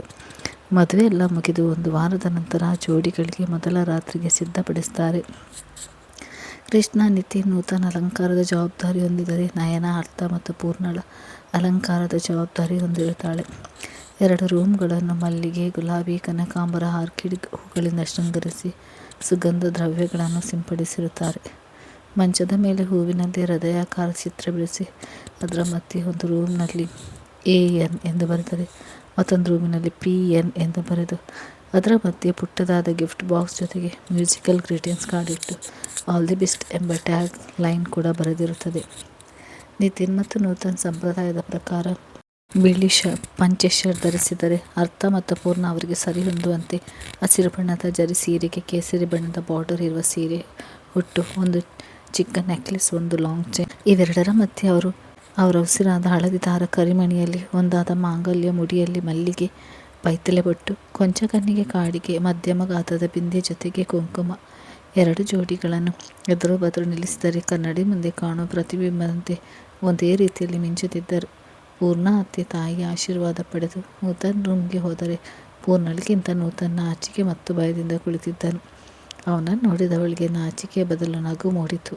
ಮದುವೆ ಎಲ್ಲ ಮುಗಿದು ಒಂದು ವಾರದ ನಂತರ ಜೋಡಿಗಳಿಗೆ ಮೊದಲ ರಾತ್ರಿಗೆ ಸಿದ್ಧಪಡಿಸುತ್ತಾರೆ. ಕೃಷ್ಣ ನಿತಿನ್ ನೂತನ ಅಲಂಕಾರದ ಜವಾಬ್ದಾರಿ ಹೊಂದಿದರೆ ನಯನ ಅರ್ಥ ಮತ್ತು ಪೂರ್ಣಳ ಅಲಂಕಾರದ ಜವಾಬ್ದಾರಿ ಹೊಂದಿರುತ್ತಾಳೆ. 2 ರೂಮ್ಗಳನ್ನು ಮಲ್ಲಿಗೆ, ಗುಲಾಬಿ, ಕನಕಾಂಬರ, ಆರ್ಕಿಡ್ ಹೂಗಳಿಂದ ಶೃಂಗರಿಸಿ ಸುಗಂಧ ದ್ರವ್ಯಗಳನ್ನು ಸಿಂಪಡಿಸಿರುತ್ತಾರೆ. ಮಂಚದ ಮೇಲೆ ಹೂವಿನಲ್ಲಿ ಹೃದಯಾಕಾರ ಚಿತ್ರ ಬಿಡಿಸಿ ಅದರ ಮಧ್ಯೆ ಒಂದು ರೂಮ್ನಲ್ಲಿ AN ಎಂದು ಬರೆದರೆ ಮತ್ತೊಂದು ರೂಮಿನಲ್ಲಿ PN ಎಂದು ಬರೆದು ಅದರ ಮಧ್ಯೆ ಪುಟ್ಟದಾದ ಗಿಫ್ಟ್ ಬಾಕ್ಸ್ ಜೊತೆಗೆ ಮ್ಯೂಸಿಕಲ್ ಗ್ರೀಟಿಂಗ್ಸ್ ಕಾರ್ಡ್ ಇಟ್ಟು ಆಲ್ ದಿ ಬೆಸ್ಟ್ ಎಂಬ ಟ್ಯಾಗ್ ಲೈನ್ ಕೂಡ ಬರೆದಿರುತ್ತದೆ. ನಿತಿನ್ ಮತ್ತು ನೂತನ್ ಸಂಪ್ರದಾಯದ ಪ್ರಕಾರ ಬಿಳಿ ಪಂಚೆ ಶರ್ಟ್ ಧರಿಸಿದರೆ ಅರ್ಥ ಮತ್ತು ಪೂರ್ಣ ಅವರಿಗೆ ಸರಿ ಹೊಂದುವಂತೆ ಹಸಿರು ಬಣ್ಣದ ಜರಿ ಸೀರೆಗೆ ಕೇಸರಿ ಬಣ್ಣದ ಬಾರ್ಡರ್ ಇರುವ ಸೀರೆ ಉಟ್ಟು ಒಂದು ಚಿಕ್ಕ ನೆಕ್ಲೆಸ್, ಒಂದು ಲಾಂಗ್ ಚೈನ್, ಇವೆರಡರ ಮಧ್ಯೆ ಅವರ ಉಸಿರಾದ ಹಳದಿ ದಾರ ಕರಿಮಣಿಯಲ್ಲಿ ಒಂದಾದ ಮಾಂಗಲ್ಯ, ಮುಡಿಯಲ್ಲಿ ಮಲ್ಲಿಗೆ, ಪೈತಲೆ ಬೊಟ್ಟು, ಕೊಂಚ ಕಣ್ಣಿಗೆ ಕಾಡಿಗೆ, ಮಧ್ಯಮ ಗಾತ್ರದ ಬಿಂದೆ ಜೊತೆಗೆ ಕುಂಕುಮ. 2 ಜೋಡಿಗಳನ್ನು ಎದುರು ಬದುರು ನಿಲ್ಲಿಸಿದರೆ ಕನ್ನಡಿ ಮುಂದೆ ಕಾಣುವ ಪ್ರತಿಬಿಂಬದಂತೆ ಒಂದೇ ರೀತಿಯಲ್ಲಿ ಮಿಂಚುತ್ತಿದ್ದರು. ಪೂರ್ಣ ಅತ್ತೆ ತಾಯಿಯ ಆಶೀರ್ವಾದ ಪಡೆದು ನೂತನ್ ರೂಮ್ಗೆ ಹೋದರೆ ಪೂರ್ಣಳಿಗಿಂತ ನೂತನ್ ನಾಚಿಕೆ ಮತ್ತು ಭಯದಿಂದ ಕುಳಿತಿದ್ದನು. ಅವನನ್ನು ನೋಡಿದವಳಿಗೆ ನಾಚಿಕೆಯ ಬದಲು ನಗು ಮೂಡಿತು.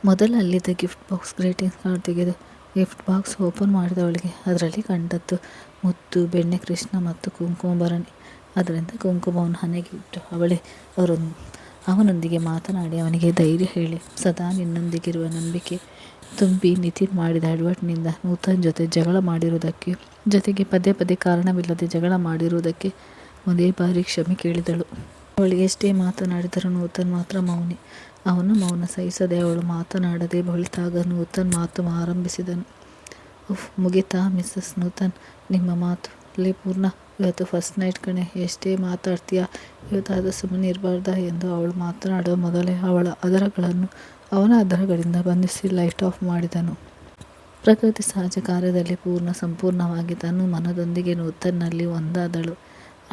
ಮೊದಲು ಅಲ್ಲಿದ್ದ ಗಿಫ್ಟ್ ಬಾಕ್ಸ್ ಗ್ರೀಟಿಂಗ್ಸ್ ಕಾರ್ಡ್ ತೆಗೆದು ಗಿಫ್ಟ್ ಬಾಕ್ಸ್ ಓಪನ್ ಮಾಡಿದವಳಿಗೆ ಅದರಲ್ಲಿ ಕಂಡದ್ದು ಮುತ್ತು, ಬೆಣ್ಣೆ ಕೃಷ್ಣ ಮತ್ತು ಕುಂಕುಮ ಭರಣಿ. ಅದರಿಂದ ಕುಂಕುಮವನ್ನು ಹಣೆಗೆ ಇಟ್ಟು ಅವನೊಂದಿಗೆ ಮಾತನಾಡಿ ಅವನಿಗೆ ಧೈರ್ಯ ಹೇಳಿ ಸದಾ ನಿನ್ನೊಂದಿಗಿರುವ ನಂಬಿಕೆ ತುಂಬಿ ನಿತಿನ್ ಮಾಡಿದ ಎಡವಟ್ಟಿನಿಂದ ನೂತನ್ ಜೊತೆ ಜಗಳ ಮಾಡಿರುವುದಕ್ಕೆ, ಜೊತೆಗೆ ಪದೇ ಪದೇ ಕಾರಣವಿಲ್ಲದೆ ಜಗಳ ಮಾಡಿರುವುದಕ್ಕೆ ಒಂದೇ ಬಾರಿ ಕ್ಷಮೆ ಕೇಳಿದಳು. ಅವಳಿಗೆ ಎಷ್ಟೇ ಮಾತನಾಡಿದರೂ ನೂತನ್ ಮಾತ್ರ ಮೌನಿ. ಅವನು ಮೌನ ಸಹಿಸದೆ ಅವಳು ಮಾತನಾಡದೆ ಬಳಿತಾಗ ನೂತನ್ ಮಾತು ಆರಂಭಿಸಿದನು. ಉಫ್, ಮುಗಿತಾ ಮಿಸ್ಸಸ್ ನೂತನ್ ನಿಮ್ಮ ಮಾತು? ಲೇ ಪೂರ್ಣ, ಇವತ್ತು ಫಸ್ಟ್ ನೈಟ್ ಕಣೆ, ಎಷ್ಟೇ ಮಾತಾಡ್ತೀಯಾ, ಇವತ್ತಾದರೂ ಸುಮ್ಮನೆ ಇರಬಾರ್ದಾ ಎಂದು ಅವಳು ಮಾತನಾಡುವ ಮೊದಲೇ ಅವಳ ಅದರಗಳನ್ನು ಅವನ ಅದರಗಳಿಂದ ಬಂಧಿಸಿ ಲೈಟ್ ಆಫ್ ಮಾಡಿದನು. ಪ್ರಕೃತಿ ಸಹಜ ಕಾರ್ಯದಲ್ಲಿ ಪೂರ್ಣ ಸಂಪೂರ್ಣವಾಗಿ ತನ್ನ ಮನದೊಂದಿಗೆ ನೂತನ್ನಲ್ಲಿ ಒಂದಾದಳು.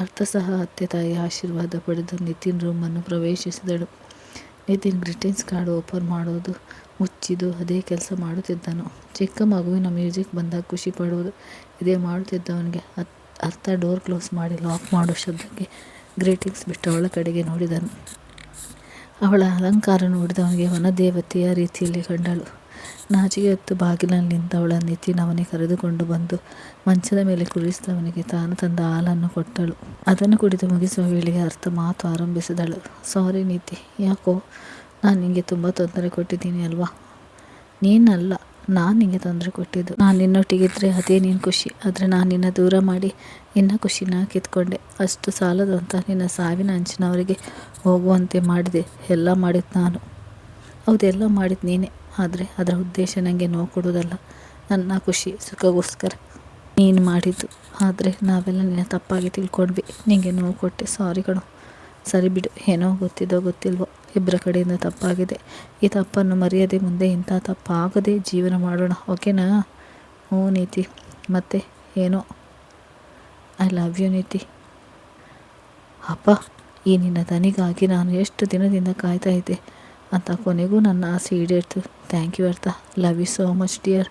ಅರ್ಥ ಸಹ ಅತ್ತೆ ತಾಯಿಯ ಆಶೀರ್ವಾದ ಪಡೆದು ನಿತಿನ್ ರೂಮನ್ನು ಪ್ರವೇಶಿಸಿದಳು. ನಿತಿನ್ ಗ್ರೀಟಿಂಗ್ಸ್ ಕಾರ್ಡ್ ಓಪನ್ ಮಾಡೋದು ಮುಚ್ಚಿದು ಅದೇ ಕೆಲಸ ಮಾಡುತ್ತಿದ್ದನು. ಚಿಕ್ಕ ಮಗುವಿನ ಮ್ಯೂಸಿಕ್ ಬಂದಾಗ ಖುಷಿ ಪಡುವುದು ಇದೇ ಮಾಡುತ್ತಿದ್ದವನಿಗೆ ಅರ್ಥ ಡೋರ್ ಕ್ಲೋಸ್ ಮಾಡಿ ಲಾಕ್ ಮಾಡುವ ಶಬ್ದಕ್ಕೆ ಗ್ರೀಟಿಂಗ್ಸ್ ಬಿಟ್ಟು ಅವಳ ಕಡೆಗೆ ನೋಡಿದನು. ಅವಳ ಅಲಂಕಾರ ನೋಡಿದವನಿಗೆ ವನದೇವತೆಯ ರೀತಿಯಲ್ಲಿ ಕಂಡಳು. ನಾಚಿಗೆ ಹೊತ್ತು ಬಾಗಿಲಲ್ಲಿ ನಿಂತವಳ ನಿತಿನ್ ಅವನಿಗೆ ಕರೆದುಕೊಂಡು ಬಂದು ಮಂಚದ ಮೇಲೆ ಕುಳಿಸಿದವನಿಗೆ ತಾನು ತಂದ ಹಾಲನ್ನು ಕೊಟ್ಟಳು. ಅದನ್ನು ಕುಡಿದು ಮುಗಿಸುವ ವೇಳೆಗೆ ಅರ್ಥ ಮಾತು ಆರಂಭಿಸಿದಳು. ಸಾರಿ ನೀತಿ, ಯಾಕೋ ನಾನು ನಿಂಗೆ ತುಂಬ ತೊಂದರೆ ಕೊಟ್ಟಿದ್ದೀನಿ ಅಲ್ವಾ? ನೀನಲ್ಲ, ನಾನು ನಿಂಗೆ ತೊಂದರೆ ಕೊಟ್ಟಿದ್ದು. ನಾನು ನಿನ್ನೊಟ್ಟಿಗಿದ್ರೆ ಅದೇ ನೀನು ಖುಷಿ, ಆದರೆ ನಾನು ನಿನ್ನ ದೂರ ಮಾಡಿ ನಿನ್ನ ಖುಷಿನ ಕಿತ್ಕೊಂಡೆ. ಅಷ್ಟು ಸಾಲದು ಅಂತ ನಿನ್ನ ಸಾವಿನ ಅಂಚಿನವರೆಗೆ ಹೋಗುವಂತೆ ಮಾಡಿದೆ. ಎಲ್ಲ ಮಾಡಿದ್ದು ನಾನು. ಹೌದೆಲ್ಲ ಮಾಡಿದ್ದು ನೀನೇ, ಆದರೆ ಅದರ ಉದ್ದೇಶ ನನಗೆ ನೋವು ಕೊಡುವುದಲ್ಲ, ನನ್ನ ಖುಷಿ ಸುಖಗೋಸ್ಕರ ನೀನು ಮಾಡಿದ್ದು. ಆದರೆ ನಾವೆಲ್ಲ ನಿನ್ನ ತಪ್ಪಾಗಿ ತಿಳ್ಕೊಂಡ್ವಿ, ನಿನಗೆ ನೋವು ಕೊಟ್ಟೆ, ಸಾರಿ ಕಣೋ. ಸರಿ ಬಿಡು, ಏನೋ ಗೊತ್ತಿದ್ದೋ ಗೊತ್ತಿಲ್ವೋ ಇಬ್ಬರ ಕಡೆಯಿಂದ ತಪ್ಪಾಗಿದೆ. ಈ ತಪ್ಪನ್ನು ಮರೆಯದೆ ಮುಂದೆ ಇಂಥ ತಪ್ಪಾಗದೆ ಜೀವನ ಮಾಡೋಣ, ಓಕೆನಾ? ಹ್ಞೂ ನೀತಿ. ಮತ್ತೆ ಏನೋ ಐ ಲವ್ ಯು ನೀತಿ. ಅಪ್ಪ, ಈ ನಿನ್ನ ದನಿಗಾಗಿ ನಾನು ಎಷ್ಟು ದಿನದಿಂದ ಕಾಯ್ತಾ ಇದ್ದೆ ಅಂತ ಕೊನೆಗೂ ನನ್ನ ಆಸೆ ಈಡೇರ್ತು. Thank you Artha. Love you so much dear.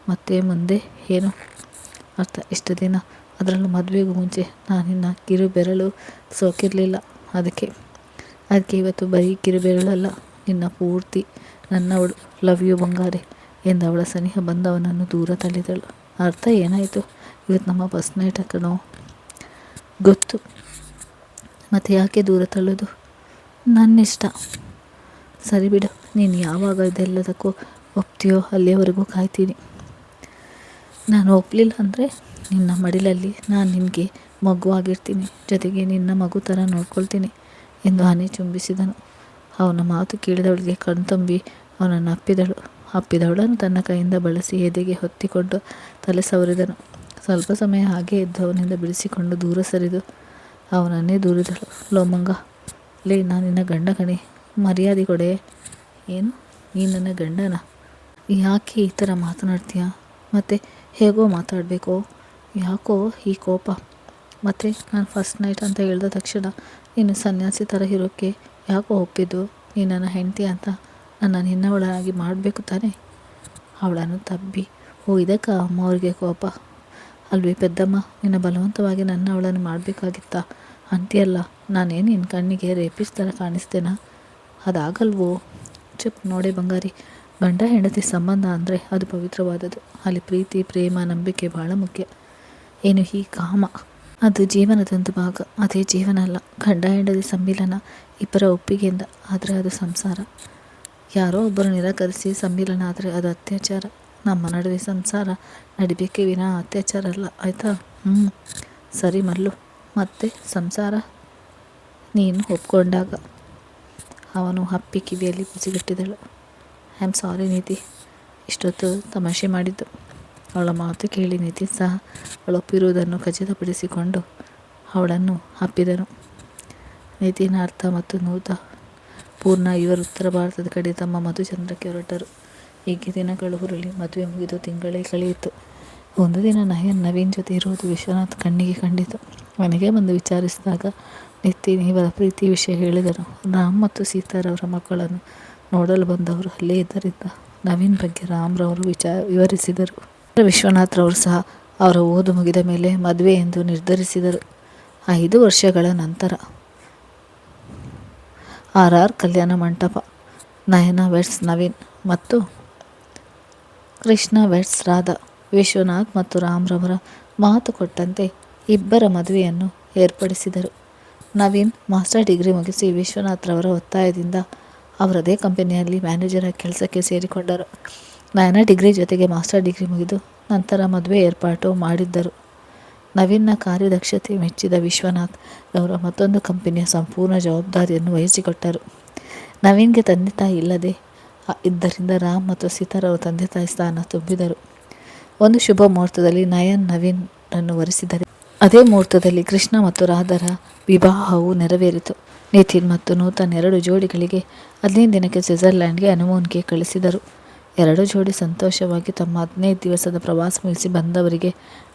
ಮತ್ತು ಮುಂದೆ ಏನು ಅರ್ಥ? ಇಷ್ಟು ದಿನ, ಅದರಲ್ಲೂ ಮದುವೆಗೂ ಮುಂಚೆ ನಾನು ನಿನ್ನ ಕಿರು ಬೆರಳು ಸೋಕಿರಲಿಲ್ಲ. ಅದಕ್ಕೆ ಇವತ್ತು ಬರೀ ಕಿರು ಬೆರಳಲ್ಲ, ನಿನ್ನ ಪೂರ್ತಿ ನನ್ನವಳು. ಲವ್ ಯು ಬಂಗಾರೆ ಎಂದು ಅವಳ ಸನಿಹ ಬಂದವನನ್ನು ದೂರ ತಳ್ಳಿದಳು. ಅರ್ಥ ಏನಾಯಿತು? ಇವತ್ತು ನಮ್ಮ ಫಸ್ಟ್ ನೈಟ್ ಕಣೋ. ಗೊತ್ತು, ಮತ್ತು ಯಾಕೆ ದೂರ ತಳ್ಳೋದು? ನನ್ನಿಷ್ಟ. ಸರಿ ಬಿಡು, ನೀನು ಯಾವಾಗ ಇದೆಲ್ಲದಕ್ಕೂ ಒಪ್ತೀಯೋ ಅಲ್ಲಿಯವರೆಗೂ ಕಾಯ್ತೀನಿ. ನಾನು ಒಪ್ಪಲಿಲ್ಲ ಅಂದರೆ ನಿನ್ನ ಮಡಿಲಲ್ಲಿ ನಾನು ನಿನಗೆ ಮಗುವಾಗಿರ್ತೀನಿ, ಜೊತೆಗೆ ನಿನ್ನ ಮಗು ಥರ ನೋಡ್ಕೊಳ್ತೀನಿ ಎಂದು ಆನೆ ಚುಂಬಿಸಿದನು. ಅವನ ಮಾತು ಕೇಳಿದವಳಿಗೆ ಕಣ್ತಂಬಿ ಅವನನ್ನು ಅಪ್ಪಿದವಳನ್ನು ತನ್ನ ಕೈಯಿಂದ ಬಳಸಿ ಎದೆಗೆ ಹೊತ್ತಿಕೊಂಡು ತಲೆ ಸವರಿದನು. ಸ್ವಲ್ಪ ಸಮಯ ಹಾಗೆ ಎದ್ದು ಅವನಿಂದ ಬಿಡಿಸಿಕೊಂಡು ದೂರ ಸರಿದು ಅವನನ್ನೇ ದೂರಿದಳು. ಲೋಮಂಗ, ಲೇ, ನಾನು ನಿನ್ನ ಗಂಡ ಕಣೆ, ಮರ್ಯಾದೆ ಕೊಡೆ. ಏನು, ನೀನು ನನ್ನ ಗಂಡನ? ಯಾಕೆ ಈ ಥರ ಮಾತನಾಡ್ತೀಯ? ಮತ್ತು ಹೇಗೋ ಮಾತಾಡಬೇಕೋ? ಯಾಕೋ ಈ ಕೋಪ? ಮತ್ತು ನಾನು ಫಸ್ಟ್ ನೈಟ್ ಅಂತ ಹೇಳಿದ ತಕ್ಷಣ ನೀನು ಸನ್ಯಾಸಿ ಥರ ಇರೋಕ್ಕೆ ಯಾಕೋ ಒಪ್ಪಿದ್ದು? ನೀನು ನನ್ನ ಹೆಂಡತಿ ಅಂತ ನನ್ನ ನಿನ್ನವಳಾಗಿ ಮಾಡಬೇಕು ತಾನೆ? ಅವಳನ್ನು ತಬ್ಬಿ, ಇದಕ್ಕೆ ಅಮ್ಮ ಅವ್ರಿಗೆ ಕೋಪ ಅಲ್ವೇ ಪೆದ್ದಮ್ಮ? ನಿನ್ನ ಬಲವಂತವಾಗಿ ನನ್ನ ಅವಳನ್ನು ಮಾಡಬೇಕಾಗಿತ್ತಾ ಅಂತೀಯಲ್ಲ. ನಾನೇನು ನಿನ್ನ ಕಣ್ಣಿಗೆ ರೇಪಿಸ್ ಥರ ಕಾಣಿಸ್ತೇನಾ? ಅದಾಗಲ್ವೋ? ಚುಪ್ ನೋಡೆ ಬಂಗಾರಿ, ಗಂಡ ಹೆಂಡತಿ ಸಂಬಂಧ ಅಂದರೆ ಅದು ಪವಿತ್ರವಾದದ್ದು. ಅಲ್ಲಿ ಪ್ರೀತಿ, ಪ್ರೇಮ, ನಂಬಿಕೆ ಭಾಳ ಮುಖ್ಯ. ಏನು ಈ ಕಾಮ, ಅದು ಜೀವನದೊಂದು ಭಾಗ, ಅದೇ ಜೀವನ ಅಲ್ಲ. ಗಂಡ ಹೆಂಡತಿ ಸಮ್ಮಿಲನ ಇಬ್ಬರ ಒಪ್ಪಿಗೆಯಿಂದ ಆದರೆ ಅದು ಸಂಸಾರ. ಯಾರೋ ಒಬ್ಬರು ನಿರಾಕರಿಸಿ ಸಮ್ಮಿಲನ ಆದರೆ ಅದು ಅತ್ಯಾಚಾರ. ನಮ್ಮ ನಡುವೆ ಸಂಸಾರ ನಡಿಬೇಕೇ ವಿನಃ ಅತ್ಯಾಚಾರ ಅಲ್ಲ, ಆಯಿತಾ? ಸರಿ ಮಲ್ಲು. ಮತ್ತೆ ಸಂಸಾರ ನೀನು ಒಪ್ಕೊಂಡಾಗ? ಅವನು ಹಪ್ಪಿ ಕಿವಿಯಲ್ಲಿ ಬಿಸಿಗಟ್ಟಿದಳು. ಐ ಆಮ್ ಸಾರಿ ನೀತಿ, ಇಷ್ಟೊತ್ತು ತಮಾಷೆ ಮಾಡಿದ್ದು. ಅವಳ ಮಾತು ಕೇಳಿ ನಿತಿನ್ ಸಹ ಅವಳೊಪ್ಪಿರುವುದನ್ನು ಖಚಿತಪಡಿಸಿಕೊಂಡು ಅವಳನ್ನು ಅಪ್ಪಿದನು. ನಿತಿನ್, ಅರ್ಥ ಮತ್ತು ನೂತ ಪೂರ್ಣ ಇವರು ಉತ್ತರ ಭಾರತದ ಕಡೆ ತಮ್ಮ ಮಧುಚಂದ್ರಕ್ಕೆ ಹೊರಟರು. ಹೀಗೆ ದಿನಗಳು ಹುರುಳಿ ಮದುವೆ ಮುಗಿದು ತಿಂಗಳೇ ಕಳೆಯಿತು. ಒಂದು ದಿನ ನವೀನ್ ಜೊತೆ ಇರುವುದು ವಿಶ್ವನಾಥ್ ಕಣ್ಣಿಗೆ ಕಂಡಿತು. ಮನೆಗೆ ಬಂದು ವಿಚಾರಿಸಿದಾಗ ನಿತಿನ್ ಇವರ ಪ್ರೀತಿ ವಿಷಯ ಹೇಳಿದರು. ರಾಮ್ ಮತ್ತು ಸೀತಾರವರ ಮಕ್ಕಳನ್ನು ನೋಡಲು ಬಂದವರು ಅಲ್ಲೇ ಇದ್ದರಿಂದ ನವೀನ್ ಬಗ್ಗೆ ರಾಮ್ರವರು ವಿವರಿಸಿದರು. ವಿಶ್ವನಾಥ್ರವರು ಸಹ ಅವರ ಓದು ಮುಗಿದ ಮೇಲೆ ಮದುವೆ ಎಂದು ನಿರ್ಧರಿಸಿದರು. 5 ವರ್ಷಗಳ ನಂತರ RR ಕಲ್ಯಾಣ ಮಂಟಪ, ನಯನ ವೆಡ್ಸ್ ನವೀನ್ ಮತ್ತು ಕೃಷ್ಣ ವೆಡ್ಸ್ ರಾಧಾ. ವಿಶ್ವನಾಥ್ ಮತ್ತು ರಾಮ್ರವರ ಮಾತು ಕೊಟ್ಟಂತೆ ಇಬ್ಬರ ಮದುವೆಯನ್ನು ಏರ್ಪಡಿಸಿದರು. ನವೀನ್ ಮಾಸ್ಟರ್ ಡಿಗ್ರಿ ಮುಗಿಸಿ ವಿಶ್ವನಾಥ್ರವರ ಒತ್ತಾಯದಿಂದ ಅವರದೇ ಕಂಪನಿಯಲ್ಲಿ ಮ್ಯಾನೇಜರ್ ಆಗಿ ಕೆಲಸಕ್ಕೆ ಸೇರಿಕೊಂಡರು. ನಯನ ಡಿಗ್ರಿ ಜೊತೆಗೆ ಮಾಸ್ಟರ್ ಡಿಗ್ರಿ ಮುಗಿದು ನಂತರ ಮದುವೆ ಏರ್ಪಾಟು ಮಾಡಿದ್ದರು. ನವೀನ್ನ ಕಾರ್ಯದಕ್ಷತೆ ಮೆಚ್ಚಿದ ವಿಶ್ವನಾಥ್ ಅವರ ಮತ್ತೊಂದು ಕಂಪನಿಯ ಸಂಪೂರ್ಣ ಜವಾಬ್ದಾರಿಯನ್ನು ವಹಿಸಿಕೊಟ್ಟರು. ನವೀನ್ಗೆ ತಂದೆ ತಾಯಿ ಇಲ್ಲದೆ ಇದ್ದರಿಂದ ರಾಮ್ ಮತ್ತು ಸೀತಾರವರು ತಂದೆ ತಾಯಿ ಸ್ಥಾನ ತುಂಬಿದರು. ಒಂದು ಶುಭ ಮುಹೂರ್ತದಲ್ಲಿ ನವೀನನ್ನು ವರಿಸಿದರೆ ಅದೇ ಮುಹೂರ್ತದಲ್ಲಿ ಕೃಷ್ಣ ಮತ್ತು ರಾಧರ ವಿವಾಹವು ನೆರವೇರಿತು. ನಿತಿನ್ ಮತ್ತು ನೂತನ್ 2 ಜೋಡಿಗಳಿಗೆ 15 ದಿನಕ್ಕೆ ಸ್ವಿಟ್ಜರ್ಲ್ಯಾಂಡ್ಗೆ ಹನಿಮೂನ್ಗೆ ಕಳಿಸಿದರು. 2 ಜೋಡಿ ಸಂತೋಷವಾಗಿ ತಮ್ಮ 15 ದಿವಸದ ಪ್ರವಾಸ ಮುಗಿಸಿ ಬಂದವರಿಗೆ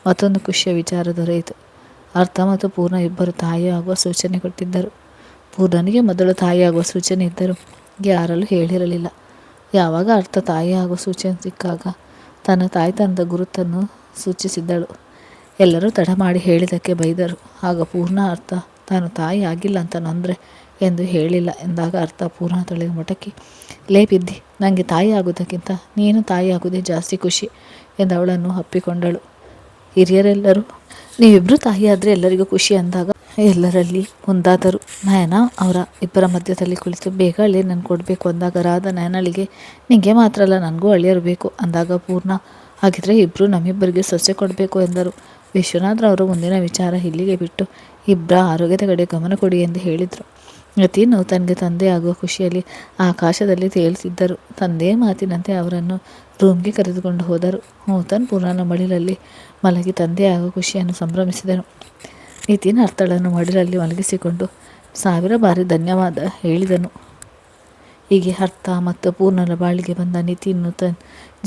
ಮತ್ತೊಂದು ಖುಷಿಯ ವಿಚಾರ ದೊರೆಯಿತು. ಅರ್ಥ ಮತ್ತು ಪೂರ್ಣ ಇಬ್ಬರು ತಾಯಿಯಾಗುವ ಸೂಚನೆ ಕೊಟ್ಟಿದ್ದರು. ಪೂರ್ಣನಿಗೆ ಮೊದಲು ತಾಯಿಯಾಗುವ ಸೂಚನೆ ಇದ್ದರೂ ಯಾರಲ್ಲೂ ಹೇಳಿರಲಿಲ್ಲ. ಯಾವಾಗ ಅರ್ಥ ತಾಯಿಯಾಗುವ ಸೂಚನೆ ಸಿಕ್ಕಾಗ ತನ್ನ ತಾಯ್ತನದ ಗುರುತನ್ನು ಸೂಚಿಸಿದ್ದಳು. ಎಲ್ಲರೂ ತಡ ಮಾಡಿ ಹೇಳಿದ್ದಕ್ಕೆ ಬೈದರು. ಆಗ ಪೂರ್ಣ ಅರ್ಥ ತಾನು ತಾಯಿ ಆಗಿಲ್ಲ ಅಂತ ನೊಂದರೆ ಎಂದು ಹೇಳಿಲ್ಲ ಎಂದಾಗ ಅರ್ಥ ಪೂರ್ಣ ತಲೆಗೆ ಮೊಟಕಿ, ಲೇ ಬಿದ್ದಿ, ನನಗೆ ತಾಯಿ ಆಗೋದಕ್ಕಿಂತ ನೀನು ತಾಯಿ ಆಗೋದೇ ಜಾಸ್ತಿ ಖುಷಿ ಎಂದು ಅವಳನ್ನು ಅಪ್ಪಿಕೊಂಡಳು. ಹಿರಿಯರೆಲ್ಲರೂ ನೀವಿಬ್ಬರು ತಾಯಿ ಆದರೆ ಎಲ್ಲರಿಗೂ ಖುಷಿ ಅಂದಾಗ ಎಲ್ಲರಲ್ಲಿ ಒಂದಾದರು. ನಯನ ಅವರ ಇಬ್ಬರ ಮಧ್ಯದಲ್ಲಿ ಕುಳಿತು ಬೇಗ ಅಳಿಯ ನಾನು ಕೊಡಬೇಕು ಅಂದಾಗ ರಾಧಾ ನಯನಳಿಗೆ ನಿಂಗೆ ಮಾತ್ರ ಅಲ್ಲ ನನಗೂ ಅಳಿಯರು ಬೇಕು ಅಂದಾಗ ಪೂರ್ಣ ಹಾಗಿದ್ರೆ ಇಬ್ಬರು ನಮ್ಮಿಬ್ಬರಿಗೆ ಸೊಸೆ ಕೊಡಬೇಕು ಎಂದರು. ವಿಶ್ವನಾಥ್ರವರು ಮುಂದಿನ ವಿಚಾರ ಇಲ್ಲಿಗೆ ಬಿಟ್ಟು ಇಬ್ಬರ ಆರೋಗ್ಯದ ಕಡೆ ಗಮನ ಕೊಡಿ ಎಂದು ಹೇಳಿದರು. ನಿತಿನ್ ನೂತನ್ಗೆ ತಂದೆ ಆಗುವ ಖುಷಿಯಲ್ಲಿ ಆಕಾಶದಲ್ಲಿ ತೇಲುತ್ತಿದ್ದರು. ತಂದೆ ಮಾತಿನಂತೆ ಅವರನ್ನು ರೂಮ್ಗೆ ಕರೆದುಕೊಂಡು ಹೋದರು. ನೂತನ್ ಪೂರ್ಣನ ಮಡಿಲಲ್ಲಿ ಮಲಗಿ ತಂದೆ ಆಗುವ ಖುಷಿಯನ್ನು ಸಂಭ್ರಮಿಸಿದನು. ನಿತಿನ್ ಅರ್ಥಳನ್ನು ಮಡಿಲಲ್ಲಿ ಮಲಗಿಸಿಕೊಂಡು 1000 ಬಾರಿ ಧನ್ಯವಾದ ಹೇಳಿದನು. ಹೀಗೆ ಅರ್ಥ ಮತ್ತು ಪೂರ್ಣನ ಬಾಳಿಗೆ ಬಂದ ನಿತಿನ್ ನೂತನ್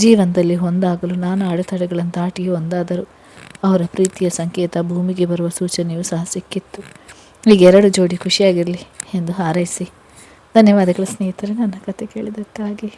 ಜೀವನದಲ್ಲಿ ಒಂದಾಗಲು ನಾನಾ ಅಡೆತಡೆಗಳನ್ನು ದಾಟಿಯೂ ಒಂದಾದರು. ಅವರ ಪ್ರೀತಿಯ ಸಂಕೇತ ಭೂಮಿಗೆ ಬರುವ ಸೂಚನೆಯೂ ಸಹ ಸಿಕ್ಕಿತ್ತು. ಈಗ 2 ಜೋಡಿ ಖುಷಿಯಾಗಿರಲಿ ಎಂದು ಹಾರೈಸಿ ಧನ್ಯವಾದಗಳು ಸ್ನೇಹಿತರೆ ನನ್ನ ಕತೆ ಕೇಳಿದ್ದಕ್ಕಾಗಿ.